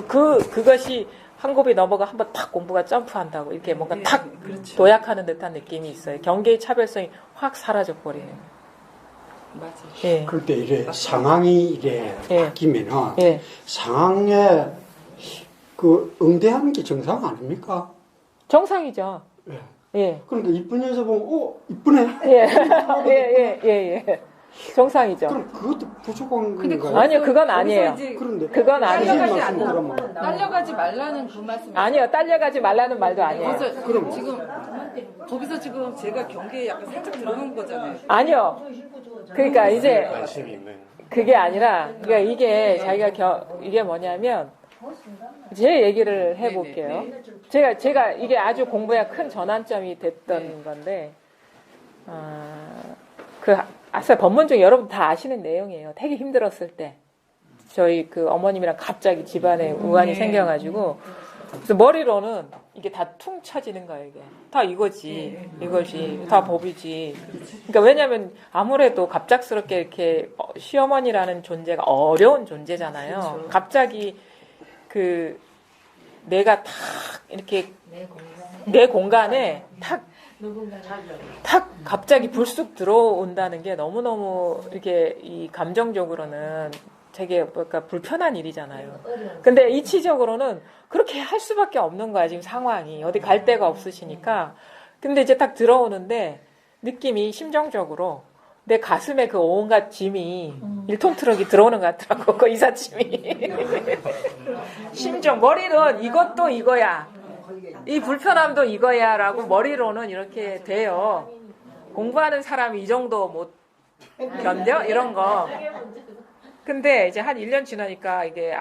그것이 한 곱이 넘어가 한번 탁 공부가 점프한다고 이렇게 뭔가 탁 그렇죠. 도약하는 듯한 느낌이 있어요. 경계의 차별성이 확 사라져 버리는. 맞아요. 예. 그때 이래 상황이 이래 바뀌면은 상황에 그 응대하는 게 정상 아닙니까? 정상이죠. 예. 그러니까 이쁜 여자 보면 이쁘네. 예. 정상이죠. 그럼 그것도 부족한 건가요? 아니요, 그건 아니에요. 그런데 그건 아니에요. 딸려가지 말라는 그 말씀. 아니요, 딸려가지 말라는 말도 아니에요. 그럼 지금 거기서 지금 제가 경계에 약간 살짝 들어간 거잖아요. 아니요. 그러니까 이제 그게 아니라 그러니까 이게 자기가 이게 뭐냐면 제 얘기를 해볼게요. 제가 이게 아주 공부에 큰 전환점이 됐던 건데 법문 중에 여러분 다 아시는 내용이에요. 되게 힘들었을 때 저희 그 어머님이랑 갑자기 집안에 우환이 생겨가지고 그래서 머리로는 이게 다 퉁 쳐지는 거예요. 이게 다 이거지 다 법이지. 그러니까 왜냐하면 아무래도 갑작스럽게 이렇게 시어머니라는 존재가 어려운 존재잖아요. 갑자기 내가 탁 이렇게 내 공간에 탁 갑자기 불쑥 들어온다는 게 너무너무 이렇게 이 감정적으로는 되게 뭔가 불편한 일이잖아요. 근데 이치적으로는 그렇게 할 수밖에 없는 거야, 지금 상황이. 어디 갈 데가 없으시니까. 근데 이제 딱 들어오는데 느낌이 심정적으로 내 가슴에 그 온갖 짐이 1톤 트럭이 들어오는 것 같더라고, 그 이삿짐이. 심정, 머리는 이것도 이거야. 이 불편함도 이거야 라고 머리로는 이렇게 돼요. 공부하는 사람이 이 정도 못 견뎌? 이런 거. 근데 이제 한 1년 지나니까 이게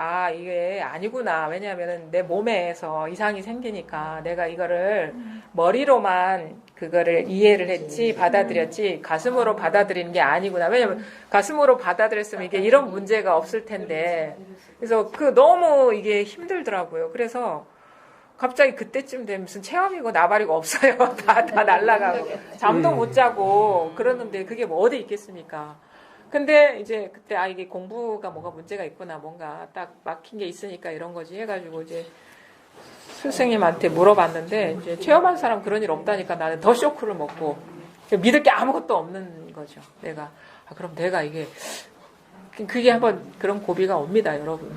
아니구나. 왜냐하면 내 몸에서 이상이 생기니까 내가 이거를 머리로만 그거를 이해를 했지, 받아들였지, 가슴으로 받아들이는 게 아니구나. 왜냐하면 가슴으로 받아들였으면 이게 이런 문제가 없을 텐데. 그래서 너무 이게 힘들더라고요. 그래서 갑자기 그때쯤 되면 무슨 체험이고 나발이고 없어요. 다 날아가고. 잠도 못 자고 그러는데 그게 뭐 어디 있겠습니까? 근데 이제 그때 이게 공부가 뭐가 문제가 있구나. 뭔가 딱 막힌 게 있으니까 이런 거지 해가지고 이제 선생님한테 물어봤는데 이제 체험한 사람 그런 일 없다니까 나는 더 쇼크를 먹고 믿을 게 아무것도 없는 거죠. 그럼 내가 이게 그게 한번 그런 고비가 옵니다, 여러분.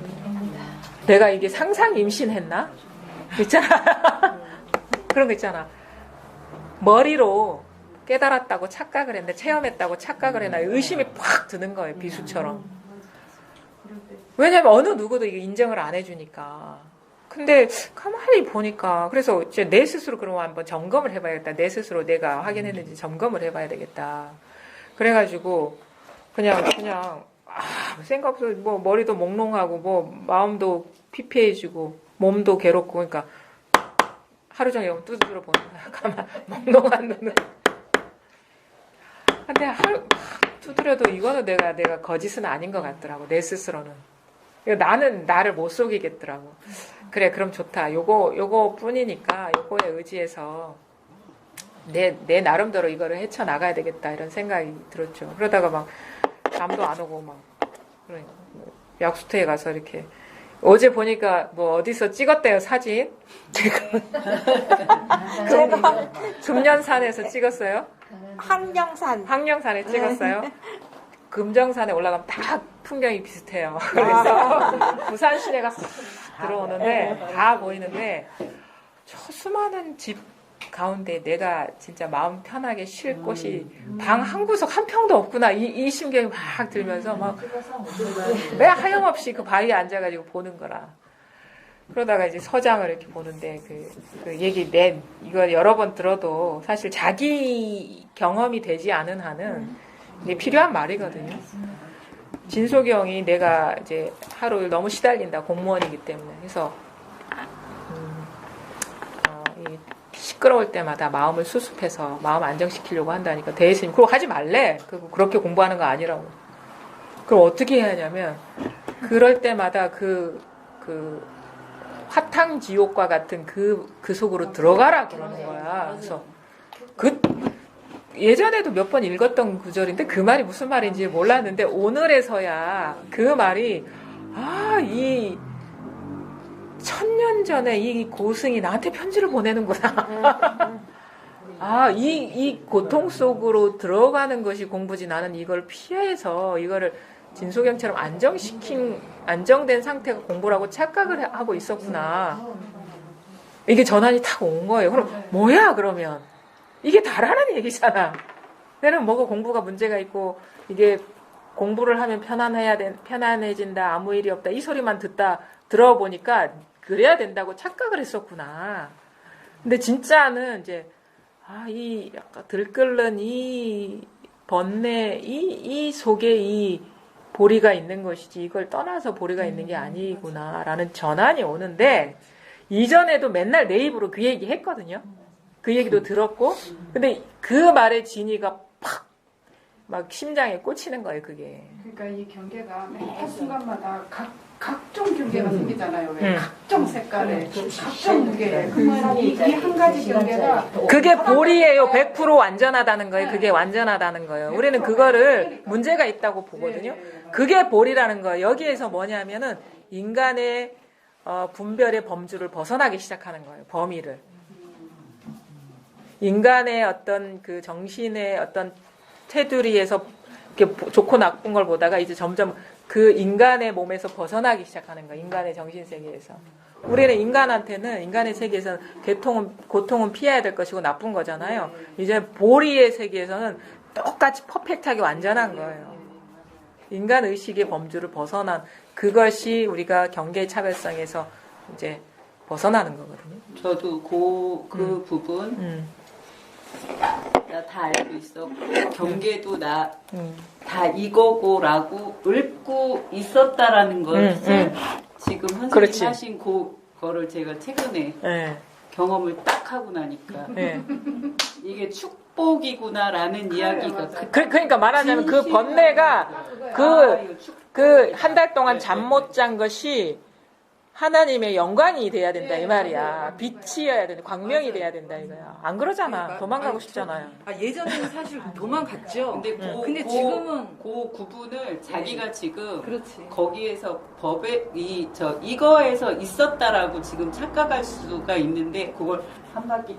내가 이게 상상 임신했나? 있잖아. 그런 거 있잖아. 머리로 깨달았다고 착각을 했는데 체험했다고 착각을 했나 의심이 팍 드는 거예요. 비수처럼. 왜냐면 어느 누구도 이게 인정을 안 해주니까. 근데 가만히 보니까 그래서 이제 내 스스로 그럼 한번 점검을 해봐야겠다. 내 스스로 내가 확인했는지 점검을 해봐야 되겠다. 그래가지고 그냥 생각 없어. 뭐 머리도 몽롱하고 뭐 마음도 피폐해지고 몸도 괴롭고 그러니까 하루 종일 영을 두드려 보는 거야. 가만 멍멍한 눈으로. 근데 하루 두드려도 이거는 내가 거짓은 아닌 것 같더라고. 내 스스로는. 나는 나를 못 속이겠더라고. 그래, 그럼 좋다. 요거 뿐이니까 요거에 의지해서 내 나름대로 이거를 헤쳐나가야 되겠다. 이런 생각이 들었죠. 그러다가 막 잠도 안 오고 막 약수터에 가서 이렇게 어제 보니까 뭐 어디서 찍었대요, 사진. 금년산에서 찍었어요. 항령산에 찍었어요. 금정산에 올라가면 다 풍경이 비슷해요. 그래서 부산 시내가 들어오는데 다 보이는데 저 수많은 집 가운데 내가 진짜 마음 편하게 쉴 곳이 방 한 구석 한 평도 없구나 이 심경이 막 들면서 막 매 하염없이 그 바위에 앉아가지고 보는 거라. 그러다가 이제 서장을 이렇게 보는데 그 얘기 이거 여러 번 들어도 사실 자기 경험이 되지 않은 한은 이게 필요한 말이거든요. 진석이 형이 내가 이제 하루 너무 시달린다 공무원이기 때문에 그래서 시끄러울 때마다 마음을 수습해서 마음 안정시키려고 한다니까 대스님 그거 하지 말래. 그렇게 공부하는 거 아니라고. 그럼 어떻게 해야 하냐면 그럴 때마다 그 화탕지옥과 같은 그 속으로 들어가라 그러는 거야. 그래서 예전에도 몇 번 읽었던 구절인데 그 말이 무슨 말인지 몰랐는데 오늘에서야 그 말이 이 1000년 전에 이 고승이 나한테 편지를 보내는구나. 이 고통 속으로 들어가는 것이 공부지. 나는 이걸 피해서 이거를 진소경처럼 안정된 상태가 공부라고 착각을 하고 있었구나. 이게 전환이 탁 온 거예요. 그럼 뭐야 그러면? 이게 다라는 얘기잖아. 내는 뭐가 공부가 문제가 있고 이게 공부를 하면 편안해진다. 아무 일이 없다. 이 소리만 들어보니까 그래야 된다고 착각을 했었구나. 근데 진짜는 이제 이 약간 들끓는 이 번뇌 이 속에 이 보리가 있는 것이지 이걸 떠나서 보리가 있는 게 아니구나라는 전환이 오는데 이전에도 맨날 내 입으로 그 얘기 했거든요. 그 얘기도 들었고 근데 그 말의 진위가 팍 막 심장에 꽂히는 거예요. 그게. 그러니까 이 경계가 매 순간마다 각종 경계가 생기잖아요. 왜? 각종 색깔에 각종 무게에 그러면 이 한 가지 경계가 그게 보리예요. 100% 완전하다는 거예요. 그게 완전하다는 거예요. 우리는 그거를 문제가 있다고 보거든요. 그게 보리라는 거예요. 여기에서 뭐냐면은 인간의 분별의 범주를 벗어나기 시작하는 거예요. 범위를. 인간의 어떤 그 정신의 어떤 테두리에서 이렇게 좋고 나쁜 걸 보다가 이제 점점 그 인간의 몸에서 벗어나기 시작하는 거예요. 인간의 정신 세계에서. 우리는 인간의 세계에서는 고통은 피해야 될 것이고 나쁜 거잖아요. 이제 보리의 세계에서는 똑같이 퍼펙트하게 완전한 거예요. 인간 의식의 범주를 벗어난 그것이 우리가 경계의 차별성에서 이제 벗어나는 거거든요. 저도 그 부분 나 다 알고 있었고 경계도 나 다 이거고라고 읊고 있었다라는 것을 지금 선생님 그렇지. 하신 그거를 제가 최근에 경험을 딱 하고 나니까 이게 축복이구나라는 이야기가 그러니까 말하자면 그 번뇌가 그 한 달 동안 잠 못 잔 것이 하나님의 영광이 돼야 된다 이 말이야. 빛이어야 된다. 광명이 돼야 된다 이거야. 안 그러잖아. 도망가고 싶잖아요. 예전에는 사실 도망갔죠. 근데 지금은 그 구분을 자기가 지금 거기에서 법에 이거에서 있었다라고 지금 착각할 수가 있는데 그걸 한 바퀴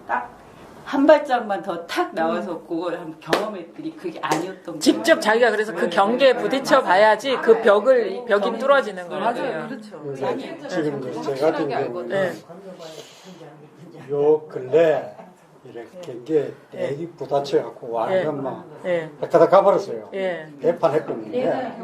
한 발짝만 더 탁 나와서 그걸 한번 경험했더니 그게 아니었던 거예요. 직접 자기가 그래서 그 경계에 부딪혀 봐야지 그 벽이 뚫어지는 거예요. 맞아요. 그렇죠. 지금 제 같은 경우는 요 근래 이렇게 경계 대기 부딪혀갖고 완전 막 백하다 가버렸어요. 배판했었는데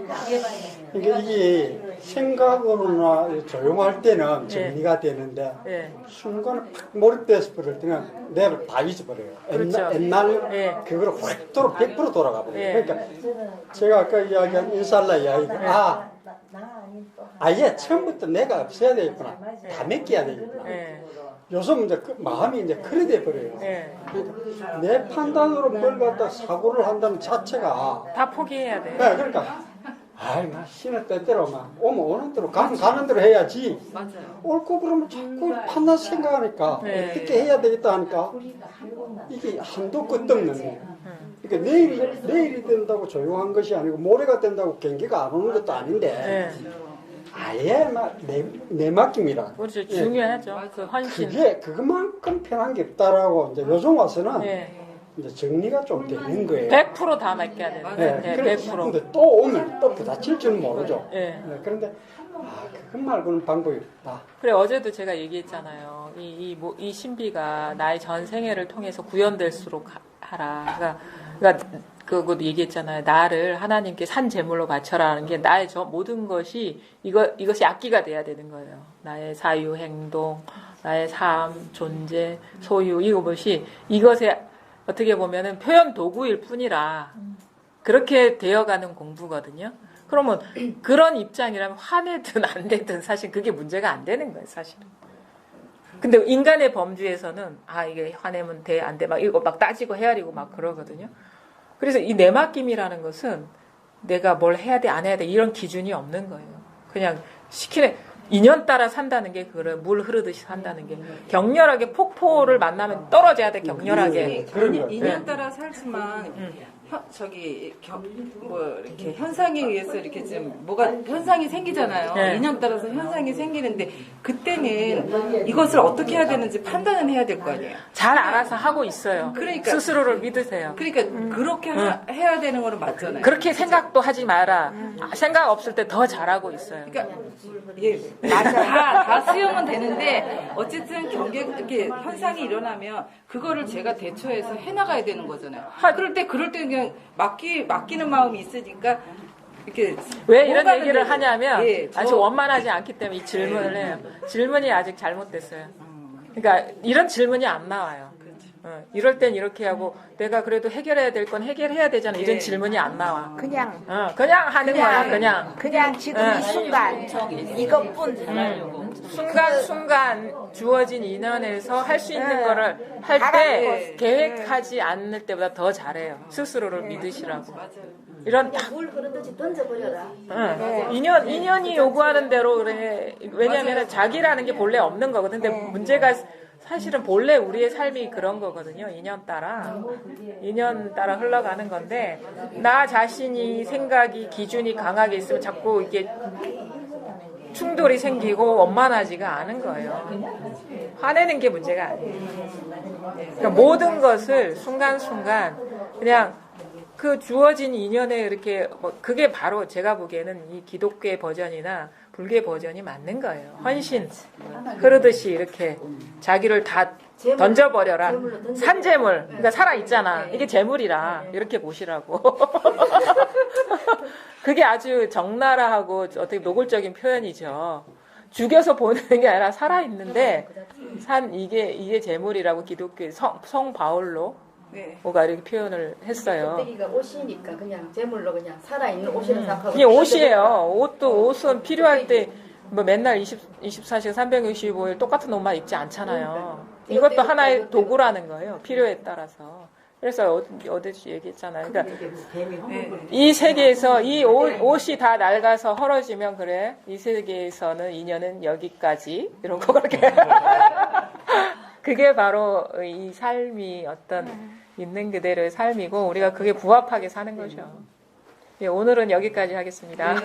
이게 생각으로나 조용할 때는 정리가 되는데 순간에 팍 몰입돼서 버릴 때는 내가 다 잊어버려요. 그렇죠. 옛날 그걸 확 100% 돌아가 버려요. 그러니까 제가 아까 이야기한 인살라 이야기가 아예 처음부터 내가 없어야 되겠구나. 다 맡겨야 되겠구나. 요즘 이제 그 마음이 이제 그래 돼 버려요. 예. 그러니까 내 판단으로 뭘 갖다 사고를 한다는 자체가 다 포기해야 돼. 네, 그러니까 아이 막 신의 때대로 막 오면 오는 대로 가는 대로 해야지. 맞아요. 옳고 그러면 자꾸 판단 생각하니까 네. 어떻게 해야 되겠다 하니까 이게 한도 끝도 없는 거예요. 그러니까 내일이 된다고 조용한 것이 아니고 모레가 된다고 경기가 안 오는 것도 아닌데 네. 아예 막 내맡김이라. 그렇죠. 중요하죠. 그 헌신. 그게 그만큼 편한 게 없다라고 이제 요즘 와서는 네. 이제 정리가 좀 되는 거예요. 100%다 맡겨야 돼요. 네, 네, 100%. 근데 또 오면 또 부딪힐 줄은 모르죠. 네. 네, 그런데 그것 말고는 방법이 없다. 그래 어제도 제가 얘기했잖아요. 이 신비가 나의 전생애를 통해서 구현될수록 하라. 그러니까 그것도 얘기했잖아요. 나를 하나님께 산 제물로 바쳐라는 게 나의 모든 것이 이것이 악기가 돼야 되는 거예요. 나의 사유, 행동, 나의 삶, 존재, 소유 이것이 이것에 어떻게 보면은 표현 도구일 뿐이라 그렇게 되어가는 공부거든요. 그러면 그런 입장이라면 화내든 안 되든 사실 그게 문제가 안 되는 거예요, 사실은. 근데 인간의 범주에서는 이게 화내면 돼, 안 돼, 막 이거 막 따지고 헤아리고 막 그러거든요. 그래서 이 내맡김이라는 것은 내가 뭘 해야 돼, 안 해야 돼 이런 기준이 없는 거예요. 그냥 시키는 인연 따라 산다는 게 그래 물 흐르듯이 산다는 게 격렬하게 폭포를 만나면 떨어져야 돼 격렬하게. 인연 따라 살지만 이렇게 현상에 의해서 이렇게 좀 뭐가 현상이 생기잖아요. 네. 인연 따라서 현상이 생기는데 그때는 이것을 어떻게 해야 되는지 판단은 해야 될 거 아니에요. 잘 알아서 하고 있어요. 그러니까 스스로를 믿으세요. 그러니까 그렇게 해야 되는 거는 맞잖아요. 그렇게 생각도 하지 마라. 생각 없을 때 더 잘하고 있어요. 그러니까 다 수용은 되는데 어쨌든 이렇게 현상이 일어나면 그거를 제가 대처해서 해나가야 되는 거잖아요. 그럴 때 그냥 맡기는 마음이 있으니까 이렇게 왜 이런 얘기를 하냐면 저- 아직 원만하지 않기 때문에 이 질문을 해요. 질문이 아직 잘못됐어요. 그러니까 이런 질문이 안 나와요. 이럴 땐 이렇게 하고 내가 그래도 해결해야 될 건 해결해야 되잖아. 이런 질문이 안 나와. 그냥 하는 거야. 그냥 지금 이 순간 이것뿐 순간순간 주어진 인연에서 할 수 있는 거를 할 때 계획하지 않을 때보다 더 잘해요. 스스로를 믿으시라고. 이런 딱 물 흐르듯이 던져버려라. 인연이 요구하는 대로 그래. 왜냐하면 자기라는 게 본래 없는 거거든. 근데 문제가 사실은 본래 우리의 삶이 그런 거거든요. 인연 따라 흘러가는 건데 나 자신이 생각이 기준이 강하게 있으면 자꾸 이게 충돌이 생기고 원만하지가 않은 거예요. 화내는 게 문제가 아니에요. 그러니까 모든 것을 순간순간 그냥 그 주어진 인연에 이렇게 그게 바로 제가 보기에는 이 기독교의 버전이나 불교의 버전이 맞는 거예요. 헌신 흐르듯이 이렇게 자기를 다 던져버려라. 산재물. 그러니까 살아있잖아. 이게 재물이라 이렇게 보시라고. 그게 아주 적나라하고 어떻게 노골적인 표현이죠. 죽여서 보는 게 아니라 살아있는데 이게 재물이라고 기독교 성 바울로 뭐가 이렇게 표현을 했어요. 껍데기가 옷이니까 그냥 제물로 그냥 살아있는 옷이라 생각하고. 이게 옷이에요. 옷은 필요할 때 뭐 맨날 24시간 365일 똑같은 옷만 입지 않잖아요. 이것도 하나의 도구라는 거예요. 필요에 따라서. 그래서 어디서 얘기했잖아요. 그러니까 이 세계에서 이 옷이 다 낡아서 헐어지면 그래. 이 세계에서는 인연은 여기까지 이런 거 그렇게. 그게 바로 이 삶이 어떤 있는 그대로의 삶이고 우리가 그게 부합하게 사는 거죠. 예, 오늘은 여기까지 하겠습니다.